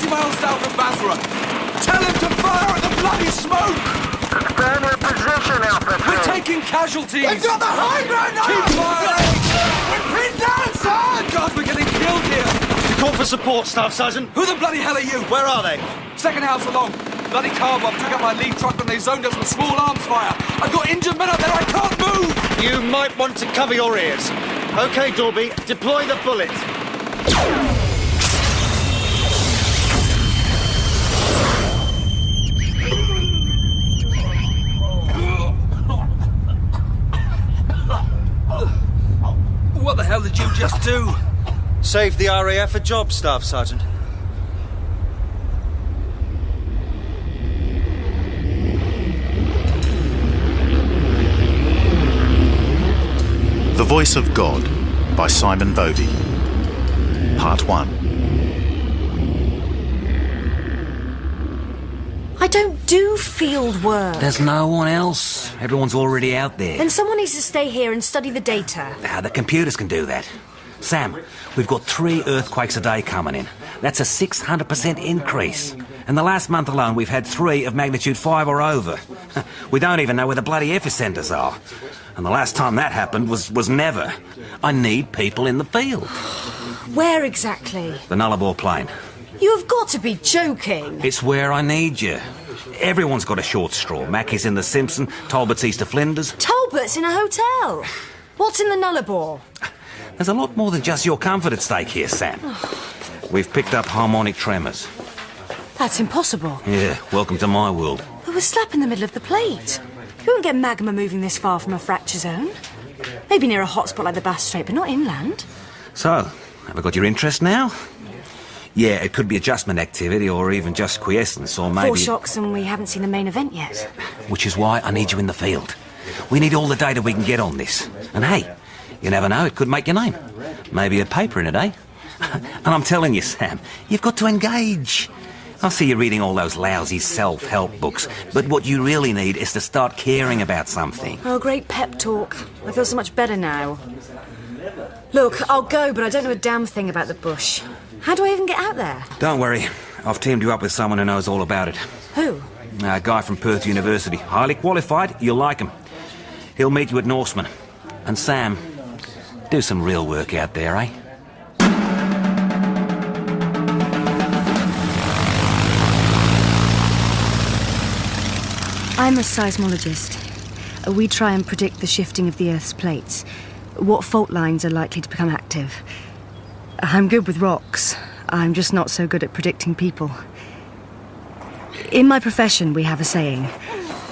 miles south of Basra. Tell him to fire at the bloody smoke! Stand in position, Alpha 3. We're taking casualties! They've got the high ground now! Keep firing! We're pinned down, son! God, we're getting killed here! Call for support, Staff Sergeant. Who the bloody hell are you? Where are they? Second house along. Bloody car bomb took out my lead truck when they zoned us with small arms fire. I've got injured men up there, I can't move! You might want to cover your ears. OK, Dorby, deploy the bullet. What the hell did you just do? Save the RAF a job, Staff Sergeant. The Voice of God by Simon Bovey. Part 1. I don't do field work. There's no one else. Everyone's already out there. Then someone needs to stay here and study the data. The computers can do that. Sam, we've got 3 earthquakes a day coming in. That's a 600% increase. In the last month alone, we've had 3 of magnitude 5 or over. We don't even know where the bloody epicenters are. And the last time that happened was never. I need people in the field. Where exactly? The Nullarbor Plain. You have got to be joking. It's where I need you. Everyone's got a short straw. Mackie's in the Simpson, Talbot's east of Flinders. Talbot's in a hotel. What's in the Nullarbor? There's a lot more than just your comfort at stake here, Sam. We've picked up harmonic tremors. That's impossible. Yeah, welcome to my world. But we're slap in the middle of the plate. You won't get magma moving this far from a fracture zone. Maybe near a hotspot like the Bass Strait, but not inland. So, have I got your interest now? Yeah, it could be adjustment activity or even just quiescence or maybe... 4 shocks and we haven't seen the main event yet. Which is why I need you in the field. We need all the data we can get on this. And hey, you never know, it could make your name. Maybe a paper in it, eh? And I'm telling you, Sam, you've got to engage. I see you reading all those lousy self-help books, but what you really need is to start caring about something. Oh, great pep talk. I feel so much better now. Look, I'll go, but I don't know a damn thing about the bush. How do I even get out there? Don't worry, I've teamed you up with someone who knows all about it. Who? A guy from Perth University. Highly qualified, you'll like him. He'll meet you at Norseman. And Sam, do some real work out there, eh? I'm a seismologist. We try and predict the shifting of the Earth's plates, what fault lines are likely to become active. I'm good with rocks. I'm just not so good at predicting people. In my profession, we have a saying,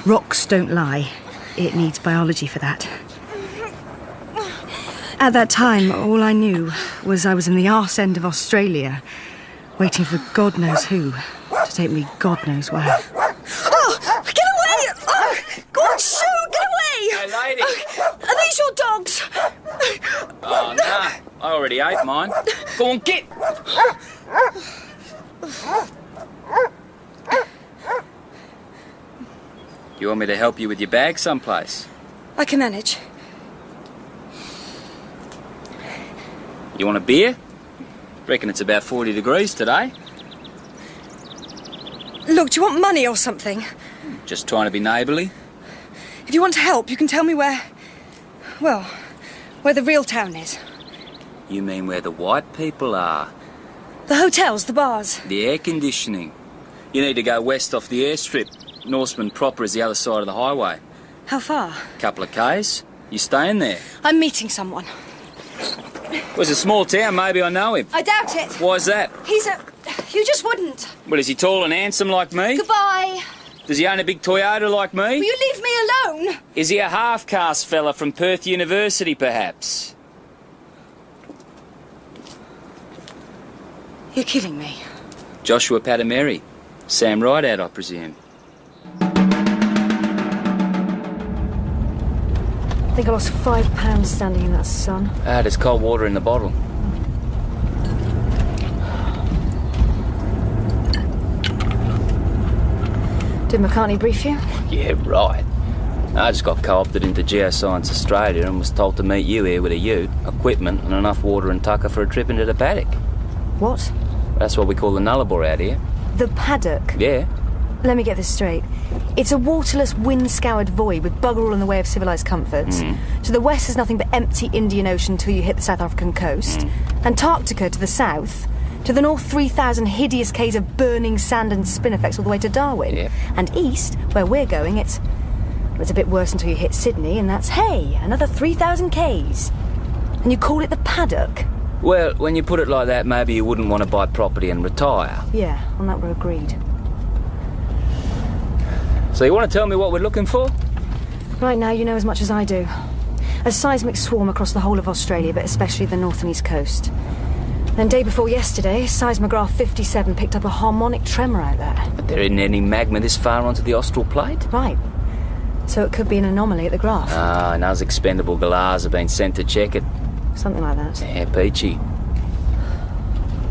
rocks don't lie. It needs biology for that. At that time, all I knew was I was in the arse end of Australia, waiting for God knows who to take me God knows where. Oh, get away! Oh, go on, shoot! Get away! Hey, lady. Are these your dogs? Oh, no. I already ate mine. Go on, get! You want me to help you with your bag someplace? I can manage. You want a beer? Reckon it's about 40 degrees today. Look, do you want money or something? Just trying to be neighbourly. If you want to help, you can tell me where the real town is. You mean where the white people are? The hotels, the bars. The air conditioning. You need to go west off the airstrip. Norseman proper is the other side of the highway. How far? Couple of k's. You staying there? I'm meeting someone. Well, it's a small town, maybe I know him. I doubt it. Why's that? You just wouldn't. Well, is he tall and handsome like me? Goodbye. Does he own a big Toyota like me? Will you leave me alone? Is he a half-caste fella from Perth University, perhaps? You're kidding me. Joshua Patameri. Sam Rideout, I presume. I think I lost £5 standing in that sun. There's cold water in the bottle. Did McCartney brief you? Yeah, right. I just got co-opted into Geoscience Australia and was told to meet you here with a ute, equipment and enough water and tucker for a trip into the paddock. What? That's what we call the nullarbor out here. The paddock? Yeah. Let me get this straight. It's a waterless, wind-scoured void with bugger all in the way of civilised comforts. To the west is nothing but empty Indian Ocean till you hit the South African coast. Antarctica to the south. To the north, 3,000 hideous k's of burning sand and spinifex all the way to Darwin. Yep. And east, where we're going, it's a bit worse until you hit Sydney, and that's, hey, another 3,000 k's. And you call it the paddock? Well, when you put it like that, maybe you wouldn't want to buy property and retire. Yeah, on that we're agreed. So you want to tell me what we're looking for? Right now, you know as much as I do. A seismic swarm across the whole of Australia, but especially the north and east coast. Then day before yesterday, seismograph 57 picked up a harmonic tremor out there. But there isn't any magma this far onto the austral plate? Right. So it could be an anomaly at the graph. Ah, and us expendable galahs have been sent to check it. Something like that. Yeah, peachy.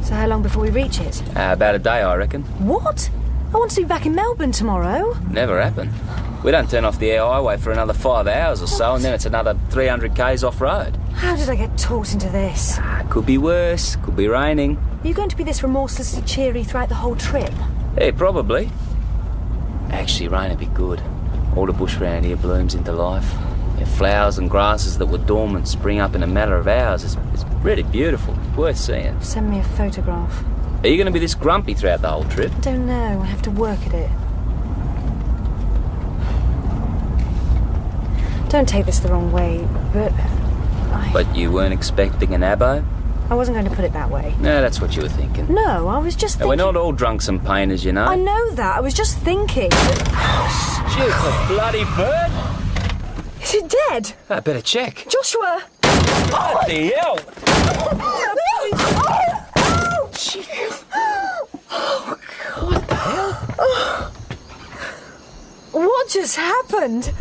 So how long before we reach it? About a day, I reckon. What? I want to be back in Melbourne tomorrow. Never happen. We don't turn off the air highway for another 5 hours or so, and then it's another 300 k's off-road. How did I get taught into this? Could be worse, could be raining. Are you going to be this remorselessly cheery throughout the whole trip? Yeah, probably. Actually, rain would be good. All the bush round here blooms into life. Yeah, flowers and grasses that were dormant spring up in a matter of hours. It's really beautiful. Worth seeing. Send me a photograph. Are you going to be this grumpy throughout the whole trip? I don't know. I have to work at it. Don't take this the wrong way, but But you weren't expecting an abo? I wasn't going to put it that way. No, that's what you were thinking. No, I was just thinking... We're not all drunks and painters, you know. I know that. I was just thinking... Stupid bloody bird! Is it dead? I better check. Joshua! Bloody hell! What the hell? What just happened?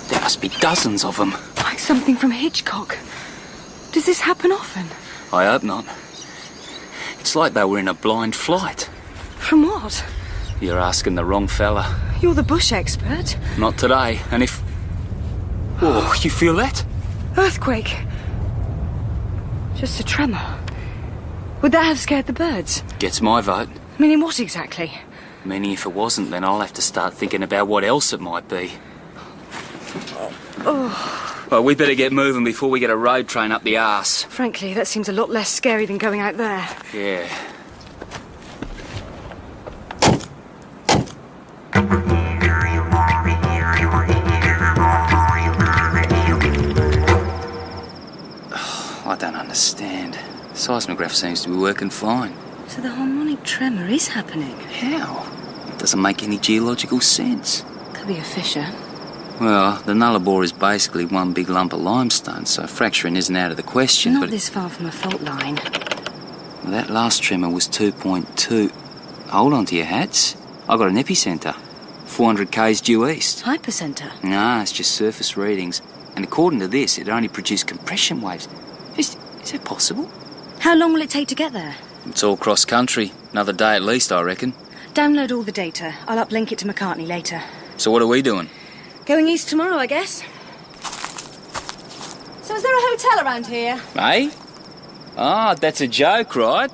There must be dozens of them. Like something from Hitchcock. Does this happen often? I hope not. It's like they were in a blind flight. From what? You're asking the wrong fella. You're the bush expert. Not today, and if... Oh, you feel that? Earthquake. Just a tremor. Would that have scared the birds? Gets my vote. Meaning what exactly? Meaning if it wasn't, then I'll have to start thinking about what else it might be. Oh. Well, we better get moving before we get a road train up the arse. Frankly, that seems a lot less scary than going out there. Yeah. I don't understand. The seismograph seems to be working fine. So the harmonic tremor is happening? How? It doesn't make any geological sense. Could be a fissure. Well, the nullarbor is basically one big lump of limestone, so fracturing isn't out of the question, Not but... this far from a fault line. Well, that last tremor was 2.2. Hold on to your hats. I got an epicentre. 400 k's due east. Hypercenter? Nah, it's just surface readings. And according to this, it only produced compression waves. Is that possible? How long will it take to get there? It's all cross-country. Another day at least, I reckon. Download all the data. I'll uplink it to McCartney later. So what are we doing? Going east tomorrow, I guess. So is there a hotel around here? Eh? Ah, that's a joke, right?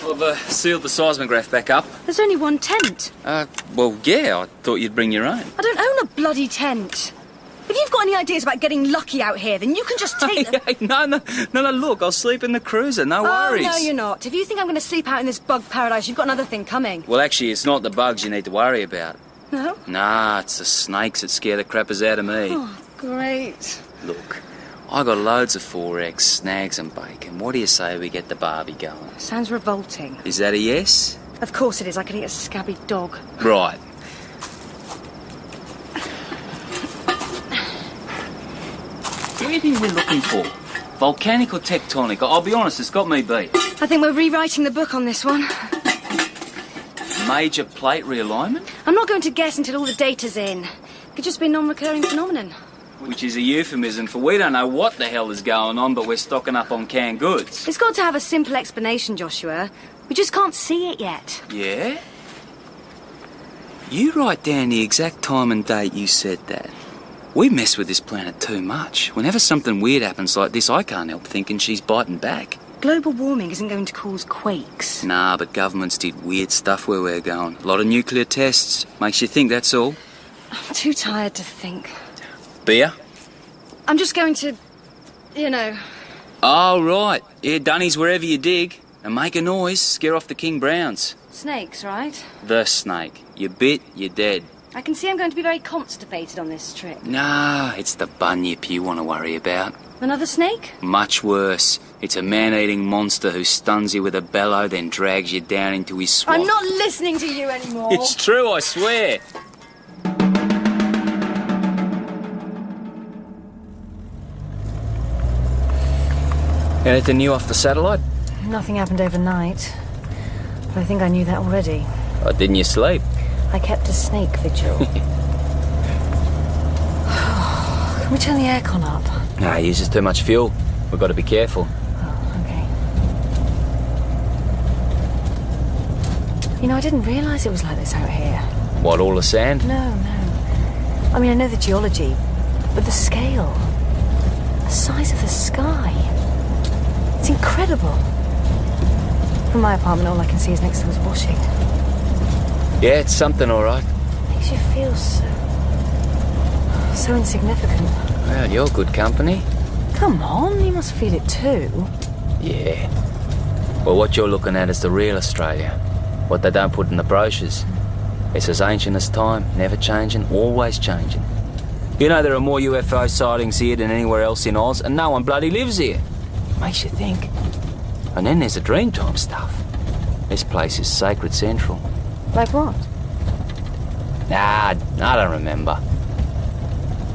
I've sealed the seismograph back up. There's only one tent. Well, yeah, I thought you'd bring your own. I don't own a bloody tent. If you've got any ideas about getting lucky out here, then you can just take them. Hey, no, look, I'll sleep in the cruiser, no worries. Oh, no, you're not. If you think I'm going to sleep out in this bug paradise, you've got another thing coming. Well, actually, it's not the bugs you need to worry about. No? Nah, it's the snakes that scare the crappers out of me. Oh, great. Look, I got loads of 4X, snags and bacon. What do you say we get the barbie going? Sounds revolting. Is that a yes? Of course it is. I could eat a scabby dog. Right. What do you think we're looking for? Volcanic or tectonic? I'll be honest, it's got me beat. I think we're rewriting the book on this one. Major plate realignment? I'm not going to guess until all the data's in. Could just be a non-recurring phenomenon. Which is a euphemism for we don't know what the hell is going on, but we're stocking up on canned goods. It's got to have a simple explanation, Joshua. We just can't see it yet. Yeah? You write down the exact time and date you said that. We mess with this planet too much. Whenever something weird happens like this, I can't help thinking she's biting back. Global warming isn't going to cause quakes. Nah, but governments did weird stuff where we're going. A lot of nuclear tests. Makes you think, that's all. I'm too tired to think. Beer? I'm just going to, you know... Oh, right. Yeah, dunnies wherever you dig. And make a noise, scare off the king browns. Snakes, right? The snake. You bit, you're dead. I can see I'm going to be very constipated on this trip. Nah, it's the bunyip you want to worry about. Another snake? Much worse. It's a man-eating monster who stuns you with a bellow, then drags you down into his swamp. I'm not listening to you anymore. It's true, I swear. Anything new off the satellite? Nothing happened overnight. But I think I knew that already. Oh, didn't you sleep? I kept a snake vigil. Can we turn the aircon up? Nah, it uses too much fuel. We've got to be careful. Oh, okay. You know, I didn't realise it was like this out here. What, all the sand? No. I mean, I know the geology, but the scale, the size of the sky, it's incredible. From my apartment, all I can see is next door's washing. Yeah, it's something, all right. Makes you feel so insignificant. Well, you're good company. Come on, you must feel it too. Yeah. Well, what you're looking at is the real Australia. What they don't put in the brochures. It's as ancient as time, never changing, always changing. You know, there are more UFO sightings here than anywhere else in Oz, and no one bloody lives here. Makes you think. And then there's the Dreamtime stuff. This place is sacred central. Like what? Nah, I don't remember.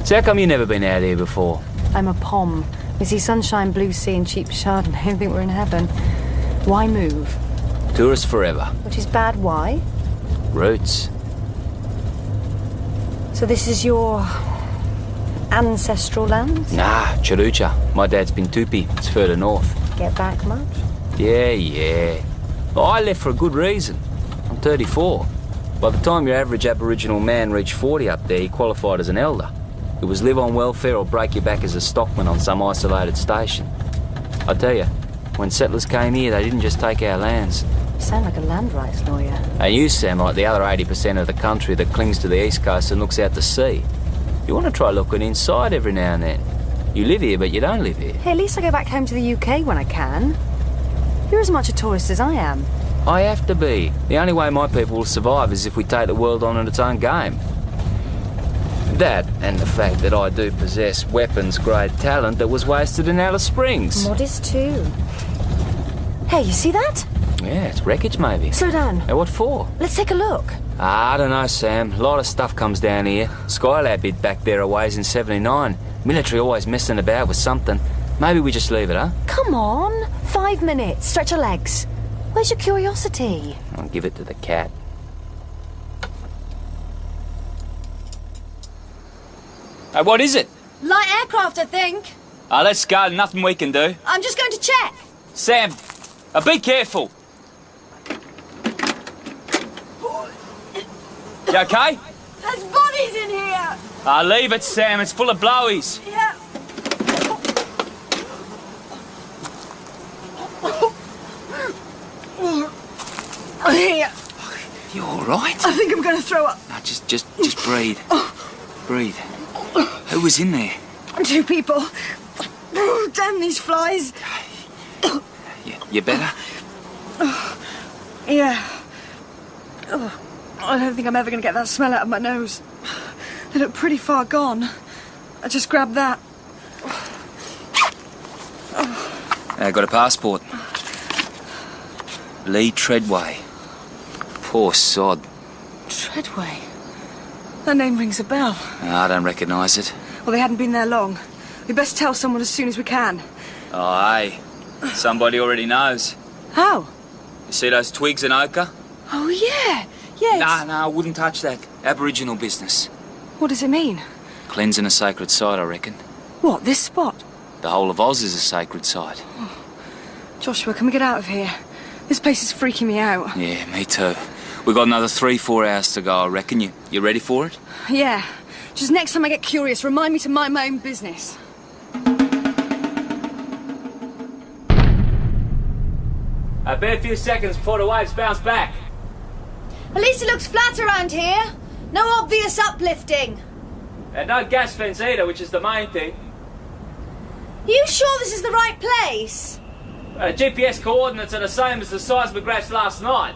So how come you never been out here before? I'm a pom. We see sunshine, blue sea and cheap Chardonnay and think we're in heaven. Why move? Tourist forever. Which is bad, why? Roots. So this is your... ancestral land? Nah, Charucha. My dad's been Tupi. It's further north. Get back much? Yeah. Well, I left for a good reason. I'm 34. By the time your average Aboriginal man reached 40 up there, he qualified as an elder. It was live on welfare or break your back as a stockman on some isolated station. I tell you, when settlers came here, they didn't just take our lands. You sound like a land rights lawyer. And you sound like the other 80% of the country that clings to the east coast and looks out to sea. You want to try looking inside every now and then. You live here, but you don't live here. Hey, at least I go back home to the UK when I can. You're as much a tourist as I am. I have to be. The only way my people will survive is if we take the world on in its own game. That, and the fact that I do possess weapons-grade talent that was wasted in Alice Springs. Modest too. Hey, you see that? Yeah, it's wreckage maybe. Slow down. Hey, what for? Let's take a look. I don't know, Sam. A lot of stuff comes down here. Skylab hid back there a ways in 79. Military always messing about with something. Maybe we just leave it, huh? Come on. 5 minutes. Stretch your legs. Where's your curiosity? I'll give it to the cat. Hey, what is it? Light aircraft, I think. Let's go. Nothing we can do. I'm just going to check. Sam, be careful. You okay? There's bodies in here. Leave it, Sam. It's full of blowies. Yeah. Here. You all right? I think I'm going to throw up. No, just breathe. Breathe. Who was in there? 2 people. Oh, damn these flies. You better? Yeah. Oh, I don't think I'm ever going to get that smell out of my nose. They look pretty far gone. I just grabbed that. I got a passport. Lee Treadway. Poor sod. Treadway? That name rings a bell. I don't recognise it. Well, they hadn't been there long. We best tell someone as soon as we can. Oh, hey. Somebody already knows. How? You see those twigs in ochre? Oh, yeah. Yeah. No, I wouldn't touch that. Aboriginal business. What does it mean? Cleansing a sacred site, I reckon. What, this spot? The whole of Oz is a sacred site. Joshua, can we get out of here? This place is freaking me out. Yeah, me too. We got another 3-4 hours to go, I reckon. You ready for it? Yeah. Just next time I get curious, remind me to mind my own business. I bet a few seconds before the waves bounce back. At least it looks flat around here. No obvious uplifting. And no gas vents either, which is the main thing. Are you sure this is the right place? GPS coordinates are the same as the seismographs last night.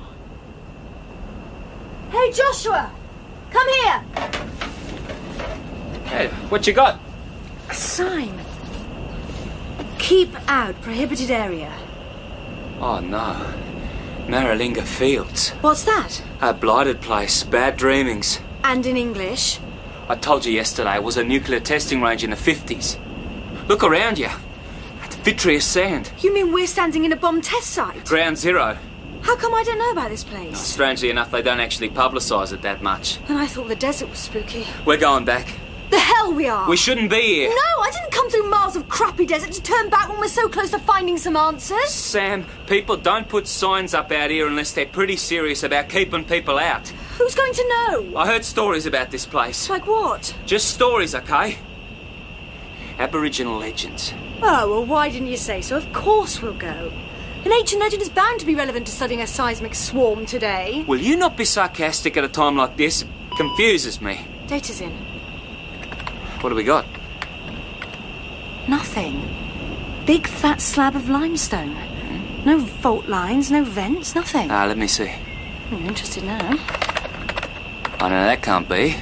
Hey, Joshua! Come here! Hey, what you got? A sign. Keep out, prohibited area. Oh no. Maralinga Fields. What's that? A blighted place, bad dreamings. And in English? I told you yesterday it was a nuclear testing range in the 50s. Look around you. That's vitreous sand. You mean we're standing in a bomb test site? Ground zero. How come I don't know about this place? Strangely enough, they don't actually publicise it that much. And I thought the desert was spooky. We're going back. The hell we are! We shouldn't be here. No, I didn't come through miles of crappy desert to turn back when we're so close to finding some answers. Sam, people don't put signs up out here unless they're pretty serious about keeping people out. Who's going to know? I heard stories about this place. Like what? Just stories, okay? Aboriginal legends. Oh, well, why didn't you say so? Of course we'll go. An ancient legend is bound to be relevant to studying a seismic swarm today. Will you not be sarcastic at a time like this? It confuses me. Data's in. What do we got? Nothing. Big fat slab of limestone. No fault lines, no vents, nothing. Let me see. I'm interested now. I know that can't be.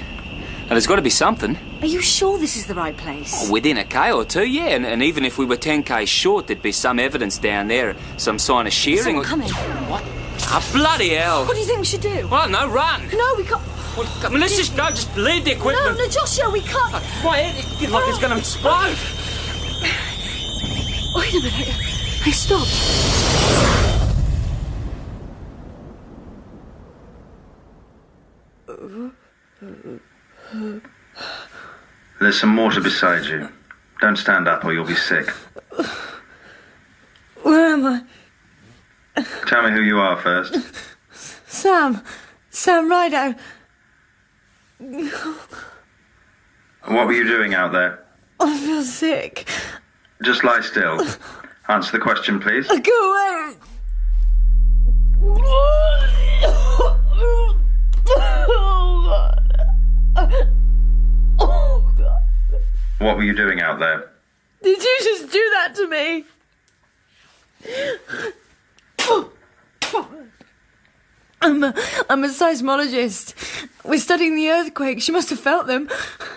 Now, there's got to be something. Are you sure this is the right place? Within a K or two, yeah. And even if we were 10 K short, there'd be some evidence down there, some sign of shearing. Someone coming. What? Ah, bloody hell. What do you think we should do? Well, no, run. No, we can't. Well, I mean, let's just go, just leave the equipment. No, Joshua, we can't. My head, it feels like it's going to explode. Wait a minute. I stopped. There's some water beside you. Don't stand up or you'll be sick. Where am I? Tell me who you are first. Sam Rideout. What were you doing out there? I feel sick. Just lie still. Answer the question, please. Go away. Oh, God. What were you doing out there? Did you just do that to me? I'm a seismologist. We're studying the earthquakes. You must have felt them.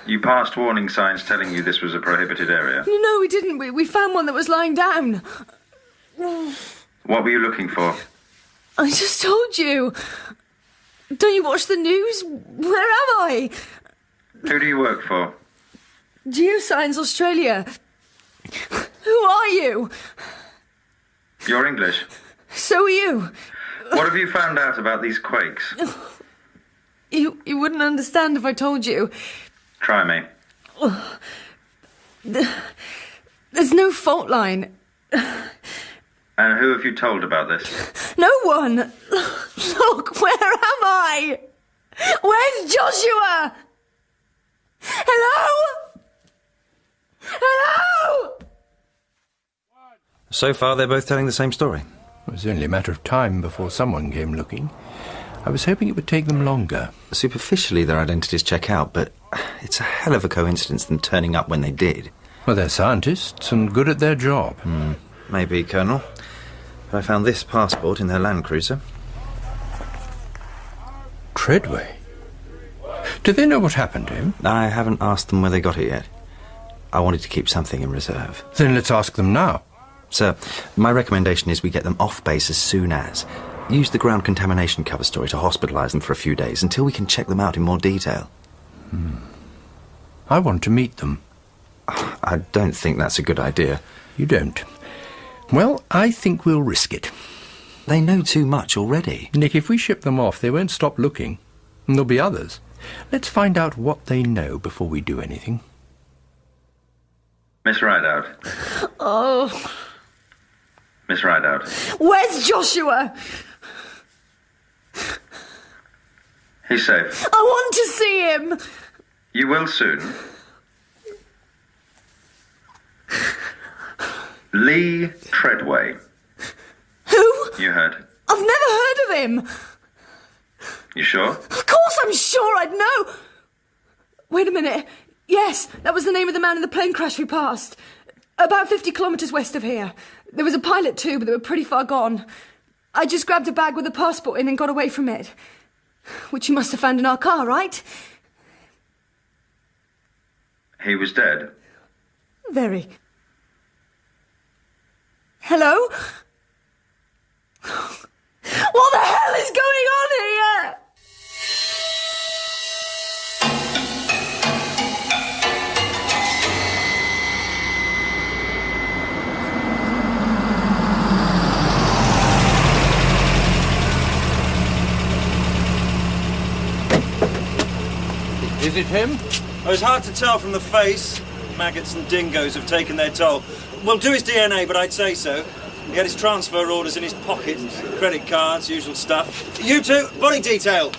You passed warning signs telling you this was a prohibited area. No, we didn't. We found one that was lying down. What were you looking for? I just told you. Don't you watch the news? Where am I? Who do you work for? Geoscience Australia. Who are you? You're English. So are you. What have you found out about these quakes? You wouldn't understand if I told you. Try me. There's no fault line. And who have you told about this? No one. Look, where am I? Where's Joshua? Hello? Hello? So far, they're both telling the same story. It was only a matter of time before someone came looking. I was hoping it would take them longer. Superficially, their identities check out, but it's a hell of a coincidence them turning up when they did. Well, they're scientists and good at their job. Maybe, Colonel. But I found this passport in their Land Cruiser. Treadway? Do they know what happened to him? I haven't asked them where they got it yet. I wanted to keep something in reserve. Then let's ask them now. Sir, my recommendation is we get them off base as soon as. Use the ground contamination cover story to hospitalise them for a few days until we can check them out in more detail. I want to meet them. I don't think that's a good idea. You don't? Well, I think we'll risk it. They know too much already. Nick, if we ship them off, they won't stop looking. And there'll be others. Let's find out what they know before we do anything. Miss Rideout. Oh. Miss Rideout. Where's Joshua? He's safe. I want to see him! You will soon. Lee Treadway. Who? You heard. I've never heard of him! You sure? Of course I'm sure I'd know! Wait a minute. Yes, that was the name of the man in the plane crash we passed. About 50 kilometres west of here. There was a pilot too, but they were pretty far gone. I just grabbed a bag with a passport in and got away from it. Which you must have found in our car, right? He was dead. Very. Hello? What the hell is going on here? Is it him? Oh, it's hard to tell from the face. Maggots and dingoes have taken their toll. We'll do his DNA, but I'd say so. He had his transfer orders in his pocket, credit cards, usual stuff. You two, body detail.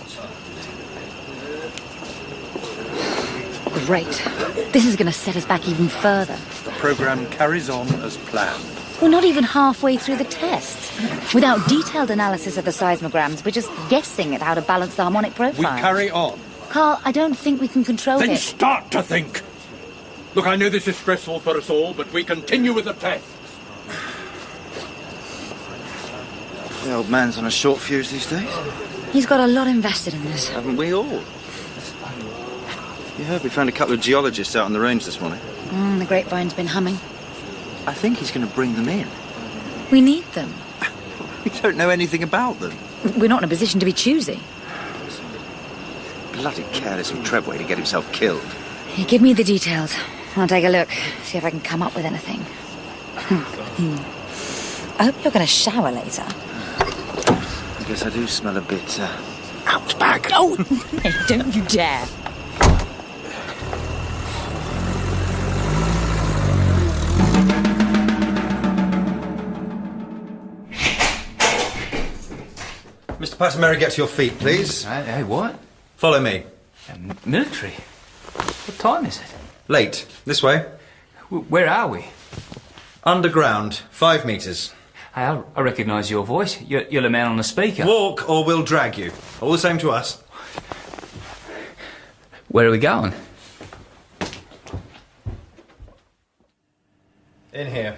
Great. This is going to set us back even further. The programme carries on as planned. We're not even halfway through the test. Without detailed analysis of the seismograms, we're just guessing at how to balance the harmonic profile. We carry on. Carl, I don't think we can control it. Then start to think. Look, I know this is stressful for us all, but we continue with the tests. The old man's on a short fuse these days. He's got a lot invested in this. Haven't we all? You heard we found a couple of geologists out on the range this morning. The grapevine's been humming. I think he's going to bring them in. We need them. We don't know anything about them. We're not in a position to be choosy. Bloody careless of Treadway to get himself killed. Here, give me the details. I'll take a look, see if I can come up with anything. I hope you're going to shower later. I guess I do smell a bit, outback. Oh! Don't you dare. Mr. Pattermary, get to your feet, please. Hey, what? Follow me. Military? What time is it? Late. This way. Where are we? Underground. 5 metres. Hey, I recognise your voice. You're the man on the speaker. Walk or we'll drag you. All the same to us. Where are we going? In here.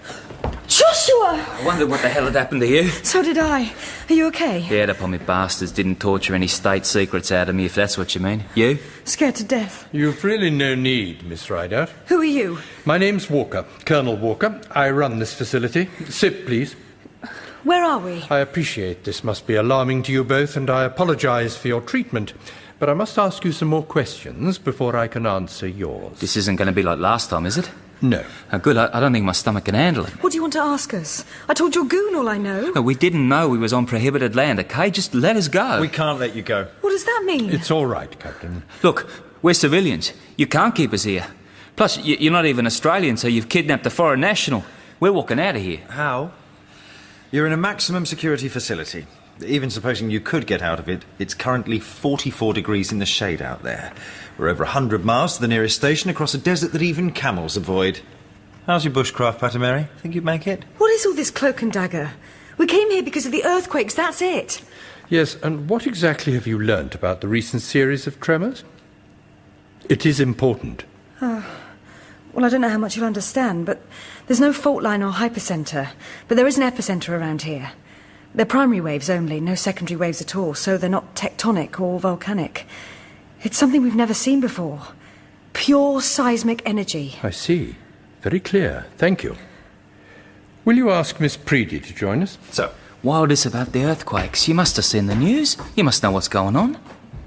Joshua! I wondered what the hell had happened to you. So did I. Are you okay? Yeah, the pommy bastards didn't torture any state secrets out of me, if that's what you mean. You? Scared to death. You've really no need, Miss Rideout. Who are you? My name's Walker, Colonel Walker. I run this facility. Sit, please. Where are we? I appreciate this must be alarming to you both, and I apologise for your treatment. But I must ask you some more questions before I can answer yours. This isn't going to be like last time, is it? No. Oh, good. I don't think my stomach can handle it. What do you want to ask us? I told your goon all I know. No, we didn't know we was on prohibited land, okay? Just let us go. We can't let you go. What does that mean? It's all right, Captain. Look, we're civilians. You can't keep us here. Plus, you're not even Australian, so you've kidnapped a foreign national. We're walking out of here. How? You're in a maximum security facility. Even supposing you could get out of it, it's currently 44 degrees in the shade out there. We're over 100 miles to the nearest station across a desert that even camels avoid. How's your bushcraft, Pattermary? Think you'd make it? What is all this cloak and dagger? We came here because of the earthquakes, that's it. Yes, and what exactly have you learnt about the recent series of tremors? It is important. Well, I don't know how much you'll understand, but there's no fault line or hypercentre. But there is an epicentre around here. They're primary waves only, no secondary waves at all, so they're not tectonic or volcanic. It's something we've never seen before. Pure seismic energy. I see. Very clear. Thank you. Will you ask Miss Preedy to join us? So, Wild is about the earthquakes. You must have seen the news. You must know what's going on.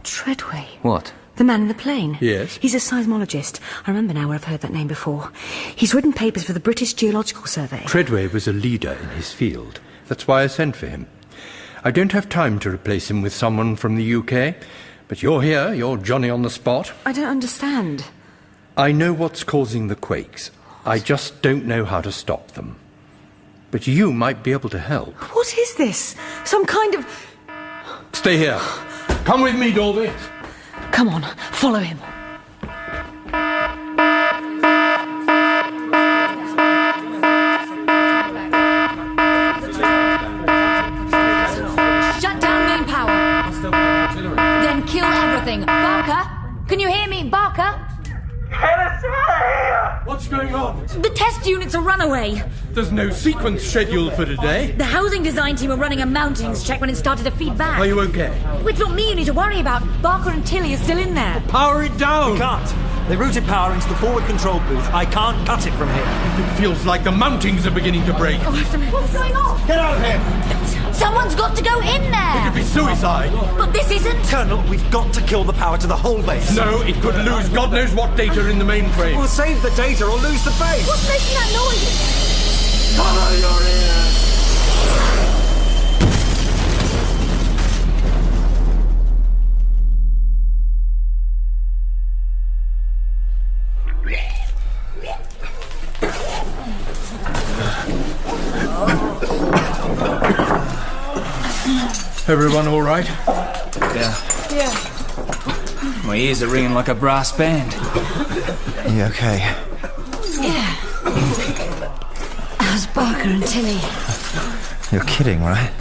Treadway. What? The man in the plane? Yes. He's a seismologist. I remember now where I've heard that name before. He's written papers for the British Geological Survey. Treadway was a leader in his field. That's why I sent for him. I don't have time to replace him with someone from the UK, but you're here, you're Johnny on the spot. I don't understand. I know what's causing the quakes. I just don't know how to stop them. But you might be able to help. What is this? Some kind of... Stay here. Come with me, Dolby. Come on, follow him. Shut down main power. Then kill everything. Barker? Can you hear me, Barker? Get us out of here! What's going on? The test units are runaway. There's no sequence scheduled for today. The housing design team were running a mountings check when it started to feed back. Are you okay? It's not me you need to worry about. Barker and Tilly are still in there. Power it down! We can't. They routed power into the forward control booth. I can't cut it from here. It feels like the mountings are beginning to break. What's going on? Get out of here! Someone's got to go in there! It could be suicide. But this isn't... Colonel, we've got to kill the power to the whole base. No, it could lose God knows what data in the mainframe. We'll save the data or lose the base. What's making that noise? Cover your ears! Everyone all right? Yeah. My ears are ringing like a brass band. Are you okay? Yeah. How's Barker and Tilly? You're kidding, right?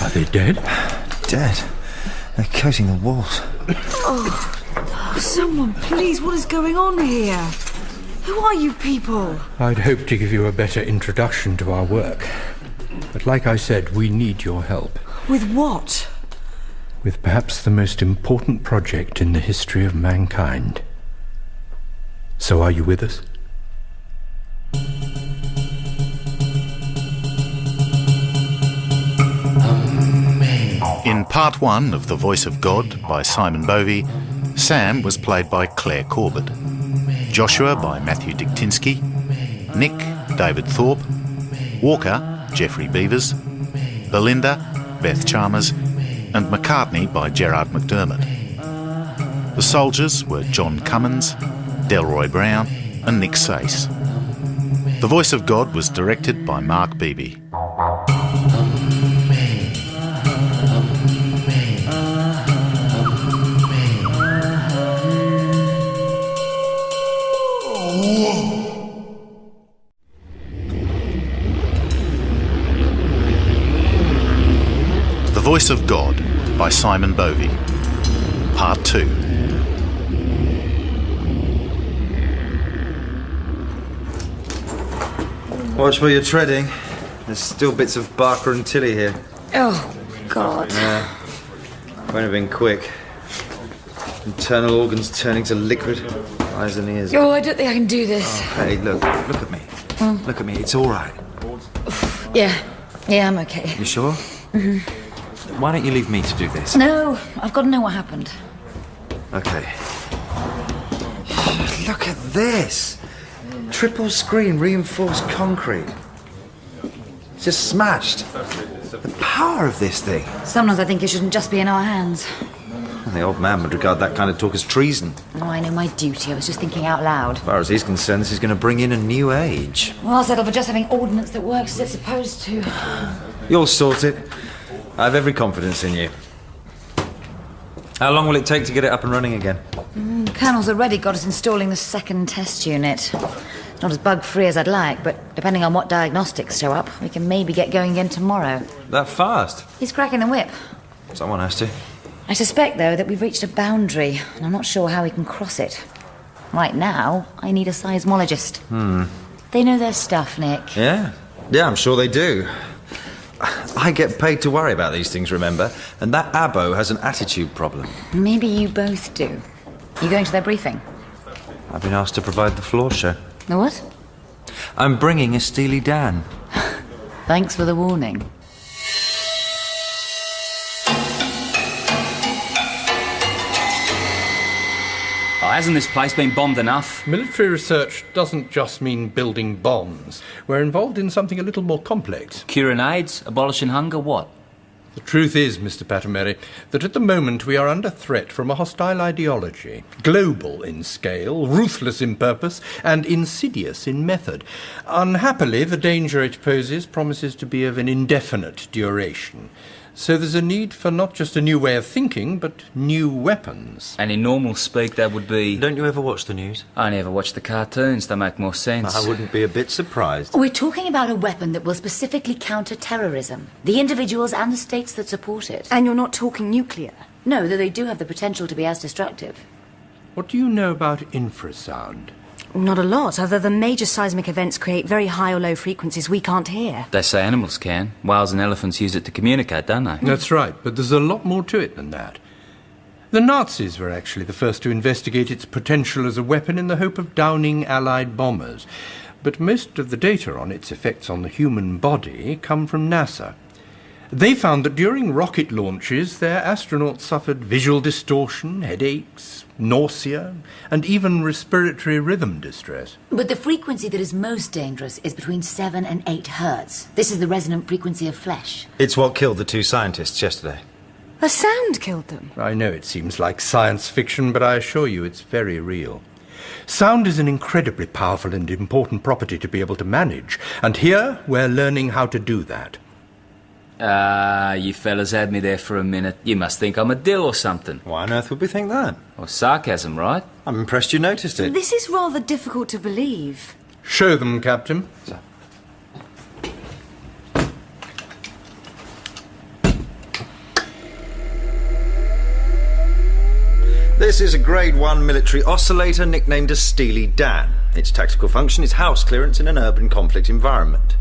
Are they dead? Dead. They're coating the walls. Oh, someone, please, what is going on here? Who are you people? I'd hoped to give you a better introduction to our work. But like I said, we need your help. With what? With perhaps the most important project in the history of mankind. So are you with us? In part 1 of The Voice of God by Simon Bovey, Sam was played by Claire Corbett, Joshua by Matthew Diktinsky, Nick, David Thorpe, Walker, Geoffrey Beavers, Belinda, Beth Chalmers, and McCartney by Gerard McDermott. The soldiers were John Cummins, Delroy Brown and Nick Sace. The Voice of God was directed by Mark Beebe. The Voice of God by Simon Bovey, Part 2. Watch where you're treading. There's still bits of Barker and Tilly here. Oh, God. Yeah. Won't have been quick. Internal organs turning to liquid. Eyes and ears. Oh, I don't think I can do this. Oh, hey, look at me. Look at me, it's all right. Yeah, I'm okay. You sure? Mm-hmm. Why don't you leave me to do this? No, I've got to know what happened. Okay. Look at this. Triple screen reinforced concrete. It's just smashed. The power of this thing. Sometimes I think it shouldn't just be in our hands. The old man would regard that kind of talk as treason. Oh, I know my duty. I was just thinking out loud. As far as he's concerned, this is going to bring in a new age. Well, I'll settle for just having ordnance that works as it's supposed to. You'll sort it. I have every confidence in you. How long will it take to get it up and running again? The Colonel's already got us installing the second test unit. Not as bug-free as I'd like, but depending on what diagnostics show up, we can maybe get going again tomorrow. That fast? He's cracking the whip. Someone has to. I suspect, though, that we've reached a boundary, and I'm not sure how we can cross it. Right now, I need a seismologist. They know their stuff, Nick. Yeah, I'm sure they do. I get paid to worry about these things, remember? And that Abo has an attitude problem. Maybe you both do. You going to their briefing? I've been asked to provide the floor show. The what? I'm bringing a Steely Dan. Thanks for the warning. Oh, hasn't this place been bombed enough? Military research doesn't just mean building bombs. We're involved in something a little more complex. Curing AIDS? Abolishing hunger? What? The truth is, Mr. Pattermary, that at the moment we are under threat from a hostile ideology. Global in scale, ruthless in purpose, and insidious in method. Unhappily, the danger it poses promises to be of an indefinite duration. So there's a need for not just a new way of thinking, but new weapons. And in normal speak, that would be... Don't you ever watch the news? I never watch the cartoons. They make more sense. I wouldn't be a bit surprised. We're talking about a weapon that will specifically counter terrorism, the individuals and the states that support it. And you're not talking nuclear? No, though they do have the potential to be as destructive. What do you know about infrasound? Not a lot, other than major seismic events create very high or low frequencies we can't hear. They say animals can. Whales and elephants use it to communicate, don't they? That's right, but there's a lot more to it than that. The Nazis were actually the first to investigate its potential as a weapon in the hope of downing Allied bombers. But most of the data on its effects on the human body come from NASA. They found that during rocket launches, their astronauts suffered visual distortion, headaches, nausea, and even respiratory rhythm distress. But the frequency that is most dangerous is between 7 and 8 hertz. This is the resonant frequency of flesh. It's what killed the 2 scientists yesterday. A sound killed them? I know it seems like science fiction, but I assure you it's very real. Sound is an incredibly powerful and important property to be able to manage, and here we're learning how to do that. You fellas had me there for a minute. You must think I'm a dill or something. Why on earth would we think that? Or sarcasm, right? I'm impressed you noticed it. This is rather difficult to believe. Show them, Captain. This is a Grade 1 military oscillator nicknamed as Steely Dan. Its tactical function is house clearance in an urban conflict environment.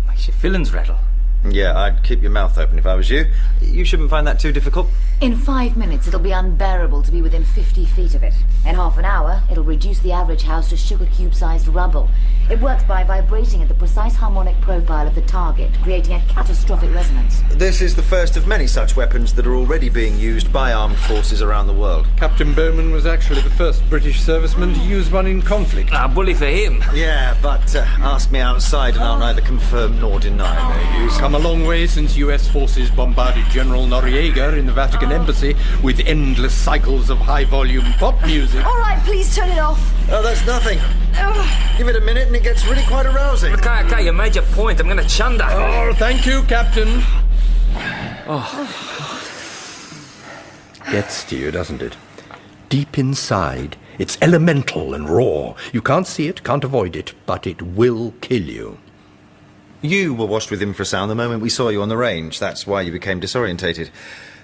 Makes your fillings rattle. Yeah, I'd keep your mouth open if I was you. You shouldn't find that too difficult. In 5 minutes, it'll be unbearable to be within 50 feet of it. In half an hour, it'll reduce the average house to sugar cube-sized rubble. It works by vibrating at the precise harmonic profile of the target, creating a catastrophic resonance. This is the first of many such weapons that are already being used by armed forces around the world. Captain Bowman was actually the first British serviceman to use one in conflict. Bully for him. Yeah, but ask me outside and I'll neither confirm nor deny their use. Come a long way since US forces bombarded General Noriega in the Vatican Embassy with endless cycles of high-volume pop music. All right, please turn it off. Oh, that's nothing. Give it a minute and it gets really quite arousing. Okay, you made your point. I'm going to chunder. Oh, thank you, Captain. Gets to you, doesn't it? Deep inside, it's elemental and raw. You can't see it, can't avoid it, but it will kill you. You were washed with infrasound the moment we saw you on the range. That's why you became disorientated.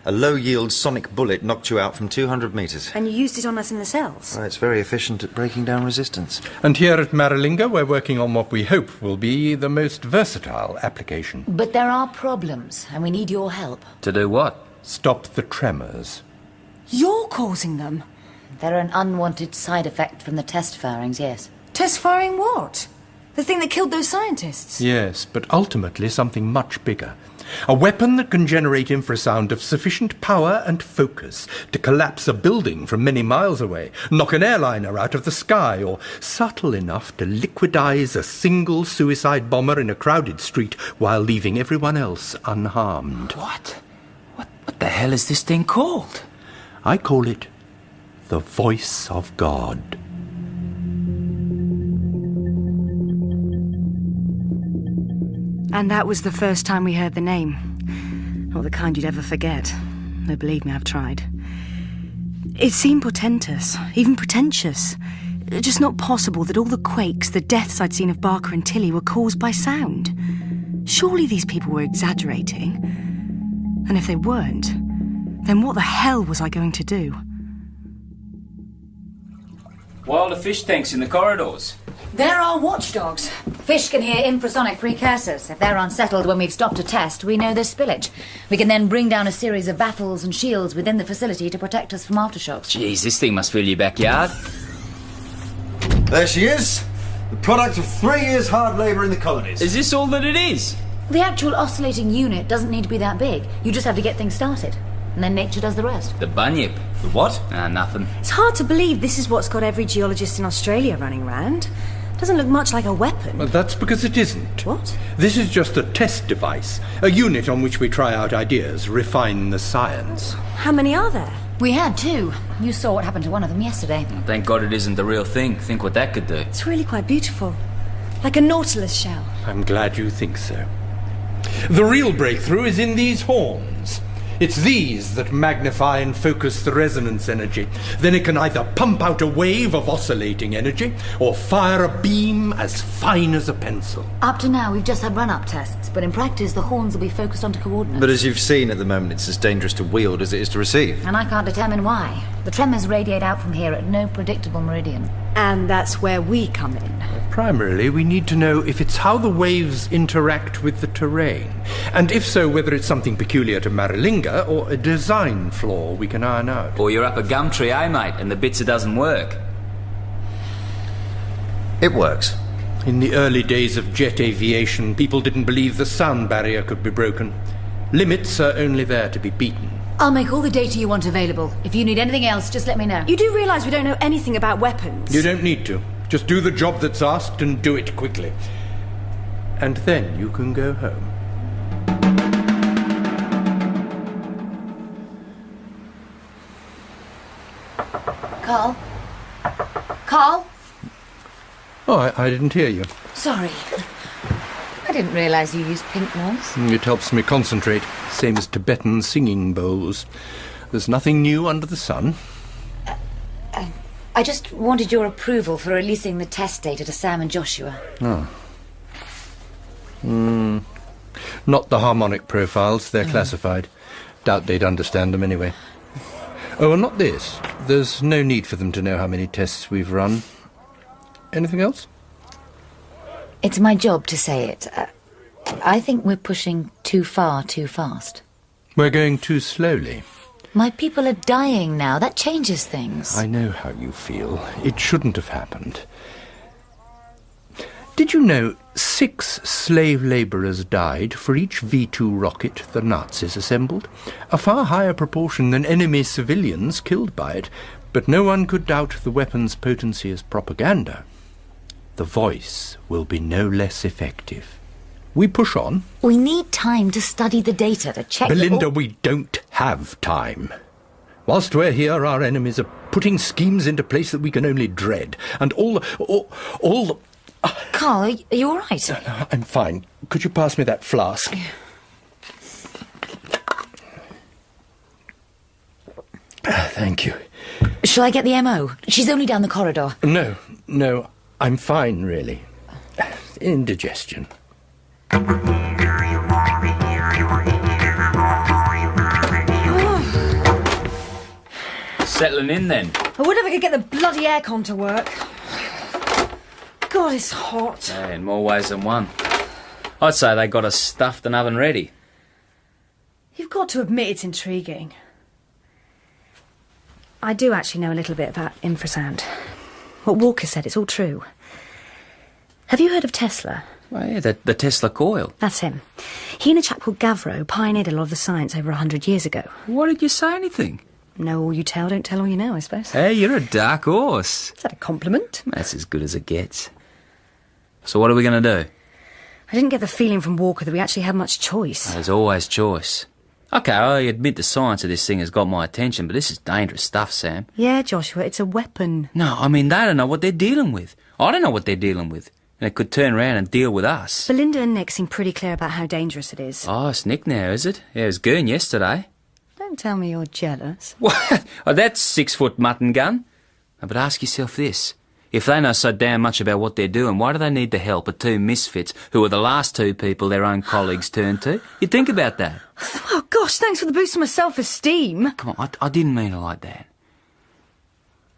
A low-yield sonic bullet knocked you out from 200 metres. And you used it on us in the cells? Well, it's very efficient at breaking down resistance. And here at Maralinga, we're working on what we hope will be the most versatile application. But there are problems, and we need your help. To do what? Stop the tremors. You're causing them? They're an unwanted side effect from the test firings, yes. Test firing what? The thing that killed those scientists? Yes, but ultimately something much bigger. A weapon that can generate infrasound of sufficient power and focus to collapse a building from many miles away, knock an airliner out of the sky, or subtle enough to liquidize a single suicide bomber in a crowded street while leaving everyone else unharmed. What? What the hell is this thing called? I call it the Voice of God. And that was the first time we heard the name. Not the kind you'd ever forget. No, believe me, I've tried. It seemed portentous, even pretentious. Just not possible that all the quakes, the deaths I'd seen of Barker and Tilly were caused by sound. Surely these people were exaggerating. And if they weren't, then what the hell was I going to do? Why all the fish tanks in the corridors? There are watchdogs. Fish can hear infrasonic precursors. If they're unsettled when we've stopped a test, we know there's spillage. We can then bring down a series of baffles and shields within the facility to protect us from aftershocks. Jeez, this thing must fill your backyard. There she is. The product of 3 years' hard labour in the colonies. Is this all that it is? The actual oscillating unit doesn't need to be that big. You just have to get things started. And then nature does the rest. The bunyip. The what? Nothing. It's hard to believe this is what's got every geologist in Australia running around. Doesn't look much like a weapon. Well, that's because it isn't. What? This is just a test device, a unit on which we try out ideas, refine the science. How many are there? We had 2. You saw what happened to one of them yesterday. Thank God it isn't the real thing. Think what that could do. It's really quite beautiful. Like a nautilus shell. I'm glad you think so. The real breakthrough is in these horns. It's these that magnify and focus the resonance energy. Then it can either pump out a wave of oscillating energy or fire a beam as fine as a pencil. Up to now, we've just had run-up tests, but in practice, the horns will be focused onto coordinates. But as you've seen at the moment, it's as dangerous to wield as it is to receive. And I can't determine why. The tremors radiate out from here at no predictable meridian. And that's where we come in. Primarily, we need to know if it's how the waves interact with the terrain. And if so, whether it's something peculiar to Maralinga or a design flaw we can iron out. Or you're up a gum tree, eh, mate, and the bits it doesn't work. It works. In the early days of jet aviation, people didn't believe the sound barrier could be broken. Limits are only there to be beaten. I'll make all the data you want available. If you need anything else, just let me know. You do realise we don't know anything about weapons? You don't need to. Just do the job that's asked and do it quickly. And then you can go home. Carl? Carl? Oh, I didn't hear you. Sorry. I didn't realise you used pink noise. It helps me concentrate, same as Tibetan singing bowls. There's nothing new under the sun. I just wanted your approval for releasing the test data to Sam and Joshua. Oh. Not the harmonic profiles, they're classified. Doubt they'd understand them anyway. Oh, and not this. There's no need for them to know how many tests we've run. Anything else? It's my job to say it. I think we're pushing too far too fast. We're going too slowly. My people are dying now. That changes things. I know how you feel. It shouldn't have happened. Did you know 6 slave labourers died for each V-2 rocket the Nazis assembled? A far higher proportion than enemy civilians killed by it. But no one could doubt the weapon's potency as propaganda. The voice will be no less effective. We push on. We need time to study the data, to check... Belinda, we don't have time. Whilst we're here, our enemies are putting schemes into place that we can only dread. And all the... Carl, are you all right? No, I'm fine. Could you pass me that flask? Thank you. Shall I get the MO? She's only down the corridor. No, I'm fine, really. Indigestion. Settling in, then? I wonder if I could get the bloody aircon to work. God, it's hot. Yeah, in more ways than one. I'd say they got us stuffed and oven ready. You've got to admit it's intriguing. I do actually know a little bit about infrasound. What Walker said, it's all true. Have you heard of Tesla? Well, yeah, the Tesla coil. That's him. He and a chap called Gavro pioneered a lot of the science over 100 years ago. Why did you say anything? Know all you tell, don't tell all you know, I suppose. Hey, you're a dark horse. Is that a compliment? That's as good as it gets. So what are we going to do? I didn't get the feeling from Walker that we actually had much choice. There's always choice. OK, I admit the science of this thing has got my attention, but this is dangerous stuff, Sam. Yeah, Joshua, it's a weapon. No, I mean, they don't know what they're dealing with. I don't know what they're dealing with. And it could turn around and deal with us. Belinda and Nick seem pretty clear about how dangerous it is. Oh, it's Nick now, is it? Yeah, it was Goon yesterday. Don't tell me you're jealous. What? Oh, that's 6-foot mutton gun. But ask yourself this. If they know so damn much about what they're doing, why do they need the help of 2 misfits who are the last 2 people their own colleagues turned to? You think about that. Oh, gosh, thanks for the boost to my self-esteem. Come on, I didn't mean it like that.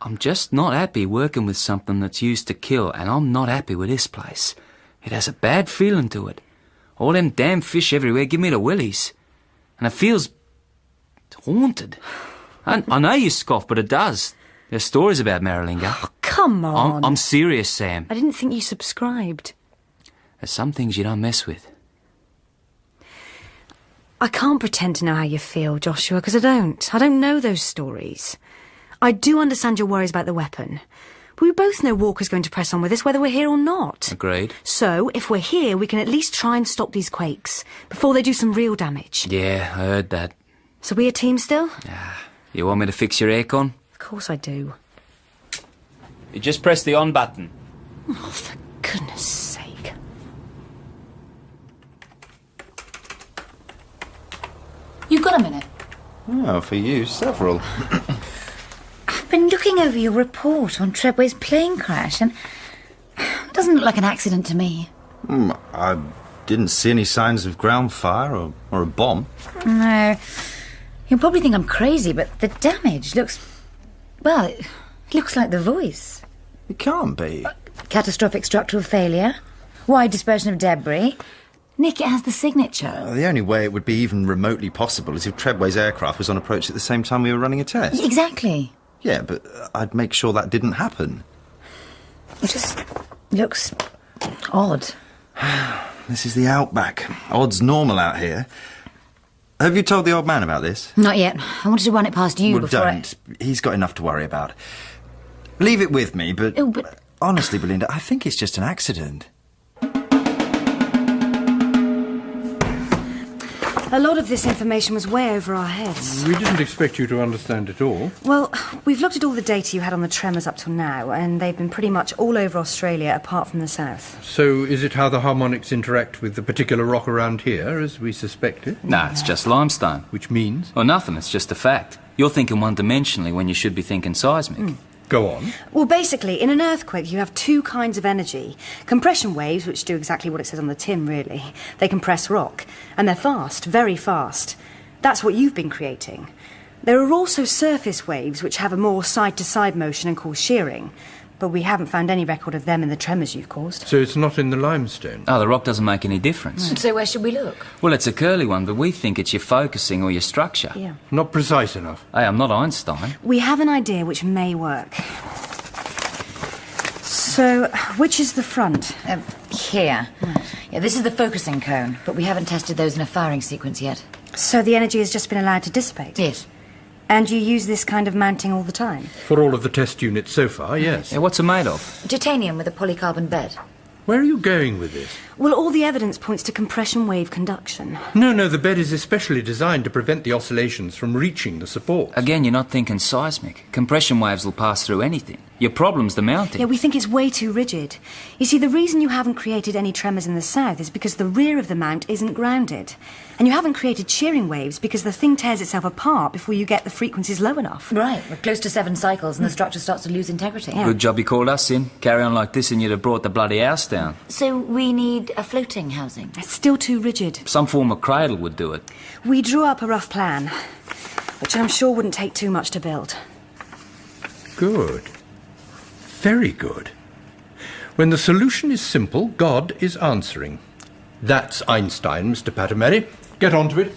I'm just not happy working with something that's used to kill, and I'm not happy with this place. It has a bad feeling to it. All them damn fish everywhere give me the willies. And it feels haunted. I know you scoff, but it does. There's stories about Maralinga. Oh, come on. I'm serious, Sam. I didn't think you subscribed. There's some things you don't mess with. I can't pretend to know how you feel, Joshua, because I don't. I don't know those stories. I do understand your worries about the weapon. But we both know Walker's going to press on with this, whether we're here or not. Agreed. So, if we're here, we can at least try and stop these quakes before they do some real damage. Yeah, I heard that. So we a team still? You want me to fix your aircon? Of course I do. You just press the on button. Oh, for goodness sake. You got a minute? Oh, for you, several. I've been looking over your report on Treadway's plane crash, and it doesn't look like an accident to me. I didn't see any signs of ground fire or a bomb. No. You'll probably think I'm crazy, but the damage looks... Well, it looks like the voice. It can't be. Catastrophic structural failure, wide dispersion of debris. Nick, it has the signature. The only way it would be even remotely possible is if Treadway's aircraft was on approach at the same time we were running a test. Exactly. Yeah, but I'd make sure that didn't happen. It just looks odd. This is the outback. Odd's normal out here. Have you told the old man about this? Not yet. I wanted to run it past you before don't. He's got enough to worry about. Leave it with me, but... Oh, but... Honestly, Belinda, I think it's just an accident. A lot of this information was way over our heads. We didn't expect you to understand it all. Well, we've looked at all the data you had on the tremors up till now, and they've been pretty much all over Australia, apart from the south. So is it how the harmonics interact with the particular rock around here, as we suspected? Nah, it's just limestone. Which means? Well, nothing, it's just a fact. You're thinking one-dimensionally when you should be thinking seismic. Go on. Well, basically, in an earthquake, you have two kinds of energy. Compression waves, which do exactly what it says on the tin, really. They compress rock. And they're fast, very fast. That's what you've been creating. There are also surface waves, which have a more side-to-side motion and cause shearing. But we haven't found any record of them in the tremors you've caused. So it's not in the limestone? Oh, the rock doesn't make any difference. So where should we look? Well, it's a curly one, but we think it's your focusing or your structure. Yeah. Not precise enough. Hey, I'm not Einstein. We have an idea which may work. So, which is the front? Here. Yeah, this is the focusing cone, but we haven't tested those in a firing sequence yet. So the energy has just been allowed to dissipate? Yes. And you use this kind of mounting all the time? For all of the test units so far, yes. Yeah, what's it made of? Titanium with a polycarbon bed. Where are you going with this? Well, all the evidence points to compression wave conduction. No, the bed is especially designed to prevent the oscillations from reaching the support. Again, you're not thinking seismic. Compression waves will pass through anything. Your problem's the mounting. Yeah, we think it's way too rigid. You see, the reason you haven't created any tremors in the south is because the rear of the mount isn't grounded. And you haven't created shearing waves because the thing tears itself apart before you get the frequencies low enough. Right, we're close to 7 cycles and the structure starts to lose integrity. Yeah. Good job you called us in. Carry on like this and you'd have brought the bloody house down. So we need a floating housing. It's still too rigid. Some form of cradle would do it. We drew up a rough plan, which I'm sure wouldn't take too much to build. Good. Very good. When the solution is simple, God is answering. That's Einstein, Mr. Patamary. Get on to it.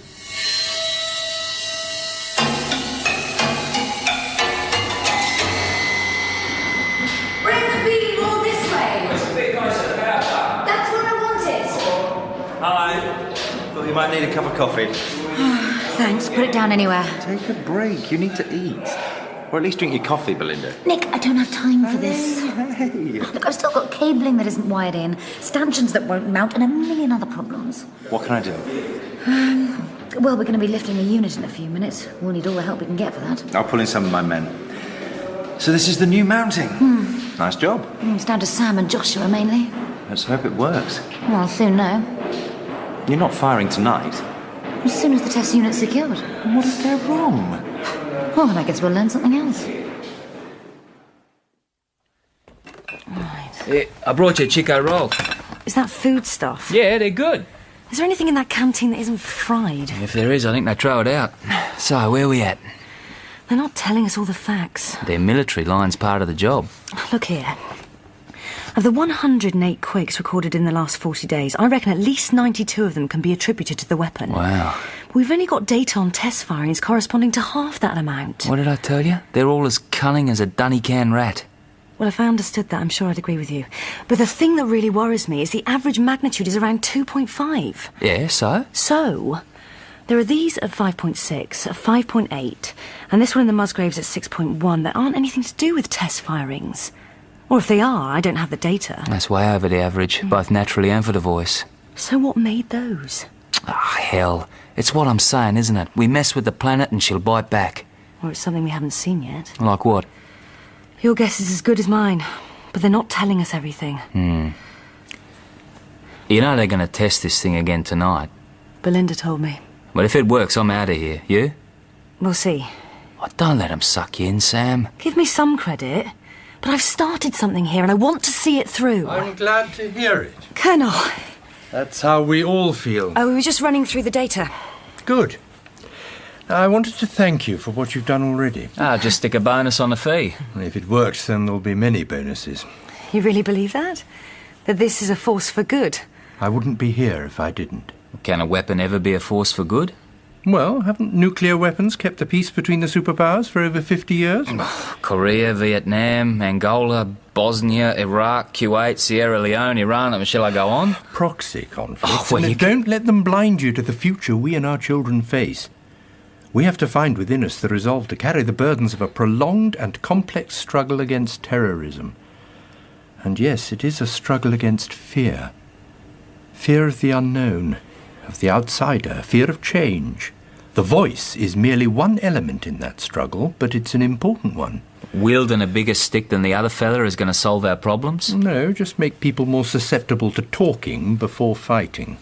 Bring the beam all this way. It's a bit closer to the power. That's what I wanted. Hi. Thought you might need a cup of coffee. Thanks, put it down anywhere. Take a break. You need to eat. Or at least drink your coffee, Belinda. Nick, I don't have time for this. Hey. Look, I've still got cabling that isn't wired in, stanchions that won't mount, and a million other problems. What can I do? Well, we're going to be lifting a unit in a few minutes. We'll need all the help we can get for that. I'll pull in some of my men. So this is the new mounting. Nice job. It's down to Sam and Joshua, mainly. Let's hope it works. Well, I'll soon know. You're not firing tonight. As soon as the test unit's secured. What if they're wrong? Well, then I guess we'll learn something else. Yeah, I brought you a Chico roll. Is that food stuff? Yeah, they're good. Is there anything in that canteen that isn't fried? If there is, I think they throw it out. So, where are we at? They're not telling us all the facts. Their military line's part of the job. Look here. Of the 108 quakes recorded in the last 40 days, I reckon at least 92 of them can be attributed to the weapon. Wow. We've only got data on test firings corresponding to half that amount. What did I tell you? They're all as cunning as a dunny can rat. Well, if I understood that, I'm sure I'd agree with you. But the thing that really worries me is the average magnitude is around 2.5. Yeah, so? So, there are these at 5.6, at 5.8, and this one in the Musgraves at 6.1 that aren't anything to do with test firings. Or if they are, I don't have the data. That's way over the average, both naturally and for the voice. So what made those? Ah, hell. It's what I'm saying, isn't it? We mess with the planet and she'll bite back. Or it's something we haven't seen yet. Like what? Your guess is as good as mine, but they're not telling us everything. You know they're going to test this thing again tonight. Belinda told me. Well, if it works, I'm out of here. You? We'll see. Oh, don't let them suck you in, Sam. Give me some credit. But I've started something here and I want to see it through. I'm glad to hear it. Colonel. That's how we all feel. Oh, we were just running through the data. Good. I wanted to thank you for what you've done already. Just stick a bonus on the fee. If it works, then there'll be many bonuses. You really believe that? That this is a force for good? I wouldn't be here if I didn't. Can a weapon ever be a force for good? Well, haven't nuclear weapons kept the peace between the superpowers for over 50 years? Korea, Vietnam, Angola, Bosnia, Iraq, Kuwait, Sierra Leone, Iran, shall I go on? Proxy conflicts. Don't let them blind you to the future we and our children face. We have to find within us the resolve to carry the burdens of a prolonged and complex struggle against terrorism. And yes, it is a struggle against fear. Fear of the unknown, of the outsider, fear of change. The voice is merely one element in that struggle, but it's an important one. Wielding a bigger stick than the other fella is going to solve our problems? No, just make people more susceptible to talking before fighting.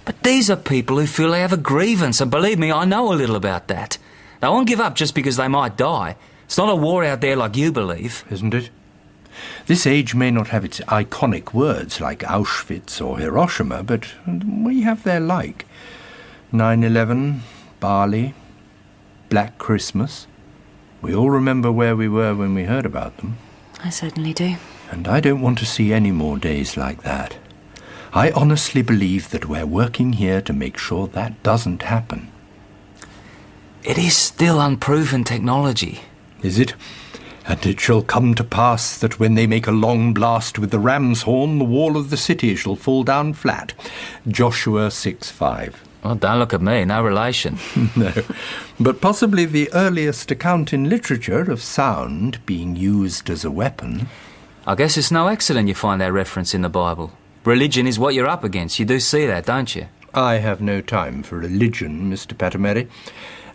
But these are people who feel they have a grievance, and believe me, I know a little about that. They won't give up just because they might die. It's not a war out there like you believe. Isn't it? This age may not have its iconic words like Auschwitz or Hiroshima, but we have their like. 9/11, Bali, Black Christmas. We all remember where we were when we heard about them. I certainly do. And I don't want to see any more days like that. I honestly believe that we're working here to make sure that doesn't happen. It is still unproven technology. Is it? And it shall come to pass that when they make a long blast with the ram's horn, the wall of the city shall fall down flat. Joshua 6:5. Well, don't look at me, no relation. No, but possibly the earliest account in literature of sound being used as a weapon. I guess it's no accident you find that reference in the Bible. Religion is what you're up against. You do see that, don't you? I have no time for religion, Mr. Patamary.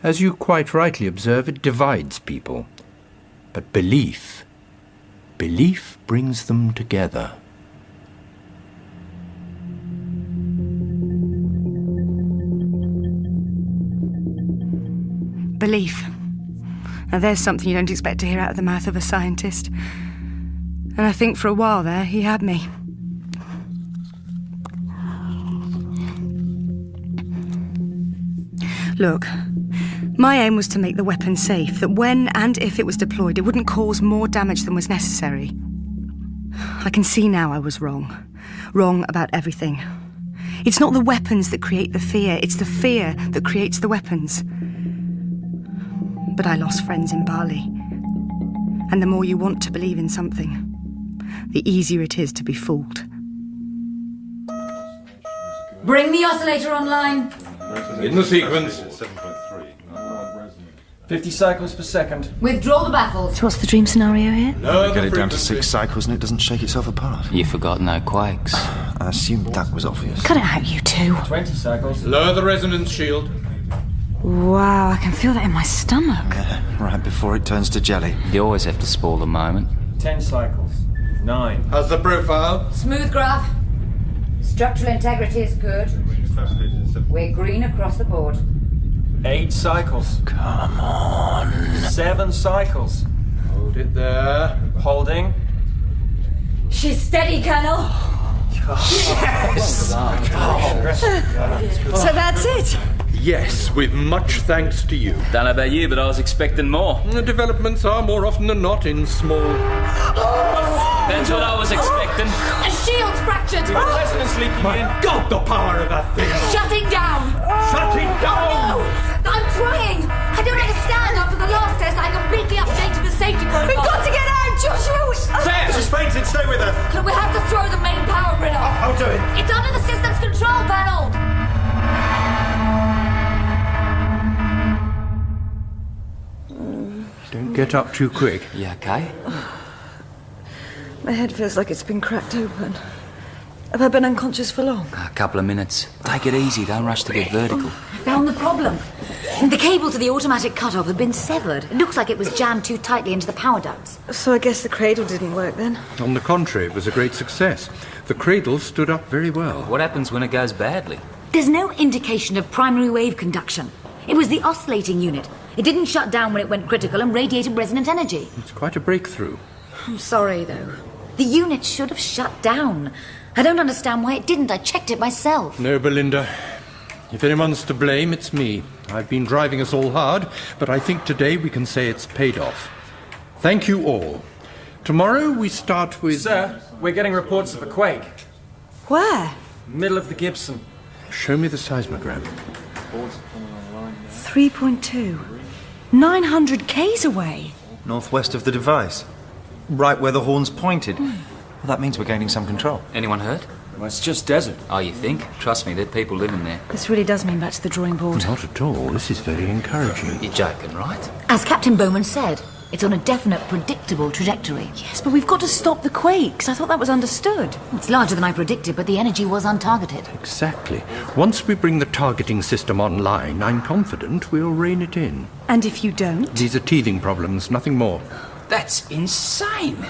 As you quite rightly observe, it divides people. But belief brings them together. Belief. Now there's something you don't expect to hear out of the mouth of a scientist. And I think for a while there, he had me. Look, my aim was to make the weapon safe, that when and if it was deployed, it wouldn't cause more damage than was necessary. I can see now I was wrong. Wrong about everything. It's not the weapons that create the fear, it's the fear that creates the weapons. But I lost friends in Bali. And the more you want to believe in something, the easier it is to be fooled. Bring the oscillator online. In the sequence. 50 cycles per second. Withdraw the baffles. So what's the dream scenario here? No, get it down to 6 cycles and it doesn't shake itself apart. You forgot no quakes. I assumed that was obvious. Cut it out, you two. 20 cycles. Lower the resonance shield. Wow, I can feel that in my stomach. Yeah, right before it turns to jelly. You always have to spoil the moment. 10 cycles. 9. How's the profile? Smooth graph. Structural integrity is good. We're green across the board. 8 cycles. Come on. 7 cycles. Hold it there. Holding. She's steady, Colonel. Yes! So that's it? Yes, with much thanks to you. Don't know about you, but I was expecting more. The developments are more often than not in small... That's what I was expecting. A shield's fractured. Resonance leaking in. God, the power of that thing! Shutting down. Shutting down! No! I'm trying! I don't understand. After the last test, I completely updated the safety protocol. We've got to get out, Joshua! Sam, she's fainted. Stay with her. Look, we have to throw the main power grid off. I'll do it. It's under the system's control panel. Don't get up too quick. You okay? My head feels like it's been cracked open. Have I been unconscious for long? A couple of minutes. Take it easy, don't rush to get vertical. Found the problem. The cable to the automatic cutoff had been severed. It looks like it was jammed too tightly into the power ducts. So I guess the cradle didn't work then? On the contrary, it was a great success. The cradle stood up very well. What happens when it goes badly? There's no indication of primary wave conduction. It was the oscillating unit. It didn't shut down when it went critical and radiated resonant energy. It's quite a breakthrough. I'm sorry, though. The unit should have shut down. I don't understand why it didn't. I checked it myself. No, Belinda. If anyone's to blame, it's me. I've been driving us all hard, but I think today we can say it's paid off. Thank you all. Tomorrow we start with... Sir, we're getting reports of a quake. Where? Middle of the Gibson. Show me the seismogram. 3.2. 900 k's away. Northwest of the device. Right where the horn's pointed. Well, that means we're gaining some control. Anyone hurt? Well, it's just desert. Oh, you think? Trust me, there are people living there. This really does mean back to the drawing board. Not at all. This is very encouraging. You're joking, right? As Captain Bowman said, it's on a definite, predictable trajectory. Yes, but we've got to stop the quakes. I thought that was understood. It's larger than I predicted, but the energy was untargeted. Exactly. Once we bring the targeting system online, I'm confident we'll rein it in. And if you don't? These are teething problems, nothing more. That's insane.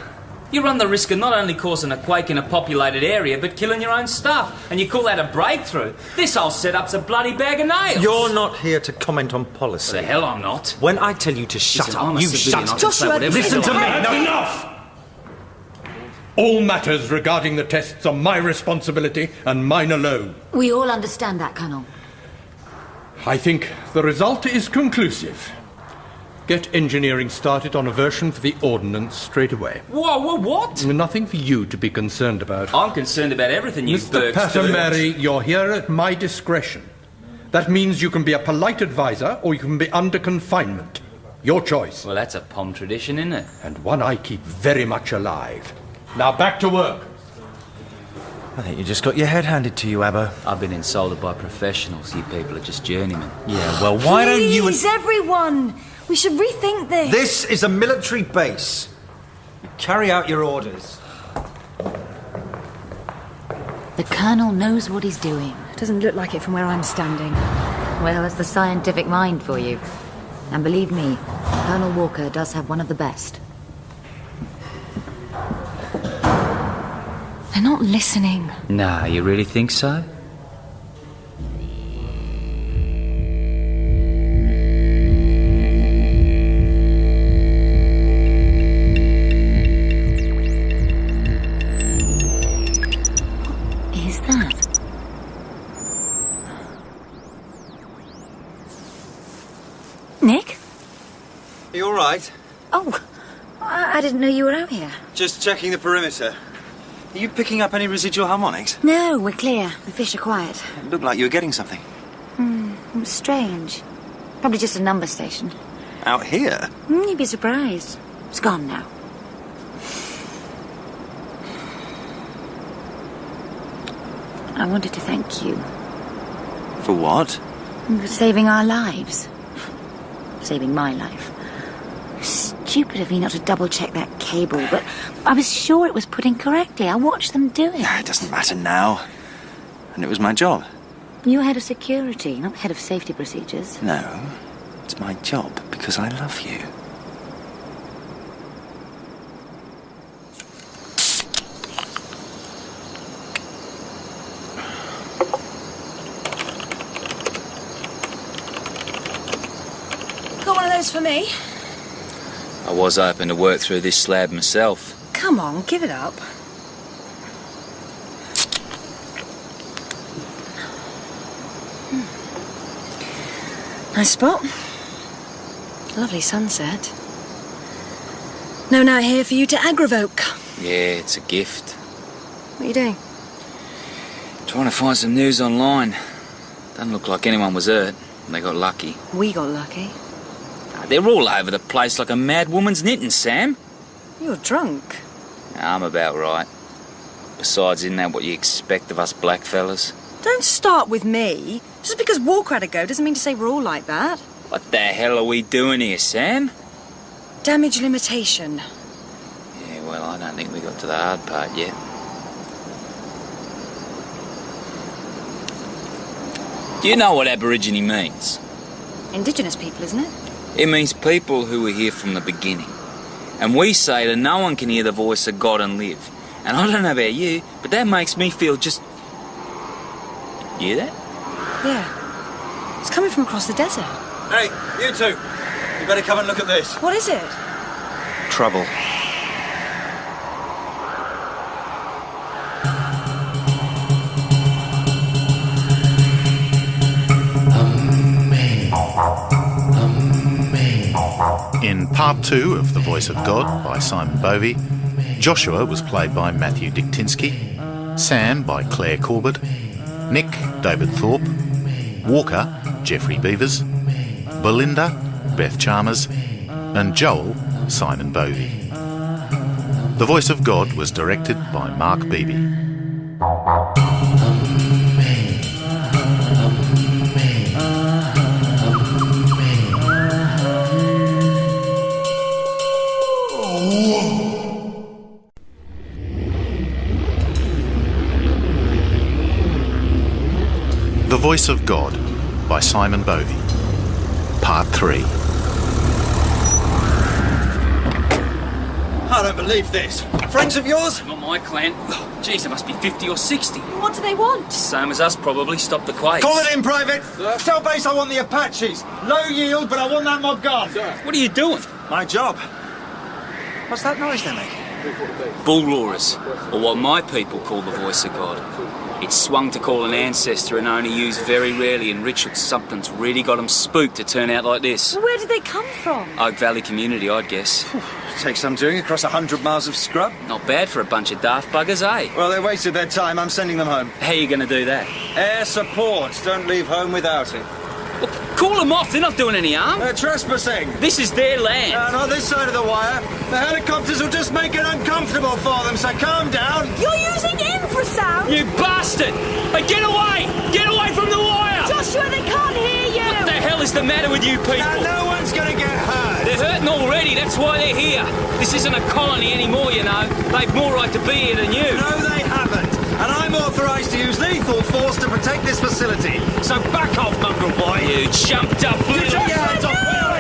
You run the risk of not only causing a quake in a populated area, but killing your own stuff. And you call that a breakthrough? This whole setup's a bloody bag of nails. You're not here to comment on policy. The hell I'm not. When I tell you to shut up, you shut up. Joshua, listen to me. That's enough! All matters regarding the tests are my responsibility and mine alone. We all understand that, Colonel. I think the result is conclusive. Get engineering started on a version for the ordnance straight away. Whoa, what? Nothing for you to be concerned about. I'm concerned about everything you Mr. Bergs do. Patamary, you're here at my discretion. That means you can be a polite advisor or you can be under confinement. Your choice. Well, that's a POM tradition, isn't it? And one I keep very much alive. Now back to work. I think you just got your head handed to you, Abbo. I've been insulted by professionals. You people are just journeymen. Yeah, well, why don't you... Please, everyone! We should rethink this. This is a military base. You carry out your orders. The Colonel knows what he's doing. Doesn't look like it from where I'm standing. Well, that's the scientific mind for you. And believe me, Colonel Walker does have one of the best. They're not listening. Nah, you really think so? Nick? Are you all right? Oh, I didn't know you were out here. Just checking the perimeter. Are you picking up any residual harmonics? No, we're clear. The fish are quiet. It looked like you were getting something. It was strange. Probably just a number station. Out here? You'd be surprised. It's gone now. I wanted to thank you. For what? For saving our lives. Saving my life. Stupid of me not to double-check that cable, but I was sure it was put in correctly. I watched them do it. It doesn't matter now. And it was my job. You're head of security, not head of safety procedures. No, it's my job because I love you. Got one of those for me? I was hoping to work through this slab myself. Come on, give it up. Nice spot. Lovely sunset. No night here for you to aggravoke. Yeah, it's a gift. What are you doing? Trying to find some news online. Doesn't look like anyone was hurt. They got lucky. We got lucky. They're all over the place like a mad woman's knitting, Sam. You're drunk. I'm about right. Besides, isn't that what you expect of us black fellas? Don't start with me. Just because Walker had a go doesn't mean to say we're all like that. What the hell are we doing here, Sam? Damage limitation. Yeah, well, I don't think we got to the hard part yet. Do you know what Aborigine means? Indigenous people, isn't it? It means people who were here from the beginning. And we say that no one can hear the voice of God and live. And I don't know about you, but that makes me feel just... You hear that? Yeah. It's coming from across the desert. Hey, you two. You better come and look at this. What is it? Trouble. In part 2 of The Voice of God by Simon Bovey, Joshua was played by Matthew Diktinsky, Sam by Claire Corbett, Nick, David Thorpe, Walker, Geoffrey Beavers, Belinda, Beth Chalmers, and Joel, Simon Bovey. The Voice of God was directed by Mark Beebe. The Voice of God by Simon Bovey. Part 3. I don't believe this. Friends of yours? Not my clan. Jeez, there must be 50 or 60. What do they want? Same as us, probably. Stop the quakes. Call it in, Private. Tell base I want the Apaches. Low yield, but I want that mob gone. What are you doing? My job. What's that noise they're making? Bull roarers, or what my people call the voice of God. It's swung to call an ancestor and only used very rarely in rituals. Something's really got them spooked to turn out like this. Where did they come from? Oak Valley community, I'd guess. Takes some doing across 100 miles of scrub. Not bad for a bunch of daft buggers, eh? Well, they wasted their time. I'm sending them home. How are you going to do that? Air support. Don't leave home without it. Well, call them off. They're not doing any harm. They're trespassing. This is their land. Not this side of the wire. The helicopters will just make it uncomfortable for them, so calm down. You're using infrasound? You bastard! Hey, get away! Get away from the wire! Joshua, they can't hear you! What the hell is the matter with you people? No one's gonna get hurt. They're hurting already, that's why they're here. This isn't a colony anymore, you know. They've more right to be here than you. No, they haven't. And I'm authorised to use lethal force to protect this facility. So back off, mongrel boy. You jumped up, little...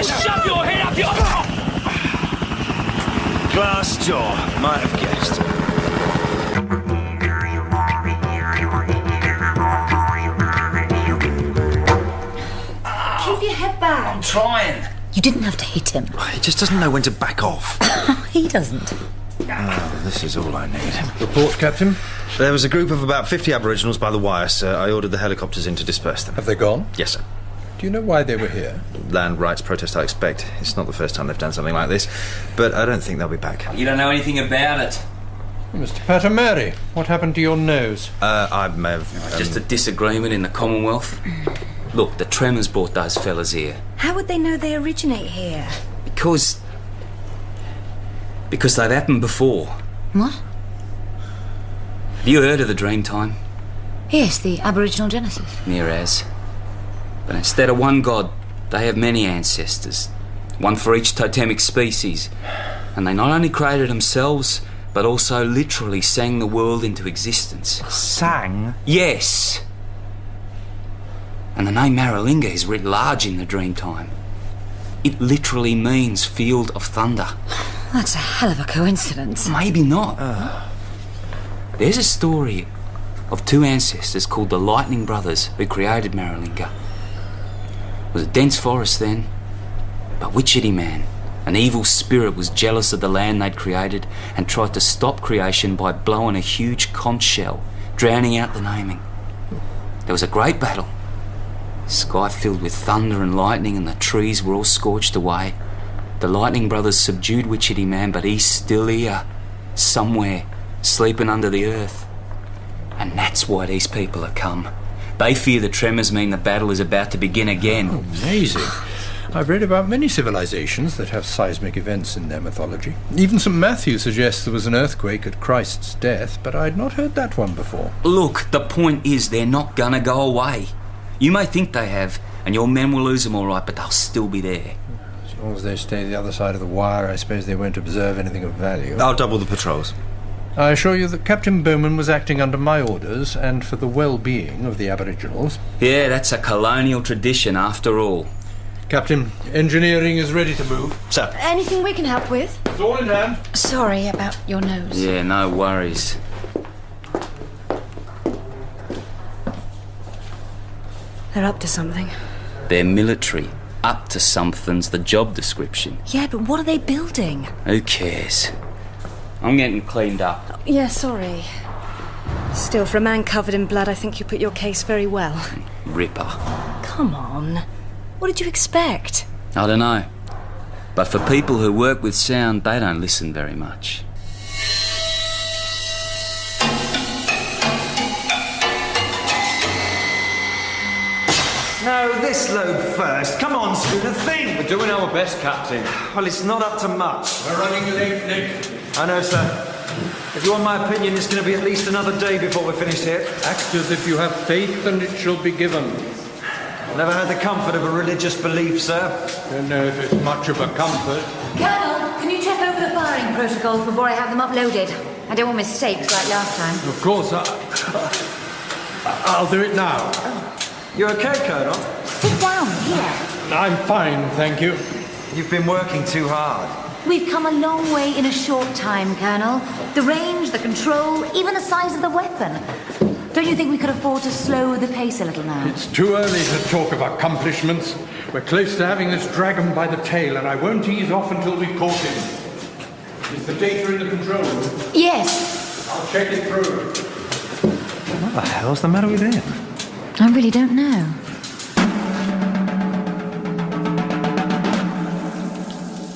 Shove your head up your... Glass jaw. Might have guessed. Keep your head back. I'm trying. You didn't have to hit him. He just doesn't know when to back off. He doesn't. Oh, this is all I need. Report, Captain. There was a group of about 50 Aboriginals by the wire, sir. I ordered the helicopters in to disperse them. Have they gone? Yes, sir. Do you know why they were here? Land rights protest, I expect. It's not the first time they've done something like this, but I don't think they'll be back. You don't know anything about it. Mr. Patamari, what happened to your nose? I may have... Just a disagreement in the Commonwealth. Look, the tremors brought those fellas here. How would they know they originate here? Because they've happened before. What? Have you heard of the Dreamtime? Yes, the Aboriginal Genesis. Near as. But instead of one god, they have many ancestors. One for each totemic species. And they not only created themselves, but also literally sang the world into existence. Sang? Yes. And the name Maralinga is writ large in the Dreamtime. It literally means field of thunder. That's a hell of a coincidence. Maybe not. There's a story of two ancestors called the Lightning Brothers who created Maralinga. It was a dense forest then, but Witchetty Man, an evil spirit, was jealous of the land they'd created and tried to stop creation by blowing a huge conch shell, drowning out the naming. There was a great battle. The sky filled with thunder and lightning, and the trees were all scorched away. The Lightning Brothers subdued Witchetty Man, but he's still here, somewhere, sleeping under the earth. And that's why these people have come. They fear the tremors mean the battle is about to begin again. Oh, amazing. I've read about many civilizations that have seismic events in their mythology. Even St. Matthew suggests there was an earthquake at Christ's death, but I'd not heard that one before. Look, the point is they're not gonna go away. You may think they have, and your men will lose them all right, but they'll still be there. As long as they stay the other side of the wire, I suppose they won't observe anything of value. I'll double the patrols. I assure you that Captain Bowman was acting under my orders and for the well-being of the Aboriginals. Yeah, that's a colonial tradition after all. Captain, engineering is ready to move. Sir. Anything we can help with? It's all in hand. Sorry about your nose. Yeah, no worries. They're up to something. They're military. Up to something's the job description. Yeah, but what are they building? Who cares? I'm getting cleaned up. Yeah, sorry. Still, for a man covered in blood, I think you put your case very well. Ripper. Come on. What did you expect? I don't know. But for people who work with sound, they don't listen very much. No, this load first. Come on, schooner, think! We're doing our best, Captain. Well, it's not up to much. We're running late, Nick. I know, sir. If you want my opinion, it's going to be at least another day before we're finished here. Act as if you have faith and it shall be given. Never had the comfort of a religious belief, sir. Don't know if it's much of a comfort. Colonel, can you check over the firing protocols before I have them uploaded? I don't want mistakes like last time. Of course, I'll do it now. You okay, Colonel? Sit down here. I'm fine, thank you. You've been working too hard. We've come a long way in a short time, Colonel. The range, the control, even the size of the weapon. Don't you think we could afford to slow the pace a little now? It's too early to talk of accomplishments. We're close to having this dragon by the tail, and I won't ease off until we've caught him. Is the data in the control room? Yes. I'll check it through. What the hell's the matter with him? I really don't know.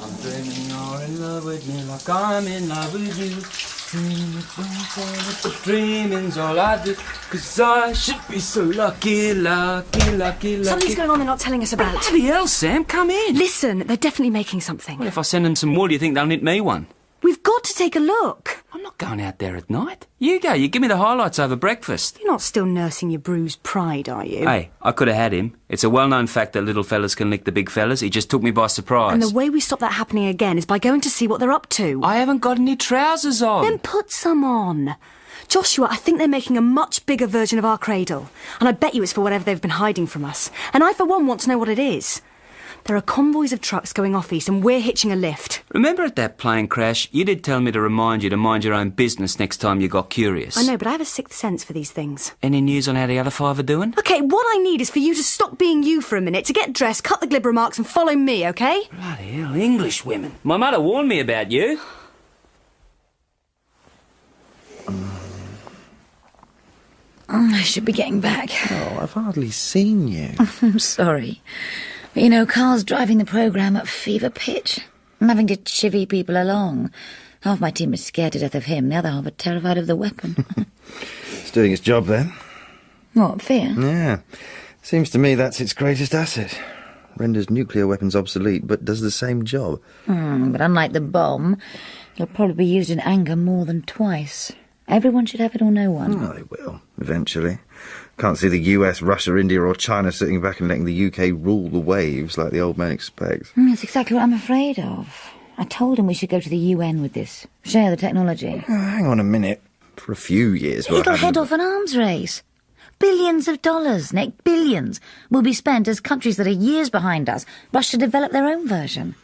I'm dreaming you're in love with me like I'm in love with you. Dreaming's all I do, 'cause I should be so lucky, lucky, lucky, lucky. Something's going on they're not telling us about. Bloody hell, Sam, come in. Listen, they're definitely making something. Well, if I send them some wool, you think they'll knit me one? We've got to take a look. I'm not going out there at night. You go, you give me the highlights over breakfast. You're not still nursing your bruised pride, are you? Hey, I could have had him. It's a well-known fact that little fellas can lick the big fellas. He just took me by surprise. And the way we stop that happening again is by going to see what they're up to. I haven't got any trousers on. Then put some on. Joshua, I think they're making a much bigger version of our cradle. And I bet you it's for whatever they've been hiding from us. And I, for one, want to know what it is. There are convoys of trucks going off east and we're hitching a lift. Remember at that plane crash, you did tell me to remind you to mind your own business next time you got curious. I know, but I have a sixth sense for these things. Any news on how the other five are doing? OK, what I need is for you to stop being you for a minute, to get dressed, cut the glib remarks and follow me, OK? Bloody hell, English women. My mother warned me about you. I should be getting back. Oh, I've hardly seen you. I'm sorry. But you know, Carl's driving the programme at fever pitch. I'm having to chivvy people along. Half my team is scared to death of him, the other half are terrified of the weapon. It's doing its job then. What, fear? Yeah. Seems to me that's its greatest asset. Renders nuclear weapons obsolete, but does the same job. But unlike the bomb, it'll probably be used in anger more than twice. Everyone should have it or no one. Oh, they will, eventually. Can't see the US, Russia, India or China sitting back and letting the UK rule the waves like the old man expects. That's exactly what I'm afraid of. I told him we should go to the UN with this. Share the technology. Hang on a minute. For a few years we'll It'll head off an arms race. Billions of dollars, Nick, billions, will be spent as countries that are years behind us rush to develop their own version.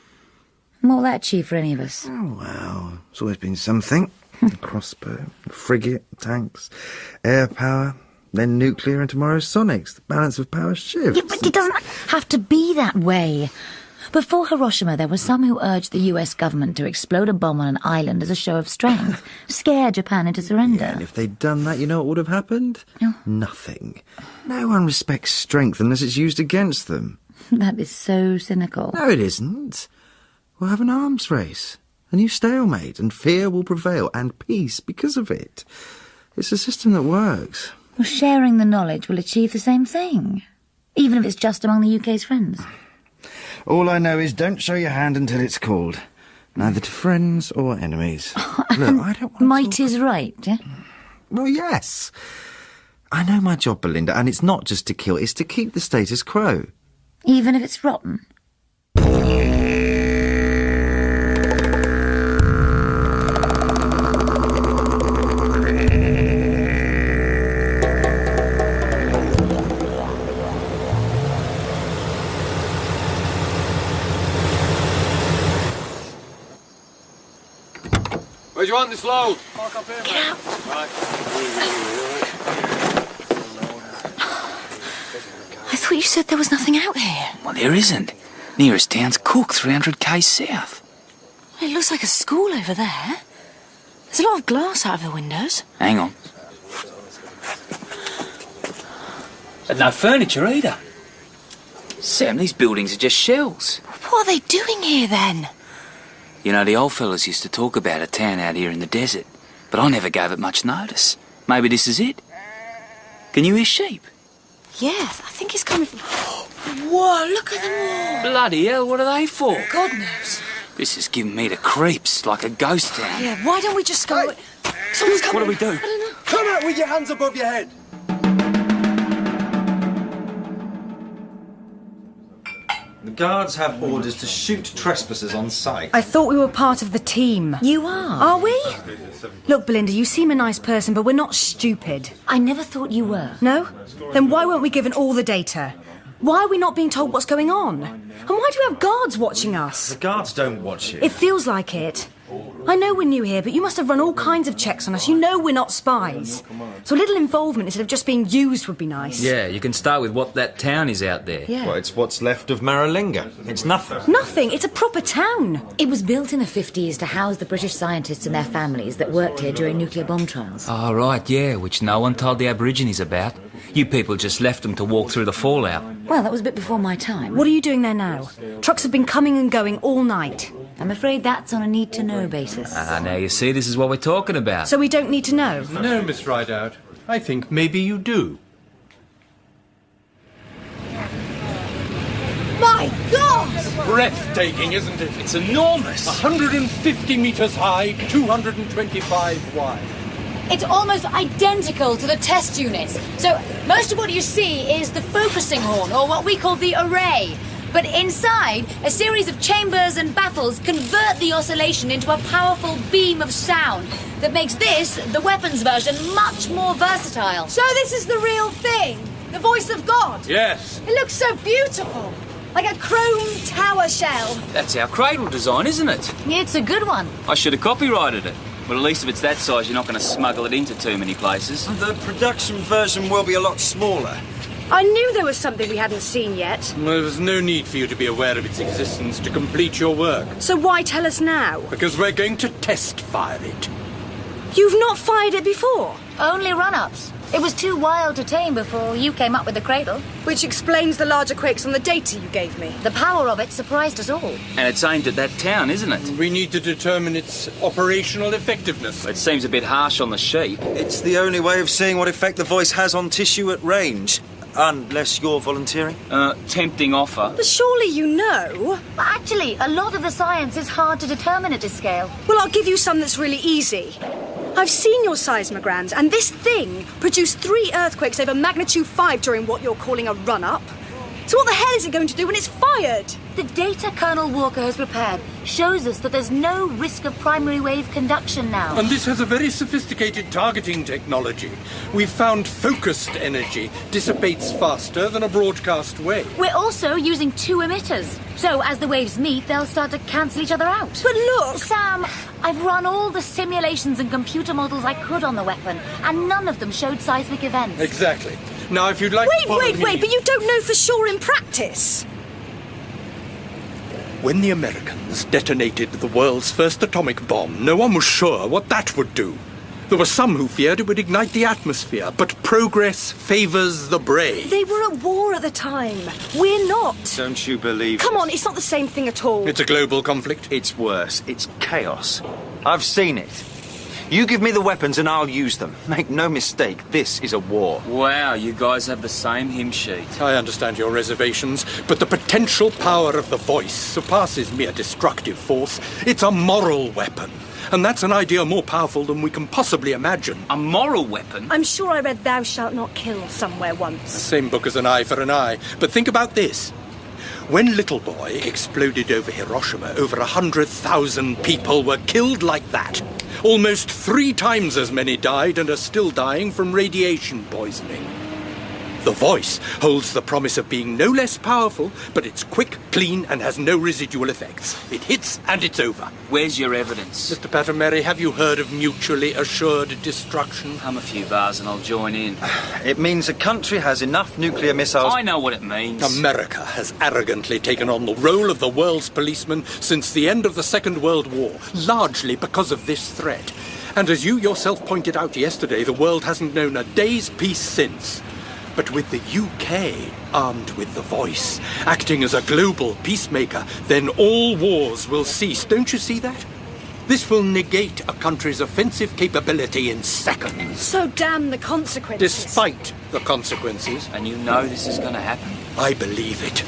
What will that achieve for any of us? Oh, well, it's always been something. A crossbow, a frigate, tanks, air power, then nuclear, and tomorrow's sonics. The balance of power shifts. Yeah, but it doesn't have to be that way. Before Hiroshima, there were some who urged the US government to explode a bomb on an island as a show of strength, scare Japan into surrender. Yeah, and if they'd done that, you know what would have happened? No. Nothing. No one respects strength unless it's used against them. That is so cynical. No, it isn't. We'll have an arms race, a new stalemate, and fear will prevail, and peace because of it. It's a system that works. Well, sharing the knowledge will achieve the same thing, even if it's just among the UK's friends. All I know is don't show your hand until it's called. Neither to friends or enemies. Look, I don't want Might is right, yeah? Well, yes. I know my job, Belinda, and it's not just to kill, it's to keep the status quo. Even if it's rotten? Where do you want this load? Park up here, mate. Right. I thought you said there was nothing out here. Well, there isn't. Nearest town's Cook, 300 k's south. It looks like a school over there. There's a lot of glass out of the windows. Hang on. And no furniture either. Sam, these buildings are just shells. What are they doing here then? You know, the old fellas used to talk about a town out here in the desert, but I never gave it much notice. Maybe this is it. Can you hear sheep? Yeah, I think it's coming from... Whoa, look at them all. Bloody hell, what are they for? God knows. This is giving me the creeps, like a ghost town. Yeah, why don't we just go... Someone's coming. What do we do? I don't know. Come out with your hands above your head. The guards have orders to shoot trespassers on sight. I thought we were part of the team. You are. Are we? Look, Belinda, you seem a nice person, but we're not stupid. I never thought you were. No? Then why weren't we given all the data? Why are we not being told what's going on? And why do we have guards watching us? The guards don't watch you. It feels like it. I know we're new here, but you must have run all kinds of checks on us. You know we're not spies. So a little involvement instead of just being used would be nice. Yeah, you can start with what that town is out there. Yeah. Well, it's what's left of Maralinga. It's nothing. Nothing. It's a proper town. It was built in the 50s to house the British scientists and their families that worked here during nuclear bomb trials. Oh, right, yeah, which no one told the Aborigines about. You people just left them to walk through the fallout. Well, that was a bit before my time. What are you doing there now? Trucks have been coming and going all night. I'm afraid that's on a need-to-know basis. Now you see, this is what we're talking about. So we don't need to know? No, Miss Rideout. I think maybe you do. My God! Breathtaking, isn't it? It's enormous. 150 metres high, 225 wide. It's almost identical to the test units. So most of what you see is the focusing horn, or what we call the array. But inside, a series of chambers and baffles convert the oscillation into a powerful beam of sound that makes this, the weapons version, much more versatile. So this is the real thing? The voice of God? Yes. It looks so beautiful. Like a chrome tower shell. That's our cradle design, isn't it? It's a good one. I should have copyrighted it. Well, at least if it's that size, you're not going to smuggle it into too many places. The production version will be a lot smaller. I knew there was something we hadn't seen yet. Well, there was no need for you to be aware of its existence to complete your work. So why tell us now? Because we're going to test fire it. You've not fired it before? Only run-ups. It was too wild to tame before you came up with the cradle. Which explains the larger quakes on the data you gave me. The power of it surprised us all. And it's aimed at that town, isn't it? We need to determine its operational effectiveness. It seems a bit harsh on the sheep. It's the only way of seeing what effect the voice has on tissue at range. Unless you're volunteering. Tempting offer. But surely you know. But actually, a lot of the science is hard to determine at this scale. Well, I'll give you some that's really easy. I've seen your seismograms, and this thing produced 3 earthquakes over magnitude 5 during what you're calling a run-up. So what the hell is it going to do when it's fired? The data Colonel Walker has prepared shows us that there's no risk of primary wave conduction now. And this has a very sophisticated targeting technology. We've found focused energy dissipates faster than a broadcast wave. We're also using 2 emitters. So as the waves meet, they'll start to cancel each other out. But look! Sam, I've run all the simulations and computer models I could on the weapon, and none of them showed seismic events. Exactly. Now, if you'd like to follow me... Wait, but you don't know for sure in practice. When the Americans detonated the world's first atomic bomb, no one was sure what that would do. There were some who feared it would ignite the atmosphere, but progress favours the brave. They were at war at the time. We're not. Don't you believe Come on, it's not the same thing at all. It's a global conflict. It's worse. It's chaos. I've seen it. You give me the weapons and I'll use them. Make no mistake, this is a war. Wow, you guys have the same hymn sheet. I understand your reservations, but the potential power of the voice surpasses mere destructive force. It's a moral weapon. And that's an idea more powerful than we can possibly imagine. A moral weapon? I'm sure I read Thou Shalt Not Kill somewhere once. The same book as An Eye for an Eye. But think about this. When Little Boy exploded over Hiroshima, over 100,000 people were killed like that. Almost 3 times as many died and are still dying from radiation poisoning. The voice holds the promise of being no less powerful, but it's quick, clean, and has no residual effects. It hits and it's over. Where's your evidence? Mr. Pattermary, have you heard of mutually assured destruction? Hum a few bars and I'll join in. It means a country has enough nuclear missiles... I know what it means. America has arrogantly taken on the role of the world's policeman since the end of the Second World War, largely because of this threat. And as you yourself pointed out yesterday, the world hasn't known a day's peace since. But with the UK armed with the voice, acting as a global peacemaker, then all wars will cease. Don't you see that? This will negate a country's offensive capability in seconds. So damn the consequences. Despite the consequences. And you know this is going to happen? I believe it.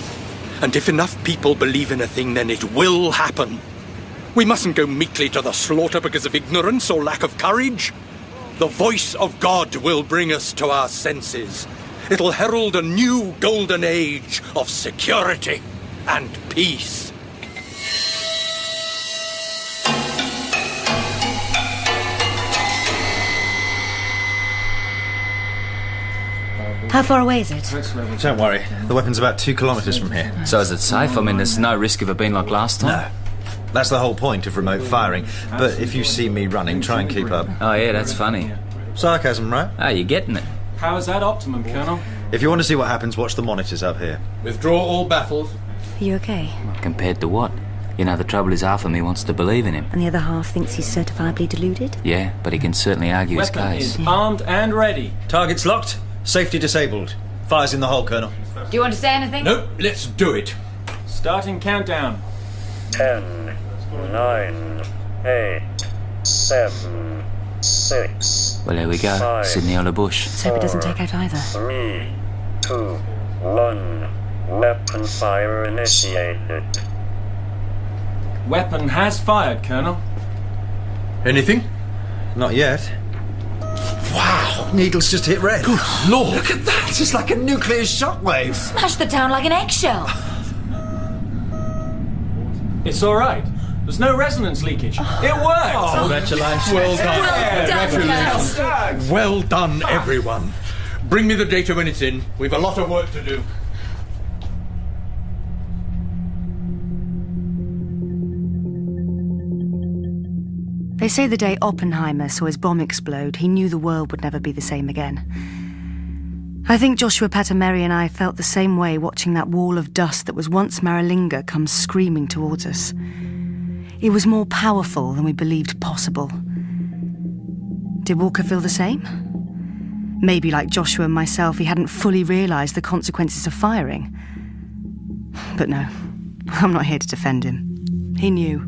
And if enough people believe in a thing, then it will happen. We mustn't go meekly to the slaughter because of ignorance or lack of courage. The voice of God will bring us to our senses. It'll herald a new golden age of security and peace. How far away is it? Don't worry, the weapon's about 2 kilometres from here. So is it safe? I mean, there's no risk of it being like last time? No. That's the whole point of remote firing. But if you see me running, try and keep up. Oh, yeah, that's funny. Sarcasm, right? Oh, you're getting it. How is that optimum, Colonel? If you want to see what happens, watch the monitors up here. Withdraw all baffles. Are you okay? Compared to what? You know, the trouble is half of me wants to believe in him. And the other half thinks he's certifiably deluded? Yeah, but he can certainly argue his case. Is armed and ready. Target's locked. Safety disabled. Fire's in the hole, Colonel. Do you want to say anything? Nope, let's do it. Starting countdown. 10, 9, 8, 7, 6. Well, here we go. 5, Sydney on the bush. Let's hope it doesn't take out either. 3, 2, 1. Weapon fire initiated. Weapon has fired, Colonel. Anything? Not yet. Wow, needle's just hit red. Good Lord. Look at that, it's like a nuclear shockwave. Smash the town like an eggshell. It's all right. There's no resonance leakage. It worked! Oh, congratulations. Well done. Well done, Congratulations. Well done, everyone. Bring me the data when it's in. We've a lot of work to do. They say the day Oppenheimer saw his bomb explode, he knew the world would never be the same again. I think Joshua Pattermary and I felt the same way watching that wall of dust that was once Maralinga come screaming towards us. It was more powerful than we believed possible. Did Walker feel the same? Maybe like Joshua and myself, he hadn't fully realised the consequences of firing. But no, I'm not here to defend him. He knew.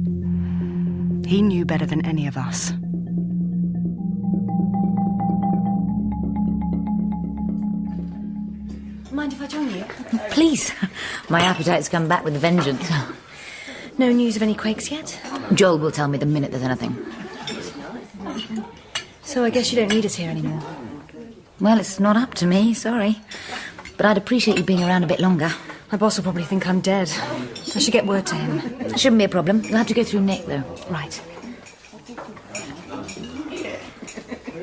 He knew better than any of us. Mind if I join you? Please. My appetite's come back with a vengeance. No news of any quakes yet? Joel will tell me the minute there's anything. So I guess you don't need us here anymore. Well, it's not up to me, sorry. But I'd appreciate you being around a bit longer. My boss will probably think I'm dead. I should get word to him. Shouldn't be a problem. You'll have to go through Nick, though. Right.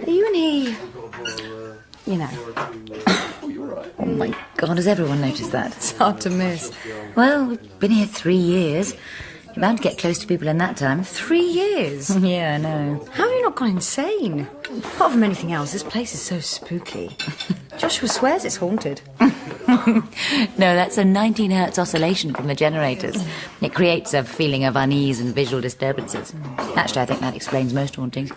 Are you and he... you know... Oh, my God, has everyone noticed that? It's hard to miss. Well, we've been here 3 years. You're bound to get close to people in that time. 3 years? Yeah, I know. How have you not gone insane? Apart from anything else, this place is so spooky. Joshua swears it's haunted. No, that's a 19 hertz oscillation from the generators. It creates a feeling of unease and visual disturbances. Actually, I think that explains most hauntings.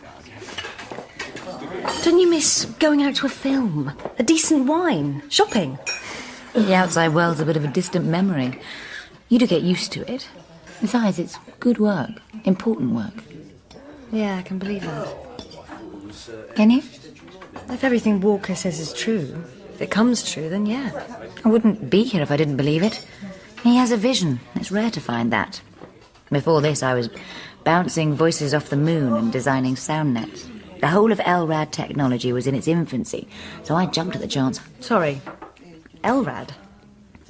Don't you miss going out to a film? A decent wine? Shopping? The outside world's a bit of a distant memory. You do get used to it. Besides, it's good work. Important work. Yeah, I can believe that. Can you? If everything Walker says is true, if it comes true, then yeah. I wouldn't be here if I didn't believe it. He has a vision. It's rare to find that. Before this, I was bouncing voices off the moon and designing sound nets. The whole of LRAD technology was in its infancy, so I jumped at the chance. Sorry, LRAD?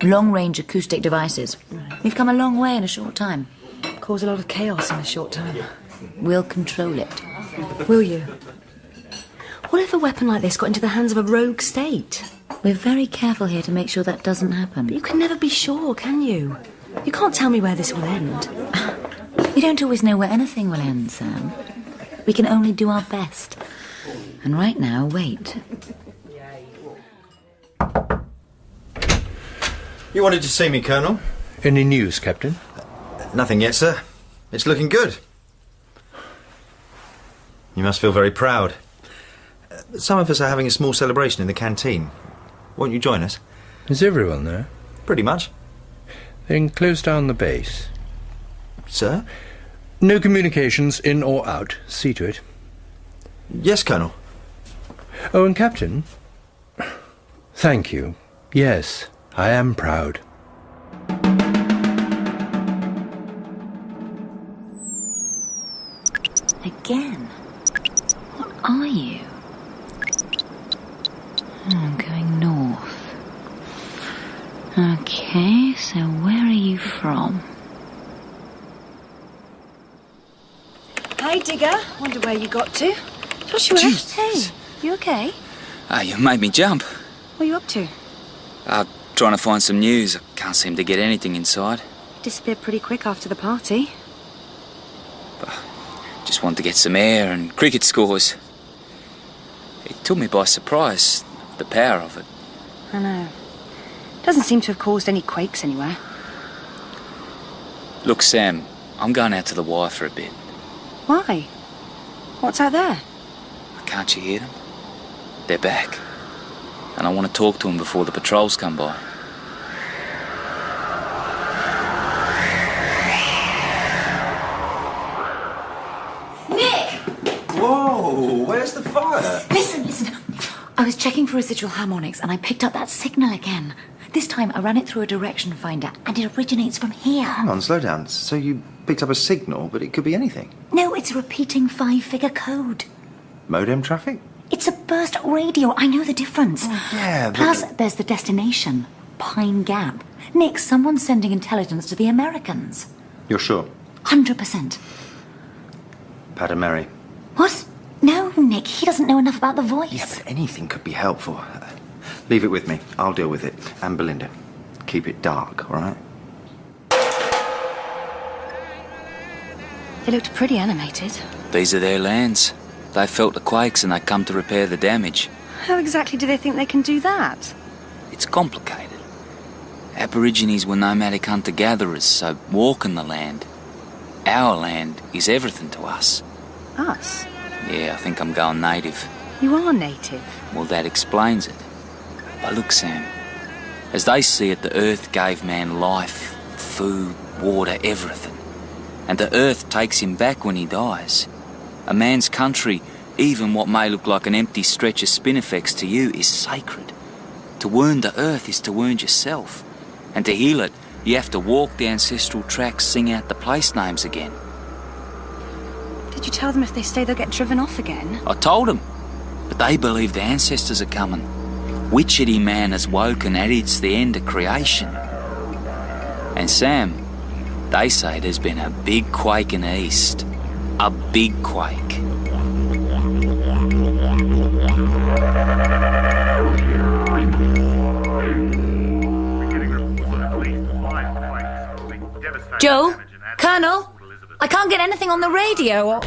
Long-range acoustic devices. We've come a long way in a short time. Cause a lot of chaos in a short time. We'll control it. Will you? What if a weapon like this got into the hands of a rogue state? We're very careful here to make sure that doesn't happen. But you can never be sure, can you? You can't tell me where this will end. We don't always know where anything will end, Sam. We can only do our best. And right now, wait. You wanted to see me, Colonel? Any news, Captain? Nothing yet, sir. It's looking good. You must feel very proud. Some of us are having a small celebration in the canteen. Won't you join us? Is everyone there? Pretty much. Then close down the base. Sir? No communications, in or out. See to it. Yes, Colonel. Oh, and Captain, thank you. Yes, I am proud. Again? What are you? I'm going north. Okay, so where are you from? Hi, Digger. Wonder where you got to. Joshua, hey, you okay? You made me jump. What are you up to? Trying to find some news. I can't seem to get anything inside. You disappeared pretty quick after the party. Just wanted to get some air and cricket scores. It took me by surprise, the power of it. I know. Doesn't seem to have caused any quakes anywhere. Look, Sam, I'm going out to the wire for a bit. Why? What's out there? Can't you hear them? They're back. And I want to talk to them before the patrols come by. Nick! Whoa, where's the fire? Listen. I was checking for residual harmonics and I picked up that signal again. This time I ran it through a direction finder and it originates from here. Hang on, slow down. So you picked up a signal, but it could be anything. No, it's a repeating 5-figure code. Modem traffic? It's a burst radio. I know the difference. Oh, yeah, but... Plus, there's the destination. Pine Gap. Nick, someone's sending intelligence to the Americans. You're sure? 100%. Pat and Mary. What? No, Nick, he doesn't know enough about the voice. Yeah, but anything could be helpful. Leave it with me. I'll deal with it. And Belinda. Keep it dark, all right? They looked pretty animated. These are their lands. They felt the quakes and they come to repair the damage. How exactly do they think they can do that? It's complicated. Aborigines were nomadic hunter-gatherers, so walking the land. Our land is everything to us. Us? Yeah, I think I'm going native. You are native. Well, that explains it. But look, Sam, as they see it, the earth gave man life, food, water, everything. And the earth takes him back when he dies. A man's country, even what may look like an empty stretch of spinifex to you, is sacred. To wound the earth is to wound yourself. And to heal it, you have to walk the ancestral tracks, sing out the place names again. Did you tell them if they stay they'll get driven off again? I told them, but they believe the ancestors are coming. Witchetty man has woken and it's the end of creation. And Sam, they say there's been a big quake in the east. A big quake. Joe? Colonel? I can't get anything on the radio.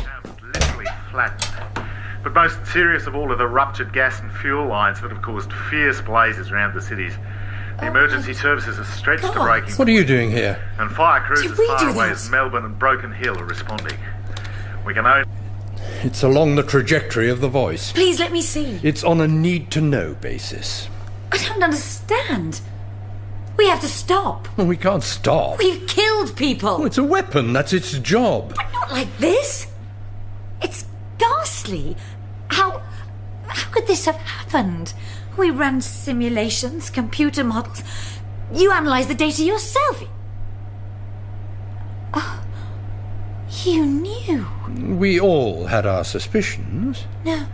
Literally flattened. But most serious of all are the ruptured gas and fuel lines that have caused fierce blazes around the cities. The emergency services are stretched to breaking. What are you doing here? And fire crews as far away as Melbourne and Broken Hill are responding. We can only... It's along the trajectory of the voice. Please let me see. It's on a need-to-know basis. I don't understand. We have to stop. Well, we can't stop. We've killed people. Oh, it's a weapon. That's its job. But not like this. It's ghastly. How could this have happened? We ran simulations, computer models. You analysed the data yourself. Oh, you knew. We all had our suspicions. No.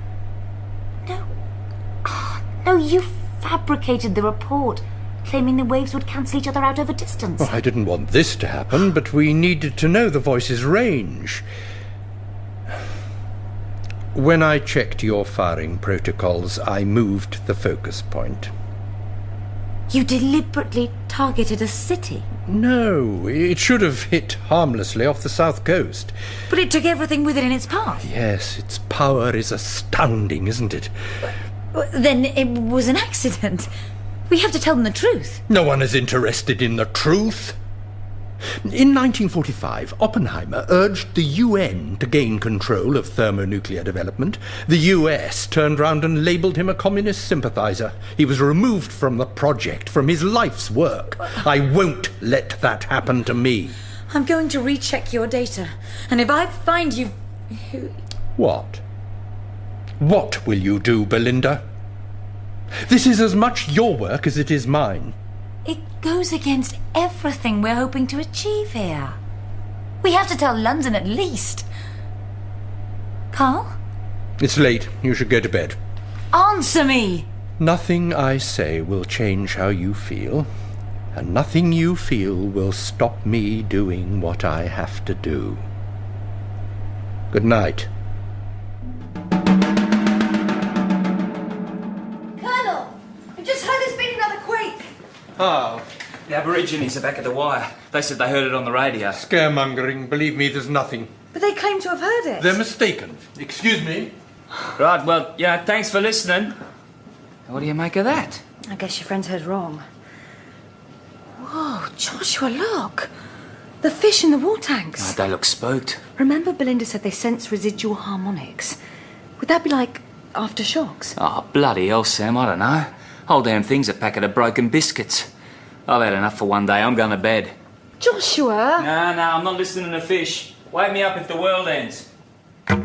Oh, no, you fabricated the report, claiming the waves would cancel each other out over distance. Well, I didn't want this to happen, but we needed to know the voice's range. When I checked your firing protocols, I moved the focus point. You deliberately targeted a city? No, it should have hit harmlessly off the south coast. But it took everything with it in its path. Yes, its power is astounding, isn't it? Then it was an accident. We have to tell them the truth. No one is interested in the truth. In 1945, Oppenheimer urged the UN to gain control of thermonuclear development. The US turned round and labelled him a communist sympathiser. He was removed from the project, from his life's work. I won't let that happen to me. I'm going to recheck your data. And if I find you... What? What will you do, Belinda? This is as much your work as it is mine. It goes against everything we're hoping to achieve here. We have to tell London at least. Carl? It's late. You should go to bed. Answer me! Nothing I say will change how you feel, and nothing you feel will stop me doing what I have to do. Good night. Colonel, I just heard there's been another quake. Oh, the Aborigines are back at the wire. They said they heard it on the radio. Scaremongering. Believe me, there's nothing. But they claim to have heard it. They're mistaken. Excuse me. Right, well, yeah, thanks for listening. What do you make of that? I guess your friends heard wrong. Whoa, Joshua, look. The fish in the water tanks. Oh, they look spooked. Remember Belinda said they sense residual harmonics? Would that be like aftershocks? Oh, bloody hell, Sam, I don't know. Whole damn thing's a packet of broken biscuits. I've had enough for one day. I'm going to bed. Joshua! No, I'm not listening to fish. Wake me up if the world ends. Come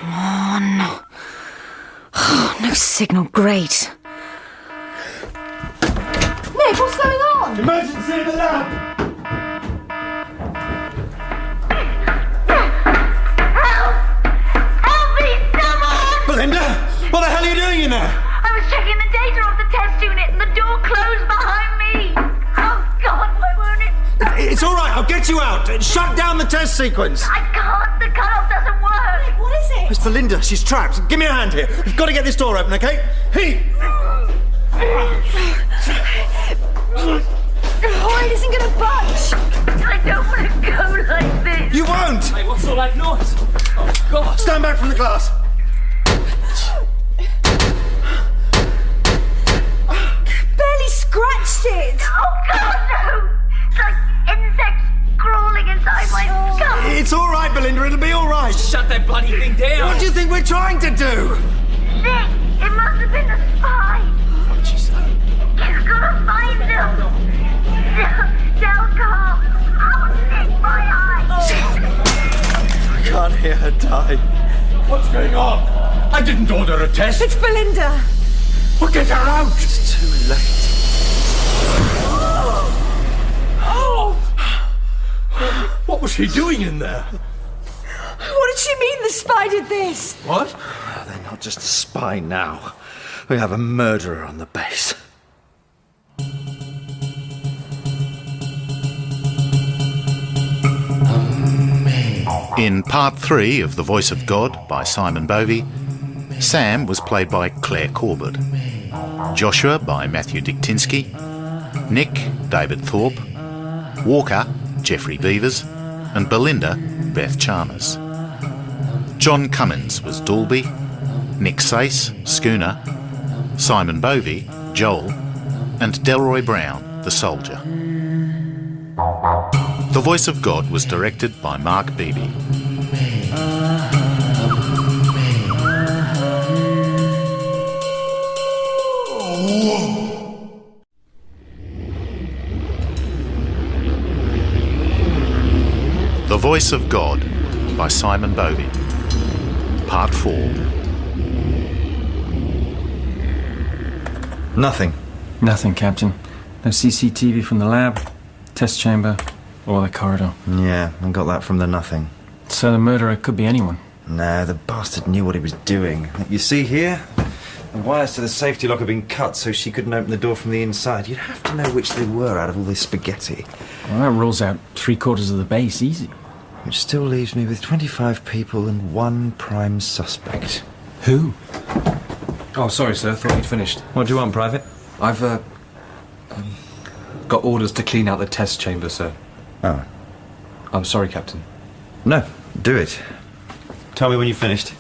on. No signal, great. Nick, what's going on? Emergency in the lab! Belinda, what the hell are you doing in there? I was checking the data off the test unit and the door closed behind me. Oh, God, why won't it? It's all right, I'll get you out. Shut down the test sequence. I can't. The cutoff doesn't work. What is it? It's Belinda, she's trapped. Give me a hand here. We've got to get this door open, okay? Heave! Oh, it isn't going to budge. I don't want to go like this. You won't! Hey, what's all that noise? Oh, God. Stand back from the glass. Barely scratched it. Oh, God, no. It's like insects crawling inside my skull. It's all right, Belinda, it'll be all right. Shut that bloody thing down. What do you think we're trying to do? Nick, it must have been a spy. What did she say? He's gonna find them. Tell Carl. Oh, Nick, my eyes. I can't hear her die. What's going on? I didn't order a test. It's Belinda. Well, get her out. It's too late. What was she doing in there? What did she mean the spy did this? What? They're not just a spy now. We have a murderer on the base. In Part 3 of The Voice of God by Simon Bovey, Sam was played by Claire Corbett, Joshua by Matthew Diktinsky, Nick, David Thorpe, Walker, Geoffrey Beavers, and Belinda, Beth Chalmers. John Cummins was Dalby, Nick Sace, Schooner, Simon Bovey, Joel, and Delroy Brown, the soldier. The Voice of God was directed by Mark Beebe. The Voice of God by Simon Bovey. Part 4. Nothing. Nothing, Captain. No CCTV from the lab, test chamber, or the corridor. Yeah, I got that from the nothing. So the murderer could be anyone. No, the bastard knew what he was doing. You see here? The wires to the safety lock have been cut so she couldn't open the door from the inside. You'd have to know which they were out of all this spaghetti. Well, that rules out 3/4 of the base, easy. Which still leaves me with 25 people and one prime suspect. Who? Oh, sorry, sir. Thought you'd finished. What do you want, Private? I've, got orders to clean out the test chamber, sir. Oh. I'm sorry, Captain. No, do it. Tell me when you've finished.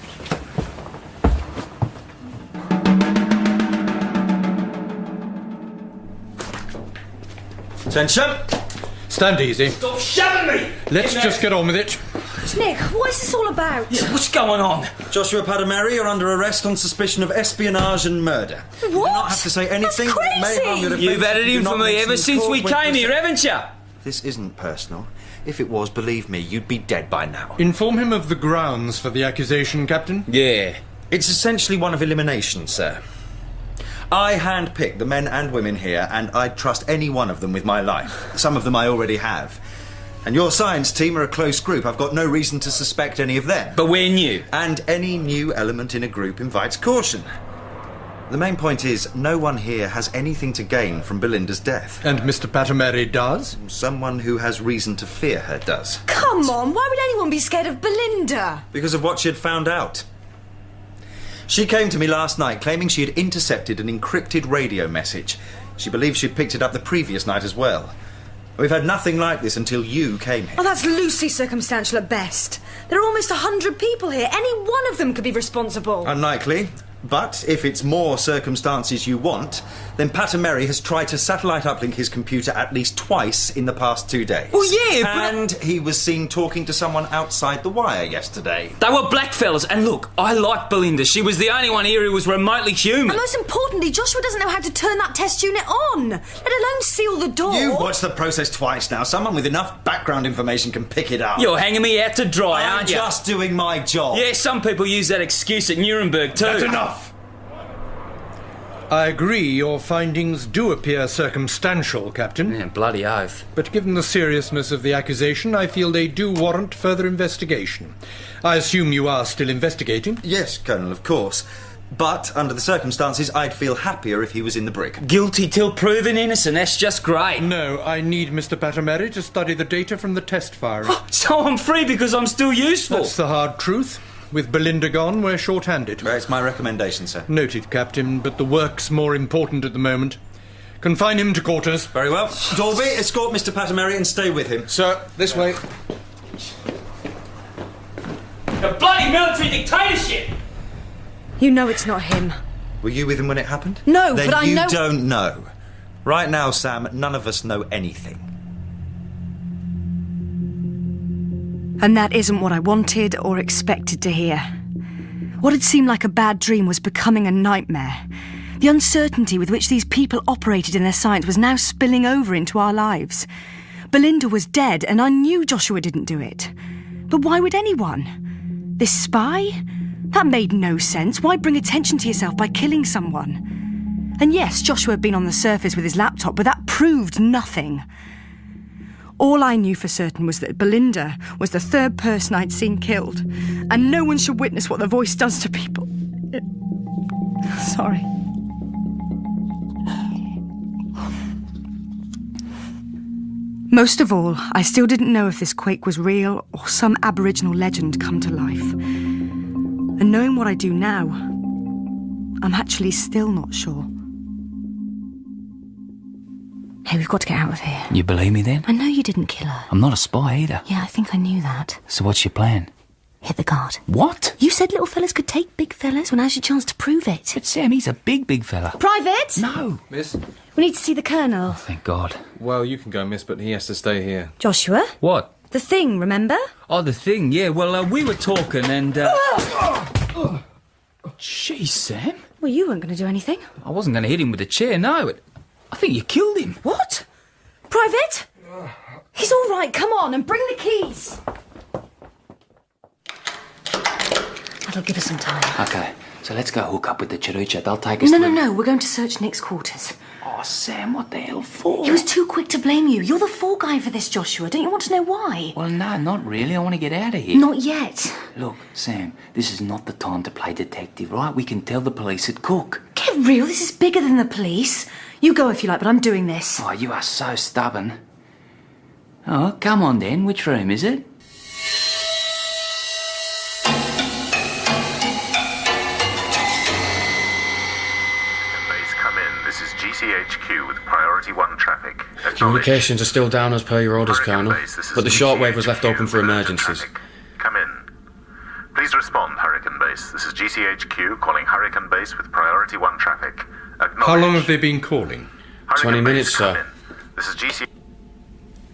Attention! Stand easy. Stop shoving me! Let's just get on with it. Nick, what is this all about? Yeah, what's going on? Joshua Patamari, you're under arrest on suspicion of espionage and murder. What? You do not have to say anything That's that may harm your defence. You've had it if you in do for not me mention ever the since we court came here, witness. haven't you? This isn't personal. If it was, believe me, you'd be dead by now. Inform him of the grounds for the accusation, Captain. Yeah. It's essentially one of elimination, sir. I handpick the men and women here, and I'd trust any one of them with my life. Some of them I already have. And your science team are a close group. I've got no reason to suspect any of them. But we're new. And any new element in a group invites caution. The main point is, no one here has anything to gain from Belinda's death. And Mr. Patamari does? Someone who has reason to fear her does. Come on, why would anyone be scared of Belinda? Because of what she had found out. She came to me last night claiming she had intercepted an encrypted radio message. She believes she'd picked it up the previous night as well. We've had nothing like this until you came here. Oh, that's loosely circumstantial at best. There are almost 100 people here. Any one of them could be responsible. Unlikely. But if it's more circumstances you want, then Patamari has tried to satellite uplink his computer at least twice in the past 2 days. Well, yeah, but... And he was seen talking to someone outside the wire yesterday. They were black fellas, and look, I like Belinda. She was the only one here who was remotely human. And most importantly, Joshua doesn't know how to turn that test unit on, let alone seal the door. You've watched the process twice now. Someone with enough background information can pick it up. You're hanging me out to dry, I'm aren't you? just doing my job. Yeah, some people use that excuse at Nuremberg too. That's enough! I agree your findings do appear circumstantial, Captain. Yeah, bloody oath. But given the seriousness of the accusation, I feel they do warrant further investigation. I assume you are still investigating? Yes, Colonel, of course. But under the circumstances, I'd feel happier if he was in the brig. Guilty till proven innocent, that's just great. No, I need Mr. Patamari to study the data from the test firing. So I'm free because I'm still useful. That's the hard truth. With Belinda gone, we're short-handed. It's my recommendation, sir. Noted, Captain, but the work's more important at the moment. Confine him to quarters. Very well. Dolby, escort Mr. Patamari and stay with him. Sir, this way. The bloody military dictatorship! You know it's not him. Were you with him when it happened? No, then but I know... you don't know. Right now, Sam, none of us know anything. And that isn't what I wanted or expected to hear. What had seemed like a bad dream was becoming a nightmare. The uncertainty with which these people operated in their science was now spilling over into our lives. Belinda was dead, and I knew Joshua didn't do it. But why would anyone? This spy? That made no sense. Why bring attention to yourself by killing someone? And yes, Joshua had been on the surface with his laptop, but that proved nothing. All I knew for certain was that Belinda was the third person I'd seen killed, and no one should witness what the voice does to people. Sorry. Most of all, I still didn't know if this quake was real or some Aboriginal legend come to life. And knowing what I do now, I'm actually still not sure. Hey, we've got to get out of here. You believe me then? I know you didn't kill her. I'm not a spy either. Yeah, I think I knew that. So what's your plan? Hit the guard. What? You said little fellas could take big fellas. Well, now's your chance to prove it. But Sam, he's a big fella. Private! No. Miss? We need to see the Colonel. Thank God. Well, you can go, miss, but he has to stay here. Joshua? What? The thing, remember? Oh, the thing, yeah. Well, we were talking and... Jeez, Sam. Well, you weren't going to do anything. I wasn't going to hit him with a chair, no. I think you killed him. What? Private? He's all right. Come on and bring the keys. That'll give us some time. Okay, so let's go hook up with the Chirucha. They'll take us No. We're going to search Nick's quarters. Oh, Sam, what the hell for? He was too quick to blame you. You're the fall guy for this, Joshua. Don't you want to know why? Well, no, not really. I want to get out of here. Not yet. Look, Sam, this is not the time to play detective, right? We can tell the police at Cook. Get real. This is bigger than the police. You go if you like, but I'm doing this. Oh, you are so stubborn. Oh, come on then. Which room is it? Communications are still down as per your orders, Colonel, but the shortwave was left open for emergencies. Come in. Please respond, Hurricane Base. This is GCHQ calling Hurricane Base with priority 1 traffic. How long have they been calling? 20 minutes, sir. This is GC...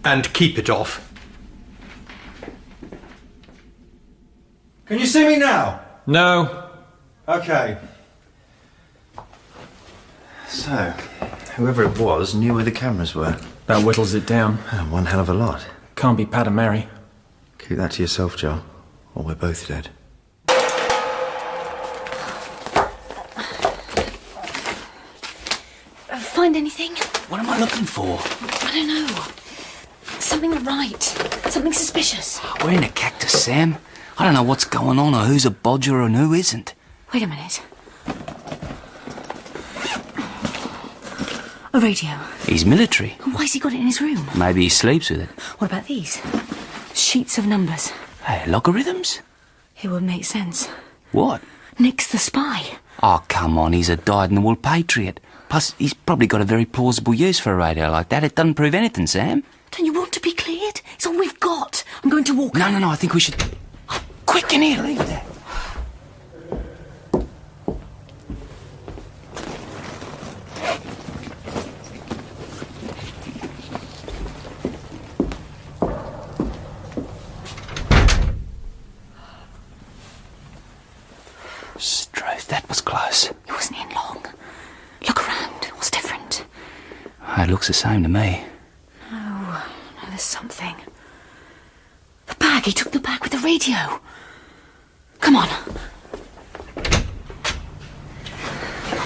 And keep it off. Can you see me now? No. Okay. So, whoever it was knew where the cameras were. That whittles it down. One hell of a lot. Can't be Pat and Mary. Keep that to yourself, Joe, or we're both dead. Find anything? What am I looking for? I don't know. Something not right. Something suspicious. We're in a cactus, Sam. I don't know what's going on or who's a bodger and who isn't. Wait a minute. A radio. He's military. Why's he got it in his room? Maybe he sleeps with it. What about these? Sheets of numbers. Hey, logarithms? It would make sense. What? Nick's the spy. Oh, come on, he's a dyed-in-the-wool patriot. Plus, he's probably got a very plausible use for a radio like that. It doesn't prove anything, Sam. Don't you want to be cleared? It's all we've got. I'm going to walk. No, I think we should... Quick, in here, leave that. Struth, that was close. He wasn't in long. Look around. What's different? It looks the same to me. No, there's something. The bag. He took the bag with the radio. Come on.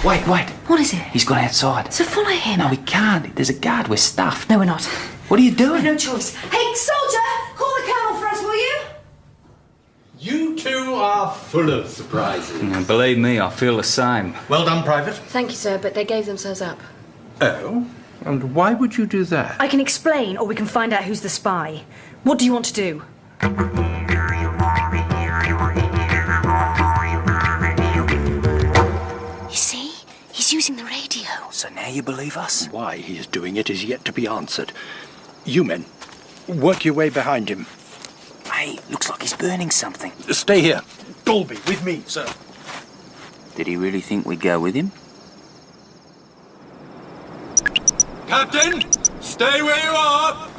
Wait. What is it? He's gone outside. So follow him. No, we can't. There's a guard. We're stuffed. No, we're not. What are you doing? We've no choice. Hey, soldier! Call the colonel for us, will you? You two are full of surprises. Believe me, I feel the same. Well done, Private. Thank you, sir, but they gave themselves up. Oh? And why would you do that? I can explain, or we can find out who's the spy. What do you want to do? You see? He's using the radio. So now you believe us? Why he is doing it is yet to be answered. You men, work your way behind him. Hey, looks like he's burning something. Stay here. Dolby, with me, sir. Did he really think we'd go with him? Captain, stay where you are.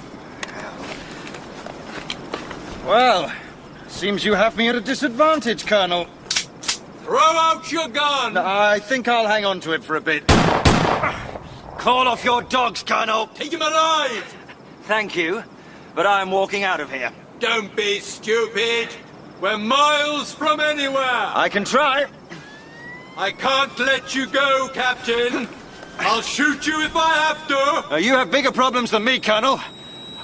Well, seems you have me at a disadvantage, Colonel. Throw out your gun. I think I'll hang on to it for a bit. Call off your dogs, Colonel. Take him alive. Thank you, but I'm walking out of here. Don't be stupid. We're miles from anywhere. I can try. I can't let you go, Captain. I'll shoot you if I have to. You have bigger problems than me, Colonel.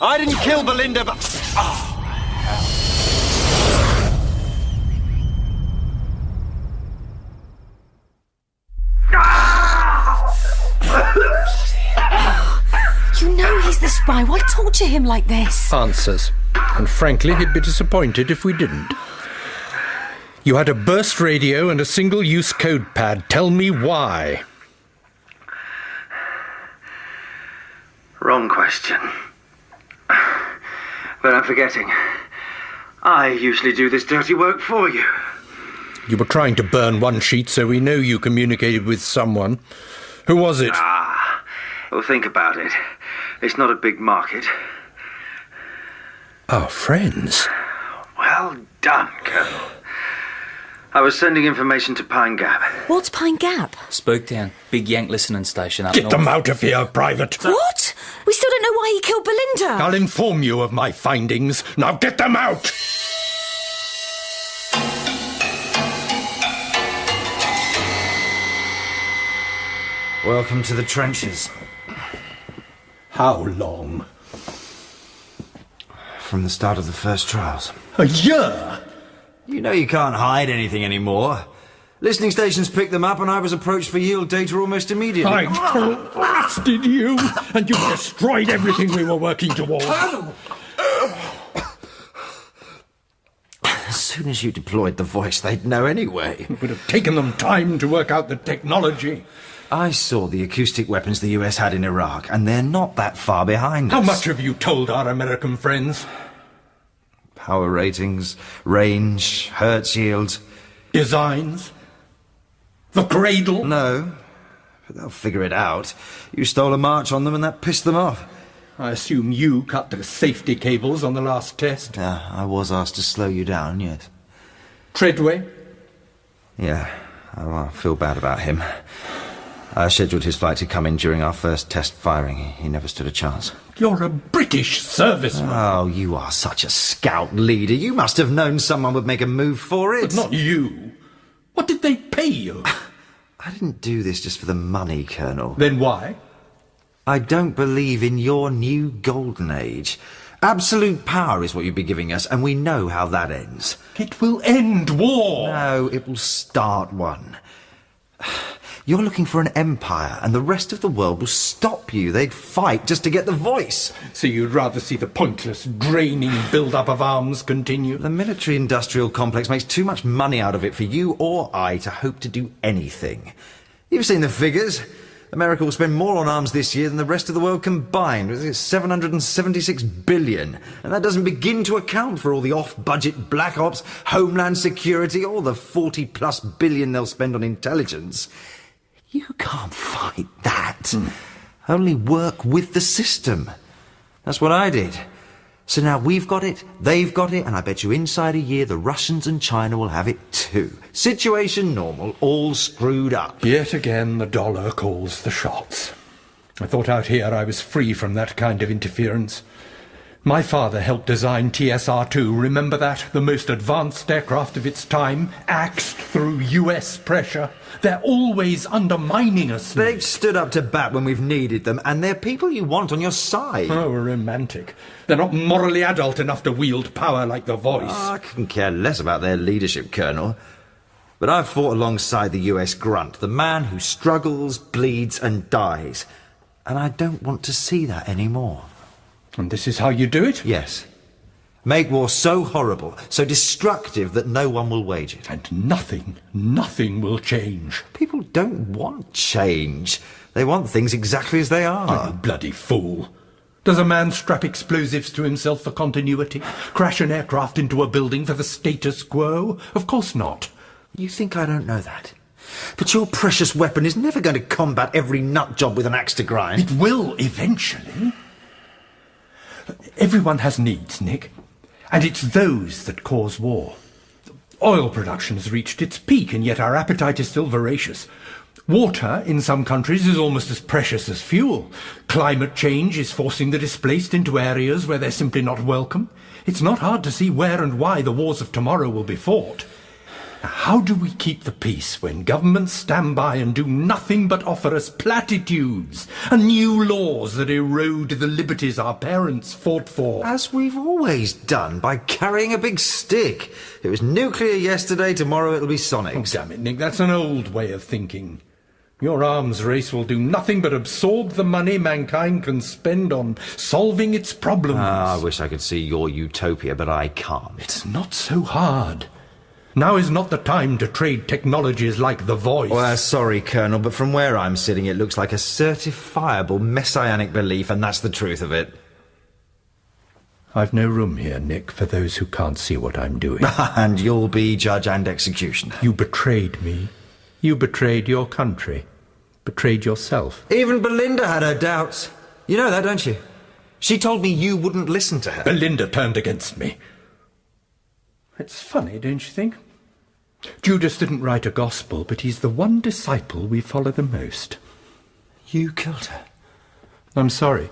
I didn't kill Belinda, but... You know he's the spy. Why torture him like this? Answers. And frankly, he'd be disappointed if we didn't. You had a burst radio and a single-use code pad. Tell me why. Wrong question. But I'm forgetting. I usually do this dirty work for you. You were trying to burn one sheet, so we know you communicated with someone. Who was it? Well, think about it. It's not a big market. Our friends. Well done, Colonel. I was sending information to Pine Gap. What's Pine Gap? Spooktown. Big Yank listening station up Get north. them out of here, Private. What? We still don't know why he killed Belinda. I'll inform you of my findings. Now get them out! Welcome to the trenches. How long? From the start of the first trials. A year? You know you can't hide anything anymore. Listening stations picked them up and I was approached for yield data almost immediately. I blasted you, and you destroyed everything we were working towards. As soon as you deployed the voice, they'd know anyway. It would have taken them time to work out the technology. I saw the acoustic weapons the US had in Iraq, and they're not that far behind us. How much have you told our American friends? Power ratings, range, hertz yields. Designs? The cradle? No, but they'll figure it out. You stole a march on them and that pissed them off. I assume you cut the safety cables on the last test? Yeah, I was asked to slow you down, yes. Treadway? Yeah, I feel bad about him. I scheduled his flight to come in during our first test firing. He never stood a chance. You're a British serviceman. Oh, you are such a scout leader. You must have known someone would make a move for it. But not you. What did they pay you? I didn't do this just for the money, Colonel. Then why? I don't believe in your new golden age. Absolute power is what you'd be giving us, and we know how that ends. It will end war. No, it will start one. You're looking for an empire, and the rest of the world will stop you. They'd fight just to get the voice. So you'd rather see the pointless, draining build-up of arms continue? The military-industrial complex makes too much money out of it for you or I to hope to do anything. You've seen the figures. America will spend more on arms this year than the rest of the world combined. It's 776 billion. And that doesn't begin to account for all the off-budget black ops, homeland security, or the 40-plus billion they'll spend on intelligence. You can't fight that. Only work with the system. That's what I did. So now we've got it, they've got it, and I bet you inside a year the Russians and China will have it too. Situation normal, all screwed up. Yet again the dollar calls the shots. I thought out here I was free from that kind of interference. My father helped design TSR-2, remember that? The most advanced aircraft of its time, axed through US pressure. They're always undermining us. They've stood up to bat when we've needed them, and they're people you want on your side. Oh, romantic. They're not morally adult enough to wield power like the Voice. Oh, I couldn't care less about their leadership, Colonel. But I've fought alongside the US grunt, the man who struggles, bleeds, and dies. And I don't want to see that anymore. And this is how you do it? Yes. Make war so horrible, so destructive that no one will wage it. And nothing will change. People don't want change. They want things exactly as they are. Oh, you bloody fool. Does a man strap explosives to himself for continuity? Crash an aircraft into a building for the status quo? Of course not. You think I don't know that? But your precious weapon is never going to combat every nut job with an axe to grind. It will eventually. Everyone has needs, Nick. And it's those that cause war. Oil production has reached its peak, and yet our appetite is still voracious. Water, in some countries, is almost as precious as fuel. Climate change is forcing the displaced into areas where they're simply not welcome. It's not hard to see where and why the wars of tomorrow will be fought. Now, how do we keep the peace when governments stand by and do nothing but offer us platitudes and new laws that erode the liberties our parents fought for? As we've always done, by carrying a big stick. It was nuclear yesterday, tomorrow it'll be sonics. Oh, damn it, Nick, that's an old way of thinking. Your arms race will do nothing but absorb the money mankind can spend on solving its problems. I wish I could see your utopia, but I can't. It's not so hard. Now is not the time to trade technologies like the Voice. Well, sorry, Colonel, but from where I'm sitting, it looks like a certifiable messianic belief, and that's the truth of it. I've no room here, Nick, for those who can't see what I'm doing. And you'll be judge and executioner. You betrayed me. You betrayed your country. Betrayed yourself. Even Belinda had her doubts. You know that, don't you? She told me you wouldn't listen to her. Belinda turned against me. It's funny, don't you think? Judas didn't write a gospel, but he's the one disciple we follow the most. You killed her. I'm sorry.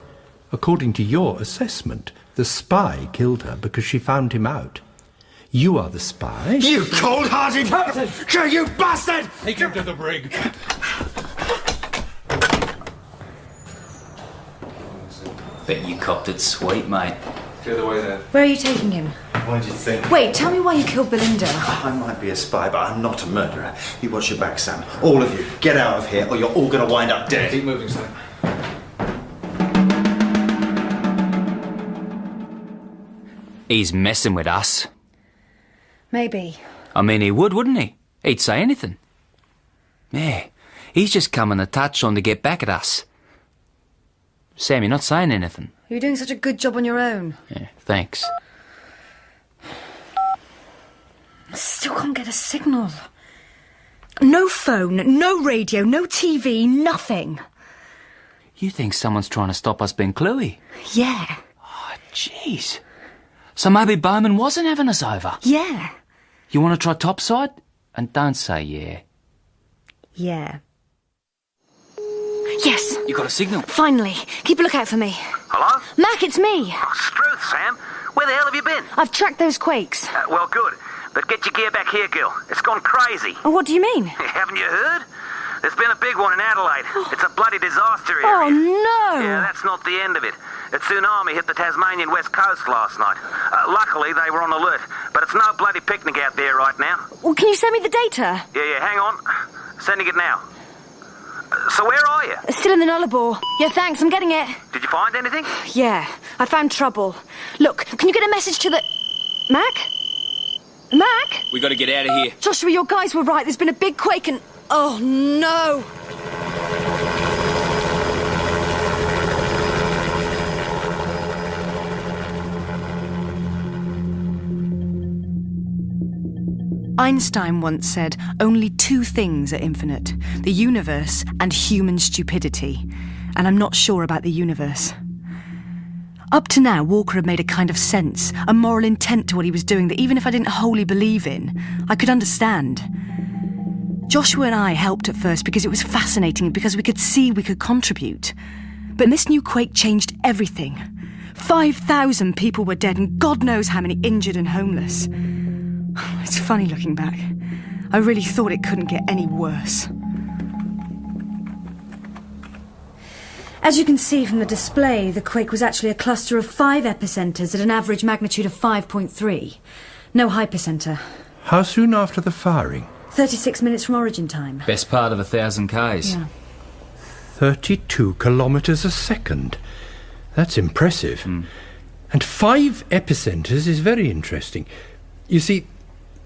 According to your assessment, the spy killed her because she found him out. You are the spy. You cold-hearted bastard! You bastard! Take him to the brig. Bet you copped it sweet, mate. The other way there. Where are you taking him? What did you think? Wait, tell me why you killed Belinda. I might be a spy, but I'm not a murderer. You watch your back, Sam. All of you, get out of here or you're all going to wind up dead. Keep moving, Sam. He's messing with us. Maybe. I mean, he would, wouldn't he? He'd say anything. Yeah, He's just coming a touch on to get back at us. Sam, you're not saying anything. You're doing such a good job on your own. Yeah, thanks. Still can't get a signal. No phone, no radio, no TV, nothing. You think someone's trying to stop us being cluey? Yeah. Oh, jeez. So maybe Bowman wasn't having us over? Yeah. You want to try topside? And don't say yeah. Yeah. Yes. You got a signal? Finally. Keep a lookout for me. Hello? Mac, it's me. Oh, Struth, Sam. Where the hell have you been? I've tracked those quakes. Well, good. But get your gear back here, girl. It's gone crazy. Oh, what do you mean? Haven't you heard? There's been a big one in Adelaide. It's a bloody disaster area. Oh, no! Yeah, that's not the end of it. A tsunami hit the Tasmanian west coast last night. Luckily, they were on alert, but it's no bloody picnic out there right now. Well, can you send me the data? Yeah, hang on. Sending it now. So where are you? Still in the Nullarbor. Yeah, thanks, I'm getting it. Did you find anything? Yeah, I found trouble. Look, can you get a message to the... Mac? Mac? We got to get out of here. Joshua, your guys were right. There's been a big quake and... Oh, no! Einstein once said, only two things are infinite, the universe and human stupidity. And I'm not sure about the universe. Up to now, Walker had made a kind of sense, a moral intent to what he was doing that even if I didn't wholly believe in, I could understand. Joshua and I helped at first because it was fascinating, because we could see we could contribute. But this new quake changed everything. 5,000 people were dead and God knows how many injured and homeless. It's funny looking back. I really thought it couldn't get any worse. As you can see from the display, the quake was actually a cluster of 5 epicenters at an average magnitude of 5.3. No hypercenter. How soon after the firing? 36 minutes from origin time. Best part of 1,000 Ks. Yeah. 32 kilometres a second. That's impressive. And 5 epicenters is very interesting. You see,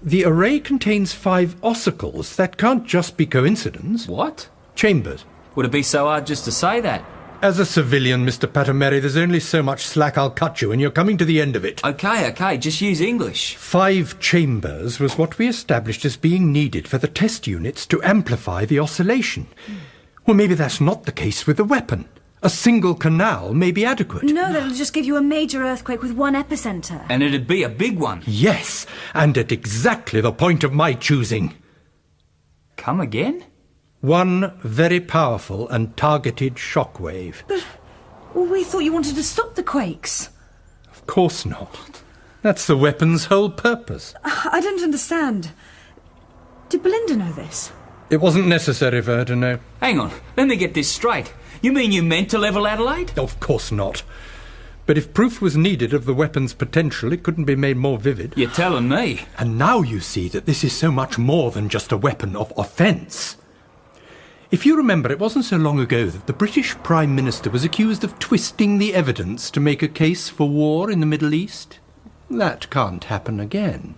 the array contains 5 ossicles. That can't just be coincidence. What? Chambers. Would it be so hard just to say that? As a civilian, Mr. Patameri, there's only so much slack I'll cut you, and you're coming to the end of it. Okay, just use English. 5 chambers was what we established as being needed for the test units to amplify the oscillation. Well, maybe that's not the case with the weapon. A single canal may be adequate. No, that'll just give you a major earthquake with 1 epicenter. And it'd be a big one. Yes, and at exactly the point of my choosing. Come again? 1 very powerful and targeted shockwave. But we thought you wanted to stop the quakes. Of course not. That's the weapon's whole purpose. I don't understand. Did Belinda know this? It wasn't necessary for her to know. Hang on, let me get this straight. You mean you meant to level Adelaide? Of course not. But if proof was needed of the weapon's potential, it couldn't be made more vivid. You're telling me. And now you see that this is so much more than just a weapon of offence. If you remember, it wasn't so long ago that the British Prime Minister was accused of twisting the evidence to make a case for war in the Middle East. That can't happen again.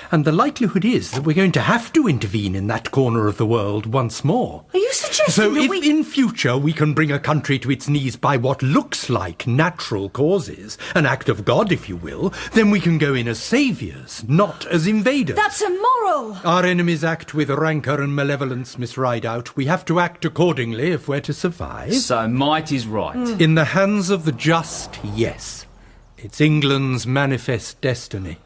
And the likelihood is that we're going to have to intervene in that corner of the world once more. Are you suggesting So that if in future we can bring a country to its knees by what looks like natural causes, an act of God, if you will, then we can go in as saviours, not as invaders. That's immoral! Our enemies act with rancour and malevolence, Miss Rideout. We have to act accordingly if we're to survive. So might is right. In the hands of the just, yes. It's England's manifest destiny.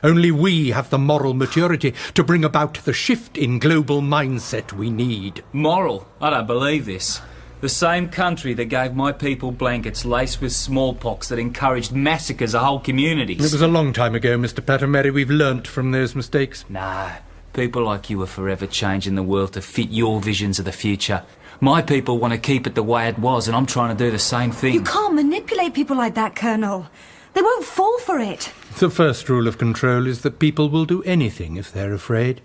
Only we have the moral maturity to bring about the shift in global mindset we need. Moral? I don't believe this. The same country that gave my people blankets laced with smallpox that encouraged massacres of whole communities. It was a long time ago, Mr. Patameri. We've learnt from those mistakes. No. People like you are forever changing the world to fit your visions of the future. My people want to keep it the way it was, and I'm trying to do the same thing. You can't manipulate people like that, Colonel. They won't fall for it. The first rule of control is that people will do anything if they're afraid.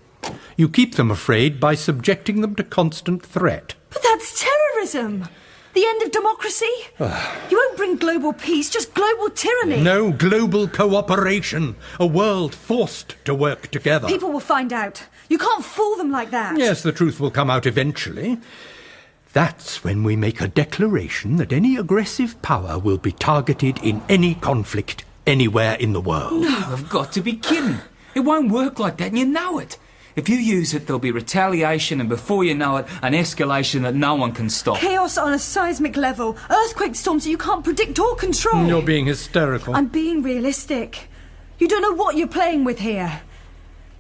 You keep them afraid by subjecting them to constant threat. But that's terrorism. The end of democracy. You won't bring global peace, just global tyranny. No, global cooperation. A world forced to work together. People will find out. You can't fool them like that. Yes, the truth will come out eventually. That's when we make a declaration that any aggressive power will be targeted in any conflict anywhere in the world. No, I've got to be kidding. It won't work like that, and you know it. If you use it, there'll be retaliation, and before you know it, an escalation that no one can stop. Chaos on a seismic level. Earthquake storms that you can't predict or control. You're being hysterical. I'm being realistic. You don't know what you're playing with here.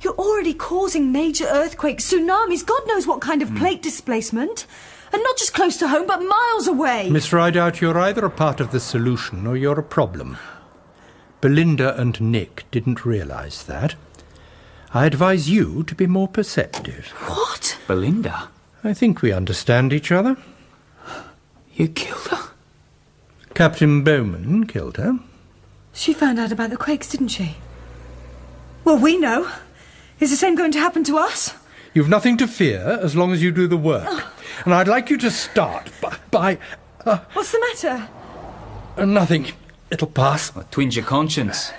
You're already causing major earthquakes, tsunamis, God knows what kind of plate displacement. And not just close to home, but miles away. Miss Rideout, you're either a part of the solution or you're a problem. Belinda and Nick didn't realise that. I advise you to be more perceptive. What? Belinda? I think we understand each other. You killed her? Captain Bowman killed her. She found out about the quakes, didn't she? Well, we know. Is the same going to happen to us? You've nothing to fear as long as you do the work. And I'd like you to start by... What's the matter? Nothing. It'll pass. Twinge your conscience.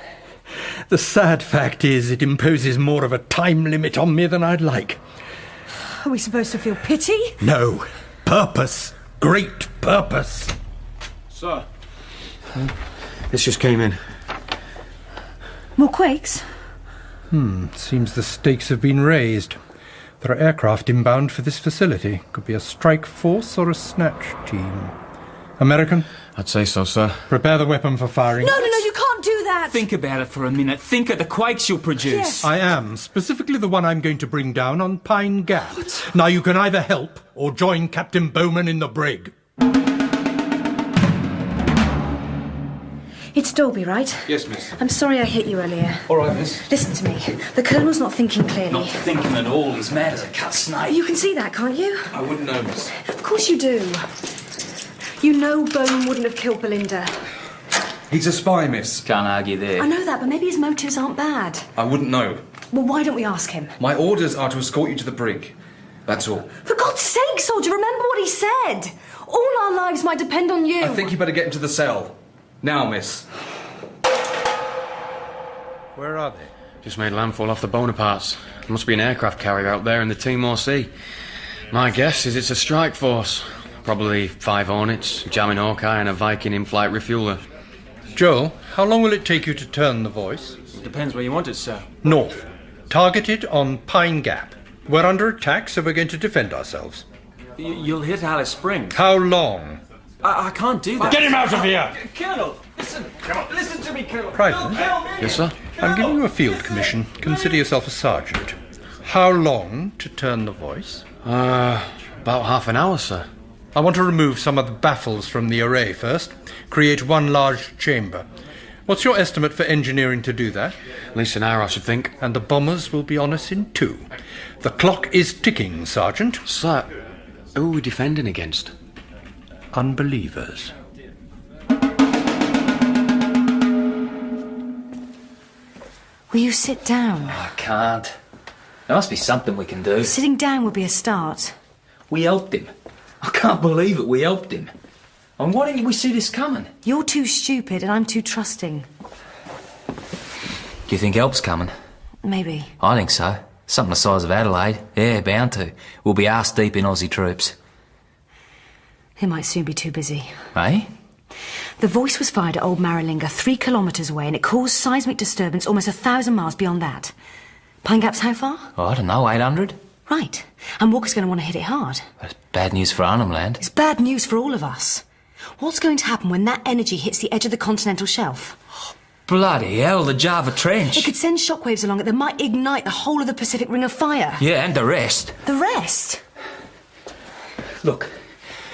The sad fact is it imposes more of a time limit on me than I'd like. Are we supposed to feel pity? No. Purpose. Great purpose. Sir. This just came in. More quakes? Seems the stakes have been raised. There are aircraft inbound for this facility. Could be a strike force or a snatch team. American? I'd say so, sir. Prepare the weapon for firing. No, you can't do that! Think about it for a minute. Think of the quakes you'll produce. Yes. I am. Specifically the one I'm going to bring down on Pine Gap. What? Now you can either help or join Captain Bowman in the brig. It's Dolby, right? Yes, miss. I'm sorry I hit you earlier. All right, miss. Listen to me. The Colonel's not thinking clearly. Not thinking at all. He's mad as a cut snake. You can see that, can't you? I wouldn't know, miss. Of course you do. You know Bowman wouldn't have killed Belinda. He's a spy, miss. Can't argue there. I know that, but maybe his motives aren't bad. I wouldn't know. Well, why don't we ask him? My orders are to escort you to the brig. That's all. For God's sake, soldier, remember what he said. All our lives might depend on you. I think you better get into the cell. Now, miss. Where are they? Just made landfall off the Bonapartes. There must be an aircraft carrier out there in the Timor Sea. My guess is it's a strike force. Probably 5 Hornets, a jamming Hawkeye and a Viking in-flight refueler. Joel, how long will it take you to turn the voice? It depends where you want it, sir. North. Targeted on Pine Gap. We're under attack, so we're going to defend ourselves. You'll hit Alice Springs. How long? I can't do that. Get him out of here! Colonel, listen. Listen to me, Colonel. Private? Yes, sir? I'm giving you a field commission. Consider yourself a sergeant. How long to turn the voice? About half an hour, sir. I want to remove some of the baffles from the array first. Create one large chamber. What's your estimate for engineering to do that? At least an hour, I should think. And the bombers will be on us in 2. The clock is ticking, Sergeant. Sir, who are we defending against? Unbelievers. Will you sit down? I can't. There must be something we can do. Sitting down would be a start. We helped him. I can't believe it. We helped him. And why didn't we see this coming? You're too stupid and I'm too trusting. Do you think help's coming? Maybe. I think so. Something the size of Adelaide. Yeah, bound to. We'll be arse deep in Aussie troops. They might soon be too busy. Eh? The voice was fired at Old Maralinga 3 kilometres away and it caused seismic disturbance almost 1,000 miles beyond that. Pine Gap's how far? Oh, I don't know, 800? Right. And Walker's going to want to hit it hard. That's bad news for Arnhem Land. It's bad news for all of us. What's going to happen when that energy hits the edge of the continental shelf? Bloody hell, the Java Trench. It could send shockwaves along it that might ignite the whole of the Pacific Ring of Fire. Yeah, and the rest. The rest? Look,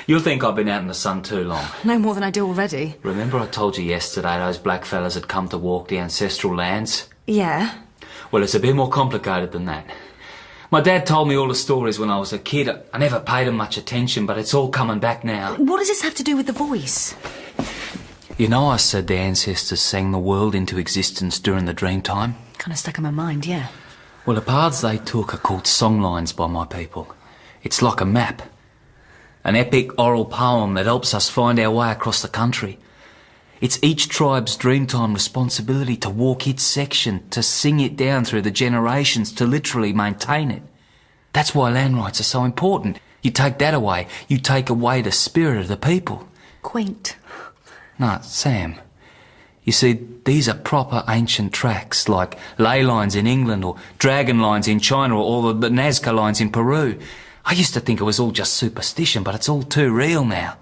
you'll think I've been out in the sun too long. No more than I do already. Remember I told you yesterday those black fellas had come to walk the ancestral lands? Yeah. Well, it's a bit more complicated than that. My dad told me all the stories when I was a kid. I never paid them much attention, but it's all coming back now. What does this have to do with the voice? You know I said the ancestors sang the world into existence during the dream time? Kind of stuck in my mind, yeah. Well, the paths they took are called songlines by my people. It's like a map. An epic oral poem that helps us find our way across the country. It's each tribe's dreamtime responsibility to walk its section, to sing it down through the generations, to literally maintain it. That's why land rights are so important. You take that away, you take away the spirit of the people. Quaint. No, Sam. You see, these are proper ancient tracks, like ley lines in England or dragon lines in China or the Nazca lines in Peru. I used to think it was all just superstition, but it's all too real now.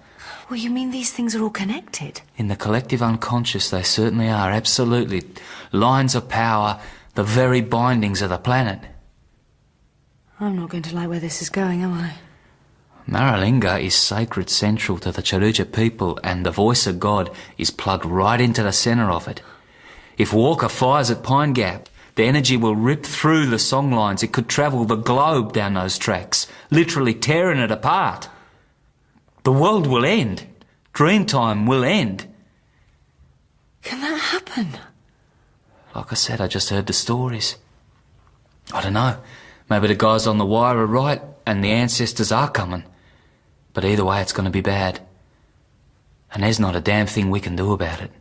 Well, you mean these things are all connected? In the collective unconscious, they certainly are, absolutely. Lines of power, the very bindings of the planet. I'm not going to like where this is going, am I? Maralinga is sacred central to the Charuja people, and the voice of God is plugged right into the centre of it. If Walker fires at Pine Gap, the energy will rip through the song lines. It could travel the globe down those tracks, literally tearing it apart. The world will end. Dreamtime will end. Can that happen? Like I said, I just heard the stories. I don't know. Maybe the guys on the wire are right, and the ancestors are coming. But either way, it's going to be bad. And there's not a damn thing we can do about it.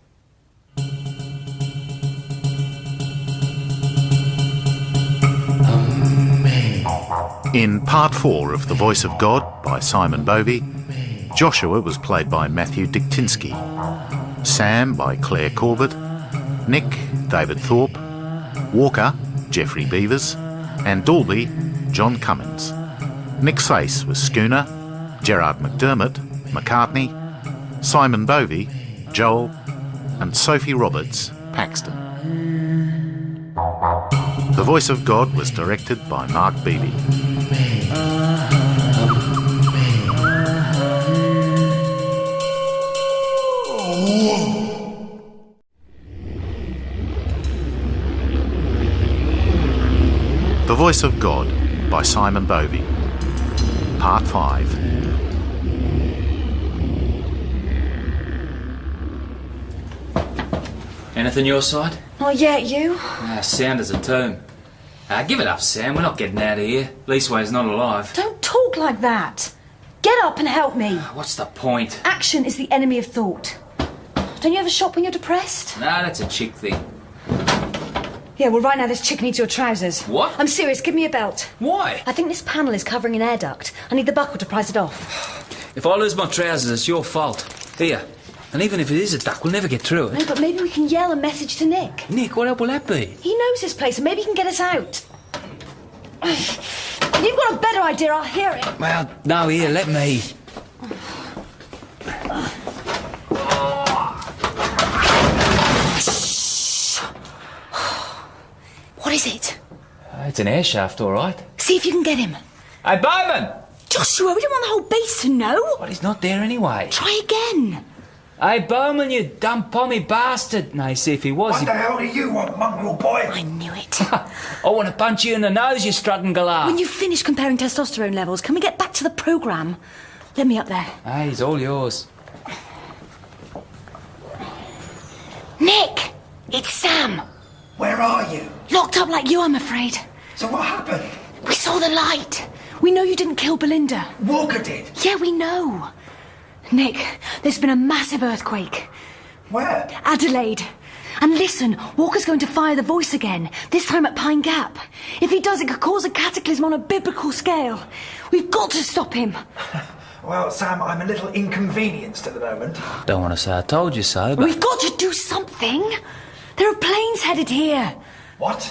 In part 4 of The Voice of God by Simon Bovey, Joshua was played by Matthew Diktinsky, Sam by Claire Corbett, Nick, David Thorpe, Walker, Geoffrey Beavers, and Dalby, John Cummins. Nick Sace was Schooner, Gerard McDermott, McCartney, Simon Bovey, Joel, and Sophie Roberts, Paxton. The Voice of God was directed by Mark Beebe. The Voice of God by Simon Bovey. Part 5. Anything your side? Not yet, you? Sound as a tomb. Give it up, Sam. We're not getting out of here. Leastways, not alive. Don't talk like that. Get up and help me. What's the point? Action is the enemy of thought. Don't you ever shop when you're depressed? Nah, that's a chick thing. Yeah, well, right now this chick needs your trousers. What? I'm serious, give me a belt. Why? I think this panel is covering an air duct. I need the buckle to prise it off. If I lose my trousers, it's your fault. Here. And even if it is a duct, we'll never get through it. No, but maybe we can yell a message to Nick. Nick, what help will that be? He knows this place, and maybe he can get us out. If you've got a better idea, I'll hear it. Well, no, here, let me. What is it? It's an air shaft, all right. See if you can get him. Hey, Bowman! Joshua, we don't want the whole base to know. Well, he's not there anyway. Try again. Hey, Bowman, you dumb pommy bastard. No, see if he was... What the hell do you want, mongrel boy? I knew it. I want to punch you in the nose, you struggling galah. When you finish comparing testosterone levels, can we get back to the programme? Let me up there. Hey, he's all yours. Nick! It's Sam. Where are you? Locked up like you, I'm afraid. So what happened? We saw the light. We know you didn't kill Belinda. Walker did? Yeah, we know. Nick, there's been a massive earthquake. Where? Adelaide. And listen, Walker's going to fire the voice again, this time at Pine Gap. If he does, it could cause a cataclysm on a biblical scale. We've got to stop him. Well, Sam, I'm a little inconvenienced at the moment. Don't want to say I told you so, but... We've got to do something. There are planes headed here. What?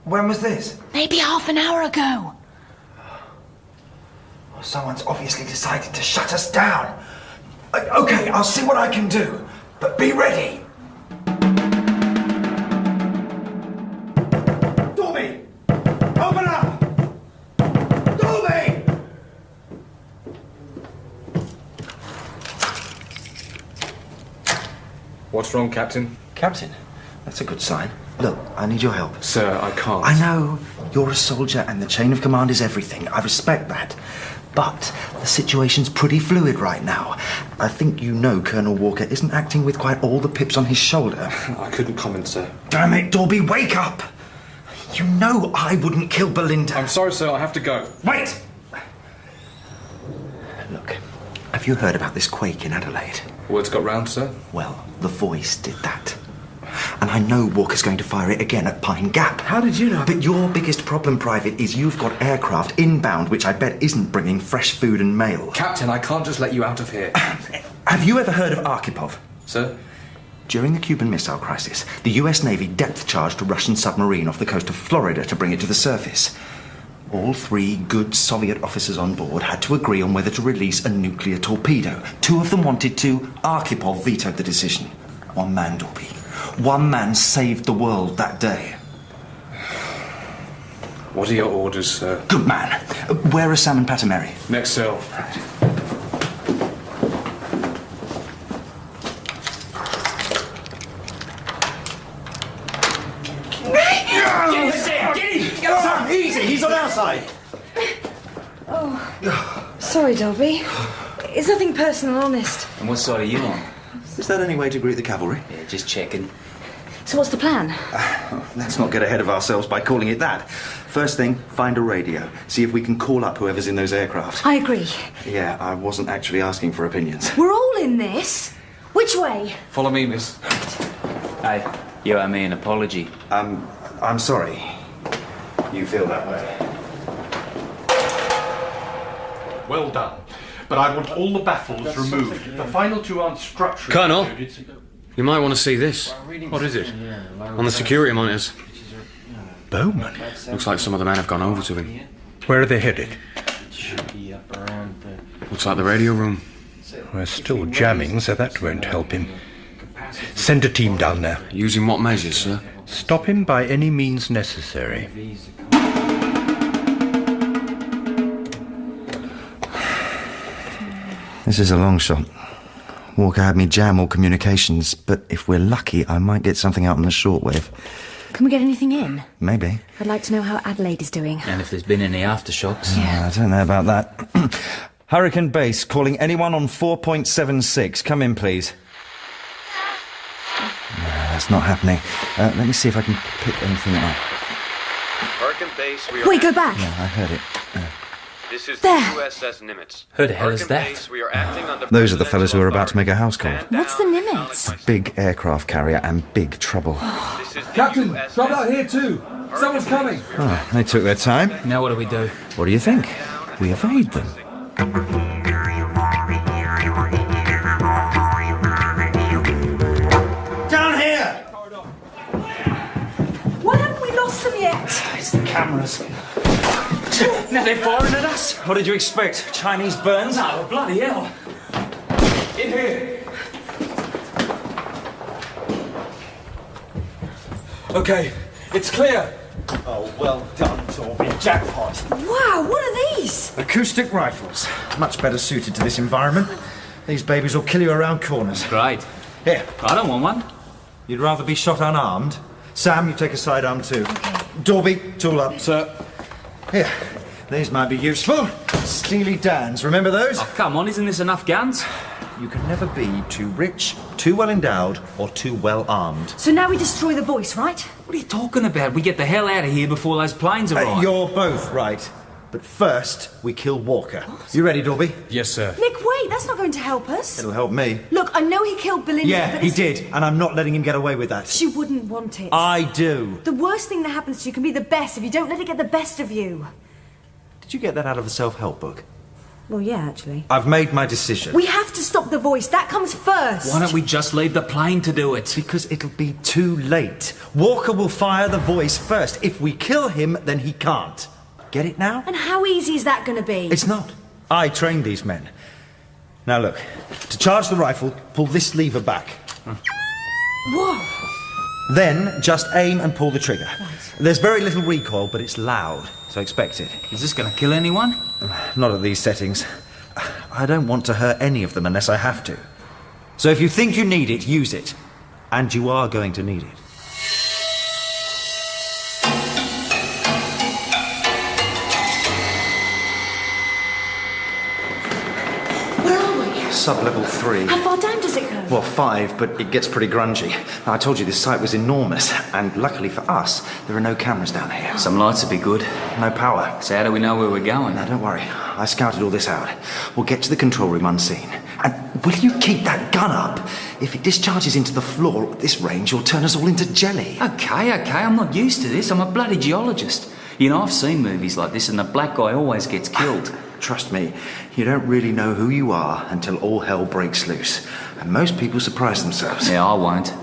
When was this? Maybe half an hour ago. Well, someone's obviously decided to shut us down. Okay, I'll see what I can do. But be ready. Dorby! Open up! Dorby! What's wrong, Captain? Captain? That's a good sign. Look, I need your help. Sir, I can't. I know. You're a soldier and the chain of command is everything. I respect that. But the situation's pretty fluid right now. I think you know Colonel Walker isn't acting with quite all the pips on his shoulder. I couldn't comment, sir. Damn it, Dorby, wake up! You know I wouldn't kill Belinda. I'm sorry, sir, I have to go. Wait! Look, have you heard about this quake in Adelaide? Words got round, sir? Well, the voice did that. And I know Walker's going to fire it again at Pine Gap. How did you know? But your biggest problem, Private, is you've got aircraft inbound, which I bet isn't bringing fresh food and mail. Captain, I can't just let you out of here. Have you ever heard of Arkhipov? Sir? During the Cuban Missile Crisis, the US Navy depth-charged a Russian submarine off the coast of Florida to bring it to the surface. All 3 good Soviet officers on board had to agree on whether to release a nuclear torpedo. 2 of them wanted to. Arkhipov vetoed the decision. 1 man, Dolby. 1 man saved the world that day. What are your orders, sir? Good man. Where are Sam and Patameri? Next cell. Sam, easy, he's on our side. Oh, sorry, Dolby. It's nothing personal, honest. And what side are you on? Is that any way to greet the cavalry? Yeah, just checking. So what's the plan? Let's not get ahead of ourselves by calling it that. First thing, find a radio. See if we can call up whoever's in those aircraft. I agree. Yeah, I wasn't actually asking for opinions. We're all in this. Which way? Follow me, miss. Hey, you owe me an apology. I'm sorry. You feel that way. Well done. But I want all the baffles removed. The final 2 aren't structurally... Colonel, you might want to see this. What is it? On the security monitors. Bowman? Looks like some of the men have gone over to him. Where are they headed? Looks like the radio room. We're still jamming, so that won't help him. Send a team down there. Using what measures, sir? Stop him by any means necessary. This is a long shot. Walker had me jam all communications, but if we're lucky, I might get something out on the shortwave. Can we get anything in? Maybe. I'd like to know how Adelaide is doing. And if there's been any aftershocks. I don't know about that. Hurricane Base, calling anyone on 4.76. Come in, please. No, that's not happening. Let me see if I can pick anything up. Hurricane Base, we are... Wait, go back. Yeah, I heard it. This is there. the USS Nimitz. Who the hell is that? Base, we are acting under Those are the fellas who are about to make a house call. What's the Nimitz? Big aircraft carrier and big trouble. Captain, drop out here too. Someone's coming. Oh, they took their time. Now what do we do? What do you think? We evade them. Down here! Why haven't we lost them yet? It's the cameras. Now they're firing at us. What did you expect? Chinese burns? Oh, bloody hell. In here. Okay, it's clear. Oh, well done, Torby. Jackpot. Wow, what are these? Acoustic rifles. Much better suited to this environment. These babies will kill you around corners. Great. Here. I don't want one. You'd rather be shot unarmed? Sam, you take a sidearm too. Okay. Dorby, tool up. Sir. Here. These might be useful. Steely Dans, remember those? Oh, come on, isn't this enough guns? You can never be too rich, too well endowed, or too well armed. So now we destroy the voice, right? What are you talking about? We get the hell out of here before those planes arrive. You're both right. But first, we kill Walker. What? You ready, Dorby? Yes, sir. Nick, wait, that's not going to help us. It'll help me. Look, I know he killed Belinda, Yeah, but he did, and I'm not letting him get away with that. She wouldn't want it. I do. The worst thing that happens to you can be the best if you don't let it get the best of you. Did you get that out of the self-help book? Well, yeah, actually. I've made my decision. We have to stop the voice. That comes first. Why don't we just leave the plane to do it? Because it'll be too late. Walker will fire the voice first. If we kill him, then he can't. Get it now? And how easy is that going to be? It's not. I trained these men. Now look, to charge the rifle, pull this lever back. Whoa. Then just aim and pull the trigger. Right. There's very little recoil, but it's loud, so expect it. Is this going to kill anyone? Not at these settings. I don't want to hurt any of them unless I have to. So if you think you need it, use it. And you are going to need it. Where are we? Sub-level 3. How far down does it go? Well, 5, but it gets pretty grungy. Now, I told you this site was enormous, and luckily for us, there are no cameras down here. Some lights would be good. No power. So how do we know where we're going? Now, don't worry. I scouted all this out. We'll get to the control room unseen. And will you keep that gun up? If it discharges into the floor at this range, you'll turn us all into jelly. Okay, I'm not used to this. I'm a bloody geologist. You know, I've seen movies like this and the black guy always gets killed. Trust me, you don't really know who you are until all hell breaks loose. And most people surprise themselves. Yeah, I won't.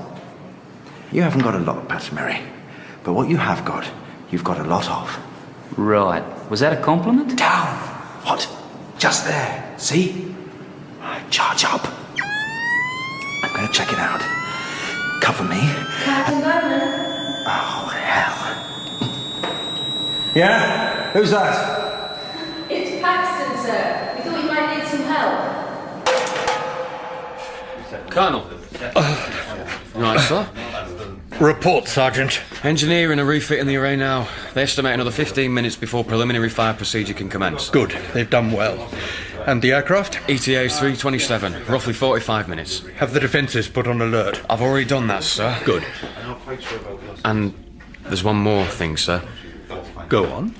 You haven't got a lot, Patamary. But what you have got, you've got a lot of. Right. Was that a compliment? Down! What? Just there. See? Charge up. I'm going to check it out. Cover me. Captain Bowman? Oh, hell. Yeah? Who's that? It's Paxton, sir. We thought you might need some help. Colonel. Right, sir. Report, Sergeant. Engineering are refitting the array now. They estimate another 15 minutes before preliminary fire procedure can commence. Good. They've done well. And the aircraft? ETA is 3:27, roughly 45 minutes. Have the defences put on alert? I've already done that, sir. Good. And there's one more thing, sir. Go on.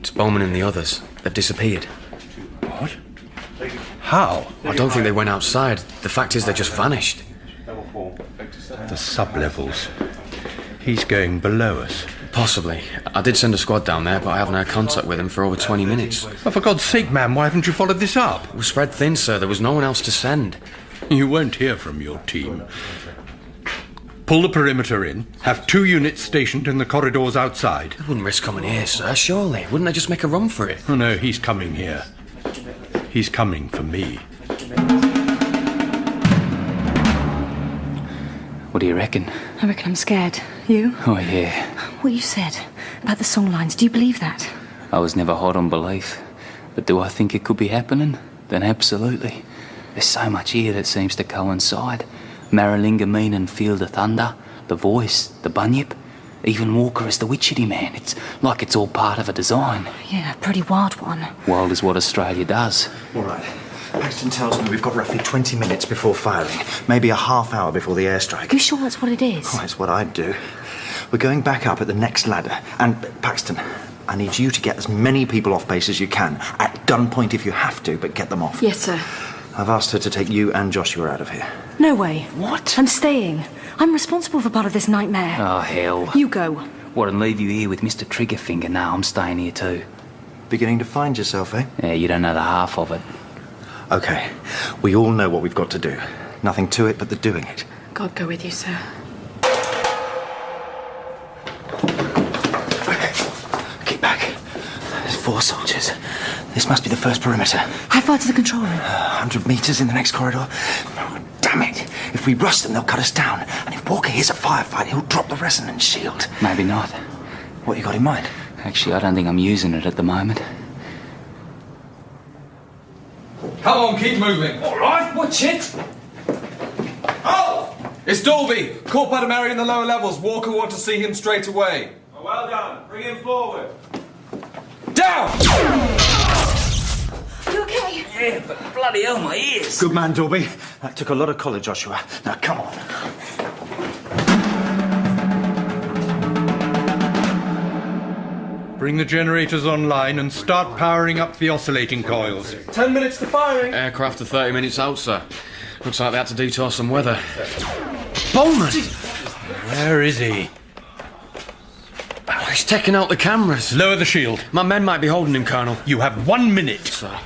It's Bowman and the others. They've disappeared. What? How? I don't think they went outside. The fact is they just vanished. The sub-levels. He's going below us. Possibly. I did send a squad down there, but I haven't had contact with him for over 20 minutes. Oh, for God's sake, man, why haven't you followed this up? We're spread thin, sir. There was no one else to send. You won't hear from your team. Pull the perimeter in. Have 2 units stationed in the corridors outside. They wouldn't risk coming here, sir, surely. Wouldn't they just make a run for it? Oh, no, he's coming here. He's coming for me. What do you reckon? I reckon I'm scared. You? Oh, yeah. What you said about the song lines, do you believe that? I was never hot on belief. But do I think it could be happening? Then absolutely. There's so much here that seems to coincide. Maralinga meaning Field of Thunder, the voice, the bunyip, even Walker as the witchetty man. It's like it's all part of a design. Yeah, a pretty wild one. Wild is what Australia does. All right. Paxton tells me we've got roughly 20 minutes before firing. Maybe a half hour before the airstrike. You sure that's what it is? Oh, it's what I'd do. We're going back up at the next ladder. And, Paxton, I need you to get as many people off base as you can. At gunpoint if you have to, but get them off. Yes, sir. I've asked her to take you and Joshua out of here. No way. What? I'm staying. I'm responsible for part of this nightmare. Oh, hell. You go. What, and leave you here with Mr. Triggerfinger? No, I'm staying here too. Beginning to find yourself, eh? Yeah, you don't know the half of it. OK. We all know what we've got to do. Nothing to it but the doing it. God go with you, sir. Keep back. There's 4 soldiers. This must be the first perimeter. How far to the control room? 100 metres in the next corridor. Oh, damn it. If we rush them, they'll cut us down. And if Walker hears a firefight, he'll drop the resonance shield. Maybe not. What you got in mind? Actually, I don't think I'm using it at the moment. Come on, keep moving. All right, watch it. Oh! It's Dolby. Call Patamary in the lower levels. Walker want to see him straight away. Oh, well done. Bring him forward. Down! You okay? Yeah, but bloody hell, my ears. Good man, Dolby. That took a lot of collar, Joshua. Now, come on. Bring the generators online and start powering up the oscillating coils. 10 minutes to firing. Aircraft are 30 minutes out, sir. Looks like they had to detour some weather. Bowman! Where is he? Oh, he's taking out the cameras. Lower the shield. My men might be holding him, Colonel. You have 1 minute. Sir.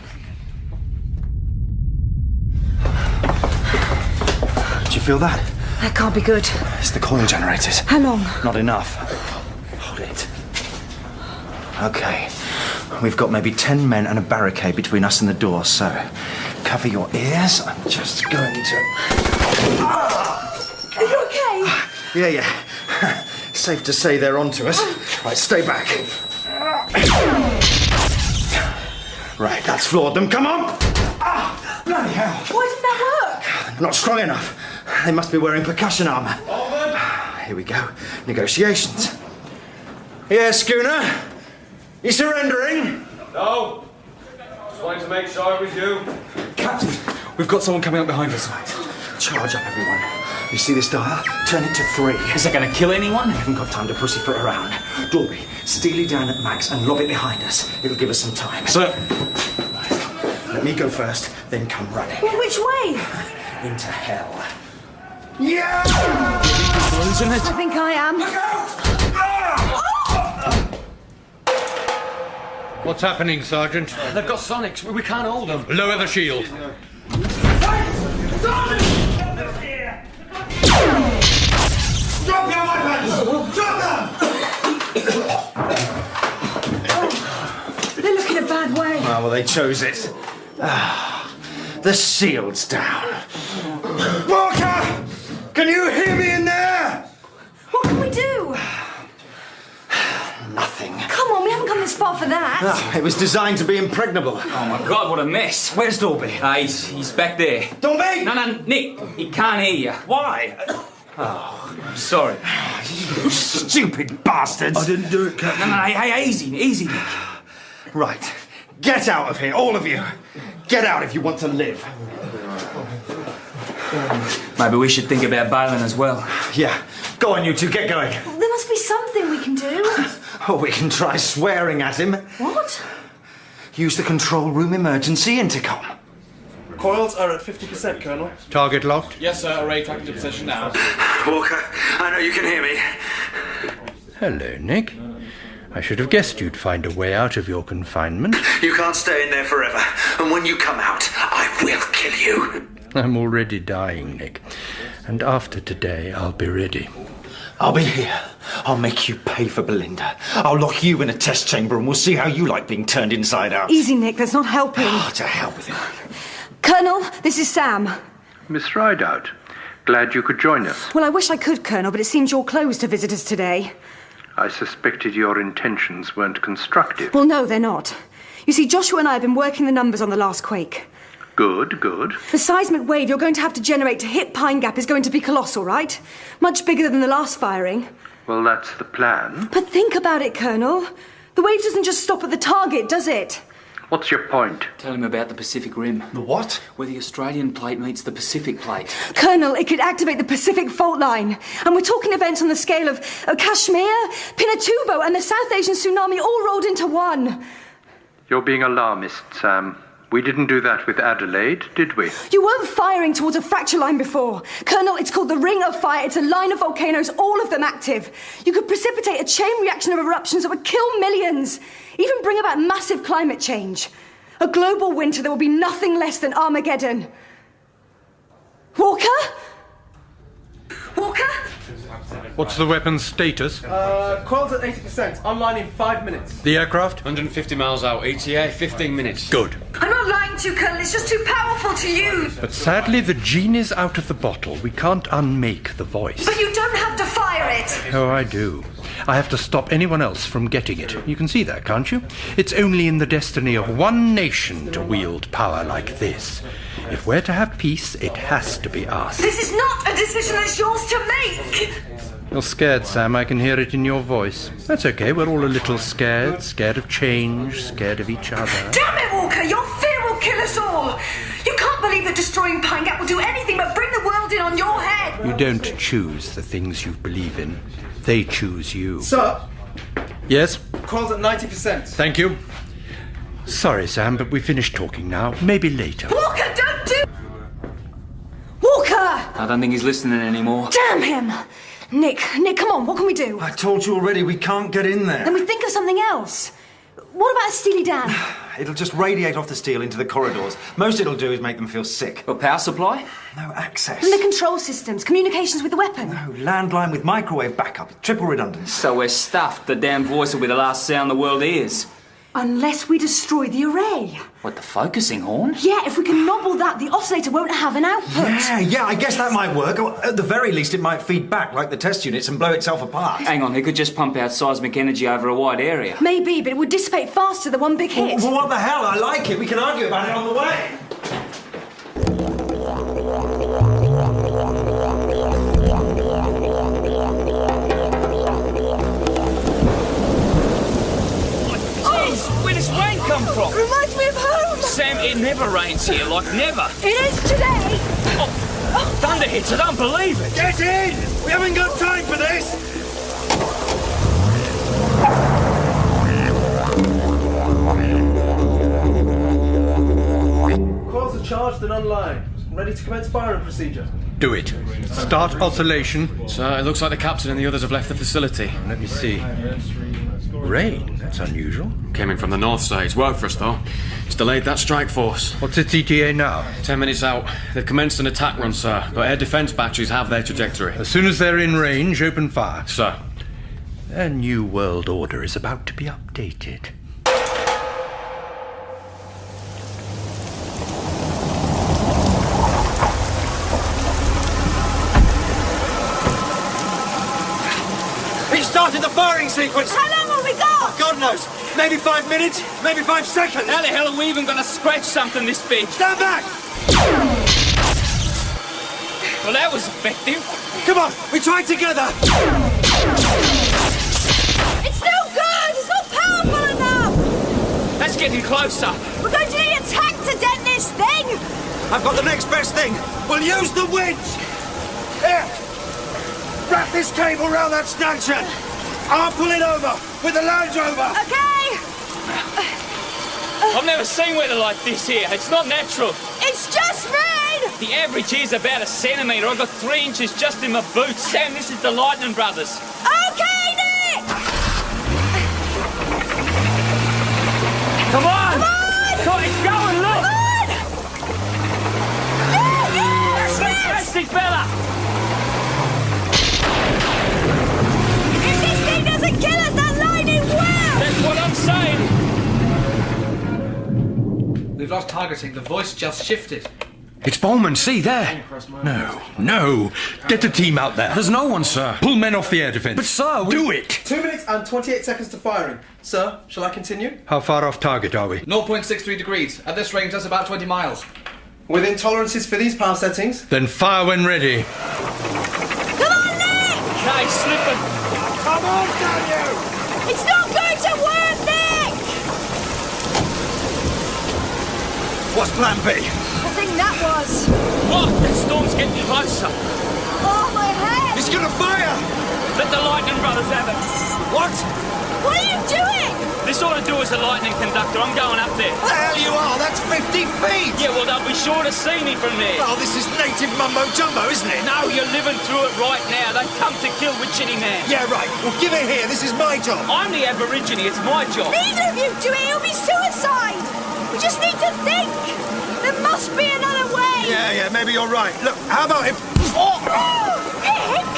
Do you feel that? That can't be good. It's the coil generators. How long? Not enough. Hold it. OK. We've got maybe 10 men and a barricade between us and the door, so cover your ears. I'm just going to... Are you okay? Yeah. Safe to say they're onto us. Right, stay back. Right, that's floored them. Come on! Ah, bloody hell. Why didn't that work? Not strong enough. They must be wearing percussion armour. Here we go. Negotiations. Yeah, Schooner? You surrendering? No. Just wanted to make sure it was you. Captain, we've got someone coming up behind us. Charge up, everyone. You see this dial? Turn it to 3. Is that going to kill anyone? We haven't got time to pussyfoot around. Dolby, steely down at max and lob it behind us. It'll give us some time. Sir. Let Let me go first, then come running. Well, which way? Into hell. Yeah! Losing it? I think I am. Look out! What's happening, Sergeant? They've got sonics. We can't hold them. Lower the shield. Drop your weapons! Drop them! They look in a bad way. Oh, well, they chose it. The shield's down. Walker! Can you hear me in there? What can we do? Nothing. Come on, we haven't come this far for that. Oh, it was designed to be impregnable. Oh my God, what a mess. Where's Dolby? He's back there. Dolby! No, Nick, he can't hear you. Why? Oh, I'm sorry. You stupid bastards! I didn't do it, Captain. No, hey, easy, Nick. Right. Get out of here, all of you. Get out if you want to live. Maybe we should think about bailing as well. Yeah. Go on, you two, get going. There must be something we can do. Oh, we can try swearing at him. What? Use the control room emergency intercom. Coils are at 50%, Colonel. Target locked? Yes, sir. Array tacked into position now. Walker, I know you can hear me. Hello, Nick. I should have guessed you'd find a way out of your confinement. You can't stay in there forever. And when you come out, I will kill you. I'm already dying, Nick. And after today, I'll be ready. I'll be here. I'll make you pay for Belinda. I'll lock you in a test chamber and we'll see how you like being turned inside out. Easy, Nick. That's not helping. Oh, to hell with it. Colonel, this is Sam. Miss Rideout, glad you could join us. Well, I wish I could, Colonel, but it seems you're closed to visitors today. I suspected your intentions weren't constructive. Well, no, they're not. You see, Joshua and I have been working the numbers on the last quake. Good. The seismic wave you're going to have to generate to hit Pine Gap is going to be colossal, right? Much bigger than the last firing. Well, that's the plan. But think about it, Colonel. The wave doesn't just stop at the target, does it? What's your point? Tell him about the Pacific Rim. The what? Where the Australian plate meets the Pacific plate. Colonel, it could activate the Pacific fault line. And we're talking events on the scale of Kashmir, Pinatubo, and the South Asian tsunami all rolled into one. You're being alarmist, Sam. We didn't do that with Adelaide, did we? You weren't firing towards a fracture line before. Colonel, it's called the Ring of Fire. It's a line of volcanoes, all of them active. You could precipitate a chain reaction of eruptions that would kill millions. Even bring about massive climate change. A global winter that will be nothing less than Armageddon. Walker? Walker? What's the weapon's status? Coils at 80%. Online in 5 minutes. The aircraft? 150 miles out, ETA 15 minutes. Good. I'm not lying to you, Colonel. It's just too powerful to use. But sadly, the genie's out of the bottle. We can't unmake the voice. But you don't have to fire it. Oh, I do. I have to stop anyone else from getting it. You can see that, can't you? It's only in the destiny of one nation to wield power like this. If we're to have peace, it has to be us. This is not a decision that's yours to make. You're scared, Sam. I can hear it in your voice. That's okay. We're all a little scared. Scared of change. Scared of each other. Damn it, Walker! Your fear will kill us all. You can't believe that destroying Pine Gap will do anything but bring the world in on your head. You don't choose the things you believe in. They choose you. Sir? Yes? Coils at 90%. Thank you. Sorry, Sam, but we finished talking now. Maybe later. Walker, don't do... Walker! I don't think he's listening anymore. Damn him! Nick, come on, what can we do? I told you already, we can't get in there. Then we think of something else. What about a Steely Dan? It'll just radiate off the steel into the corridors. Most it'll do is make them feel sick. A power supply? No access. And the control systems, communications with the weapon. No, landline with microwave backup, triple redundant. So we're stuffed. The damn voice will be the last sound the world hears. Unless we destroy the array. What, the focusing horn? Yeah, if we can nobble that, the oscillator won't have an output. Yeah, I guess that might work. Or at the very least, it might feed back like the test units and blow itself apart. Hang on, it could just pump out seismic energy over a wide area. Maybe, but it would dissipate faster than one big hit. Well, what the hell? I like it. We can argue about it on the way. Where does rain come from? Reminds me of home. Sam, it never rains here, like never. It is today. Oh, thunder hits, I don't believe it. Get in! We haven't got time for this! are charged and online. Ready to commence firing procedure. Do it. Start oscillation. Sir, it looks like the captain and the others have left the facility. Let me see. Rain? That's unusual. Came in from the north side. It's worked for us, though. It's delayed that strike force. What's its ETA now? 10 minutes out. They've commenced an attack run, sir, but air defence batteries have their trajectory. As soon as they're in range, open fire. Sir. A new world order is about to be updated. It started the firing sequence! How long have we got? God knows. Maybe 5 minutes, maybe 5 seconds. How the hell are we even going to scratch something this big? Stand back! Well, that was effective. Come on, we try together. It's no good! It's not powerful enough! That's getting closer. We're going to need a tank to dent this thing! I've got the next best thing. We'll use the winch. Here. Wrap this cable round that stanchion. I'll pull it over with the Land Rover. Okay. I've never seen weather like this here. It's not natural. It's just rain! The average here is about a centimetre. I've got 3 inches just in my boots. Sam, this is the Lightning Brothers. Okay, Nick! Come on! Come on! Come on, it's going, look! Come on! Yes! Fantastic, fella! If this thing doesn't kill us, that lightning will! That's what I'm saying! We've lost targeting. The voice just shifted. It's Bowman, see, there. No. Get the team out there. There's no one, sir. Pull men off the air defence. But, sir, Do it! 2 minutes and 28 seconds to firing. Sir, shall I continue? How far off target are we? 0.63 degrees. At this range, that's about 20 miles. Within tolerances for these power settings. Then fire when ready. Come on, Nick! Okay, slipping. Come on, damn you! It's not going to work, Nick! What's plan B? I think that was. What? The storm's getting closer. Oh, my head! He's gonna fire! Let the Lightning Brothers have it. What? What are you doing? This ought to do as a lightning conductor. I'm going up there. The hell you are? That's 50 feet! Yeah, well, they'll be sure to see me from there. Oh, this is native mumbo-jumbo, isn't it? No, you're living through it right now. They've come to kill Witchetty Man. Yeah, right. Well, give it here. This is my job. I'm the Aborigine. It's my job. Neither of you do it. It'll be suicide. We just need to think. There must be another way. Yeah, maybe you're right. Look, how about if... Oh, Nick!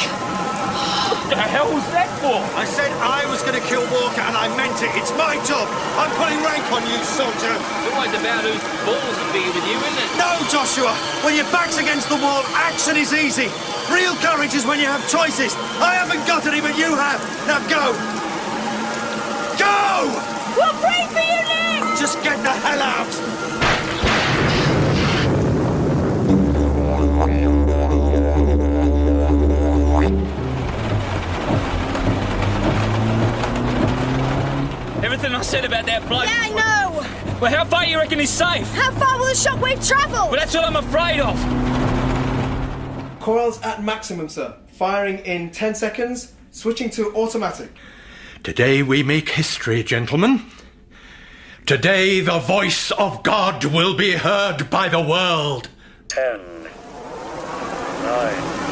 What the hell was that for? I said I was going to kill Walker, and I meant it. It's my job. I'm putting rank on you, soldier. It's always about whose balls would be with you, isn't it? No, Joshua. When your back's against the wall, action is easy. Real courage is when you have choices. I haven't got any, but you have. Now go. Go! We'll pray for you, Nick! Just get the hell out. Everything I said about that bloke... Yeah, I know! Well, how far you reckon he's safe? How far will the shockwave travel? Well, that's what I'm afraid of. Coils at maximum, sir. Firing in 10 seconds. Switching to automatic. Today we make history, gentlemen. Today the voice of God will be heard by the world. 10, 9, 8.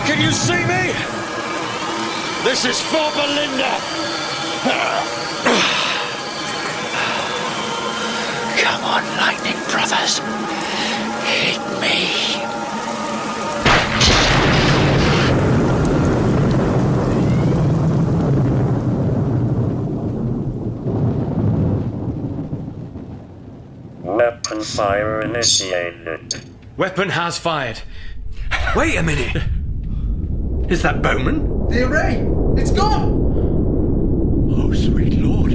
Can you see me? This is for Belinda. Come on, Lightning Brothers. Hit me. Weapon fire initiated. Weapon has fired. Wait a minute. Is that Bowman? The array! It's gone! Oh, sweet Lord.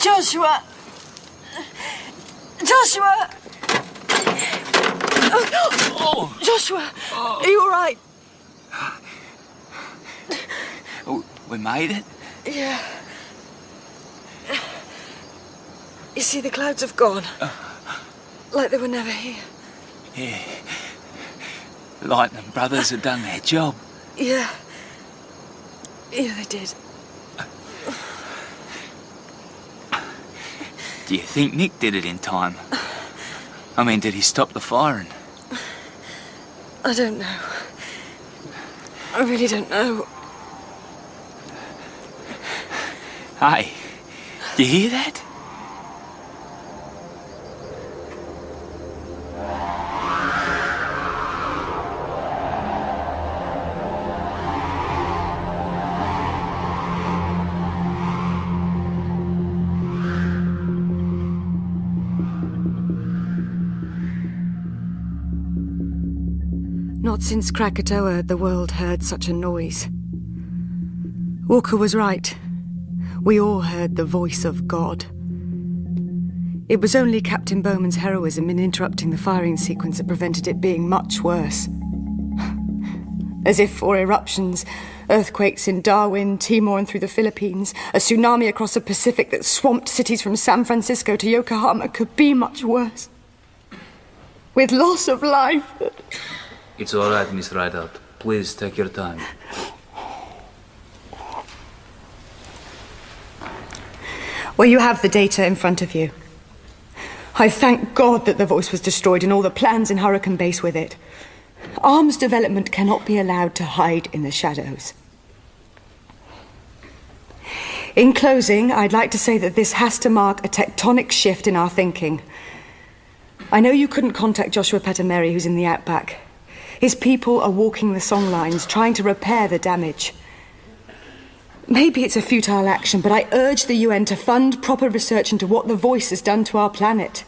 Joshua! Joshua! Oh. Joshua, are you all right? We made it? Yeah. You see, the clouds have gone. Like they were never here. Yeah. Lightning Brothers have done their job. Yeah. Yeah, they did. Do you think Nick did it in time? I mean, did he stop the firing? I don't know. I really don't know. Hey, do you hear that? Not since Krakatoa had the world heard such a noise. Walker was right. We all heard the voice of God. It was only Captain Bowman's heroism in interrupting the firing sequence that prevented it being much worse. As if for eruptions, earthquakes in Darwin, Timor and through the Philippines, a tsunami across the Pacific that swamped cities from San Francisco to Yokohama could be much worse. With loss of life. It's all right, Miss Rideout. Please take your time. Well, you have the data in front of you. I thank God that the voice was destroyed and all the plans in Hurricane Base with it. Arms development cannot be allowed to hide in the shadows. In closing, I'd like to say that this has to mark a tectonic shift in our thinking. I know you couldn't contact Joshua Petameri, who's in the outback. His people are walking the song lines, trying to repair the damage. Maybe it's a futile action, but I urge the UN to fund proper research into what the voice has done to our planet.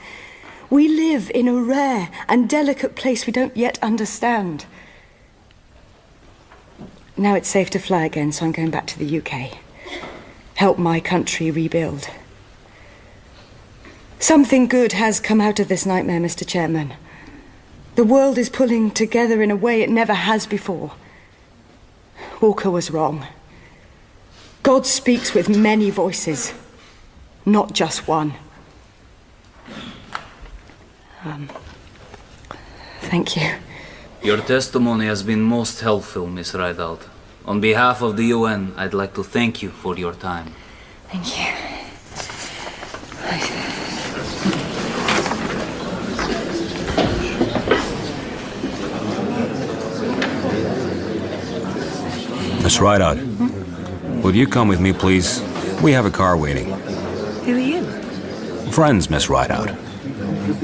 We live in a rare and delicate place we don't yet understand. Now it's safe to fly again, so I'm going back to the UK. Help my country rebuild. Something good has come out of this nightmare, Mr. Chairman. The world is pulling together in a way it never has before. Walker was wrong. God speaks with many voices, not just one. Thank you. Your testimony has been most helpful, Miss Rideout. On behalf of the UN, I'd like to thank you for your time. Thank you. Miss Rideout, will you come with me, please? We have a car waiting. Who are you? Friends, Miss Rideout.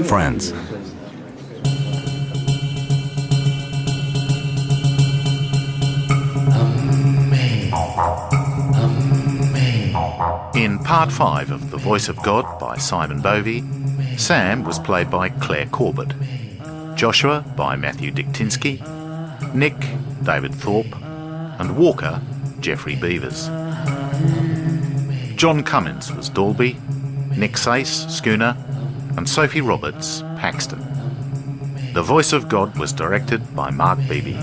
Friends. In Part 5 of The Voice of God by Simon Bovey, Sam was played by Claire Corbett, Joshua by Matthew Diktinsky, Nick, David Thorpe, and Walker, Geoffrey Beavers. John Cummins was Dalby, Nick Sace, Schooner, and Sophie Roberts, Paxton. The Voice of God was directed by Mark Beebe.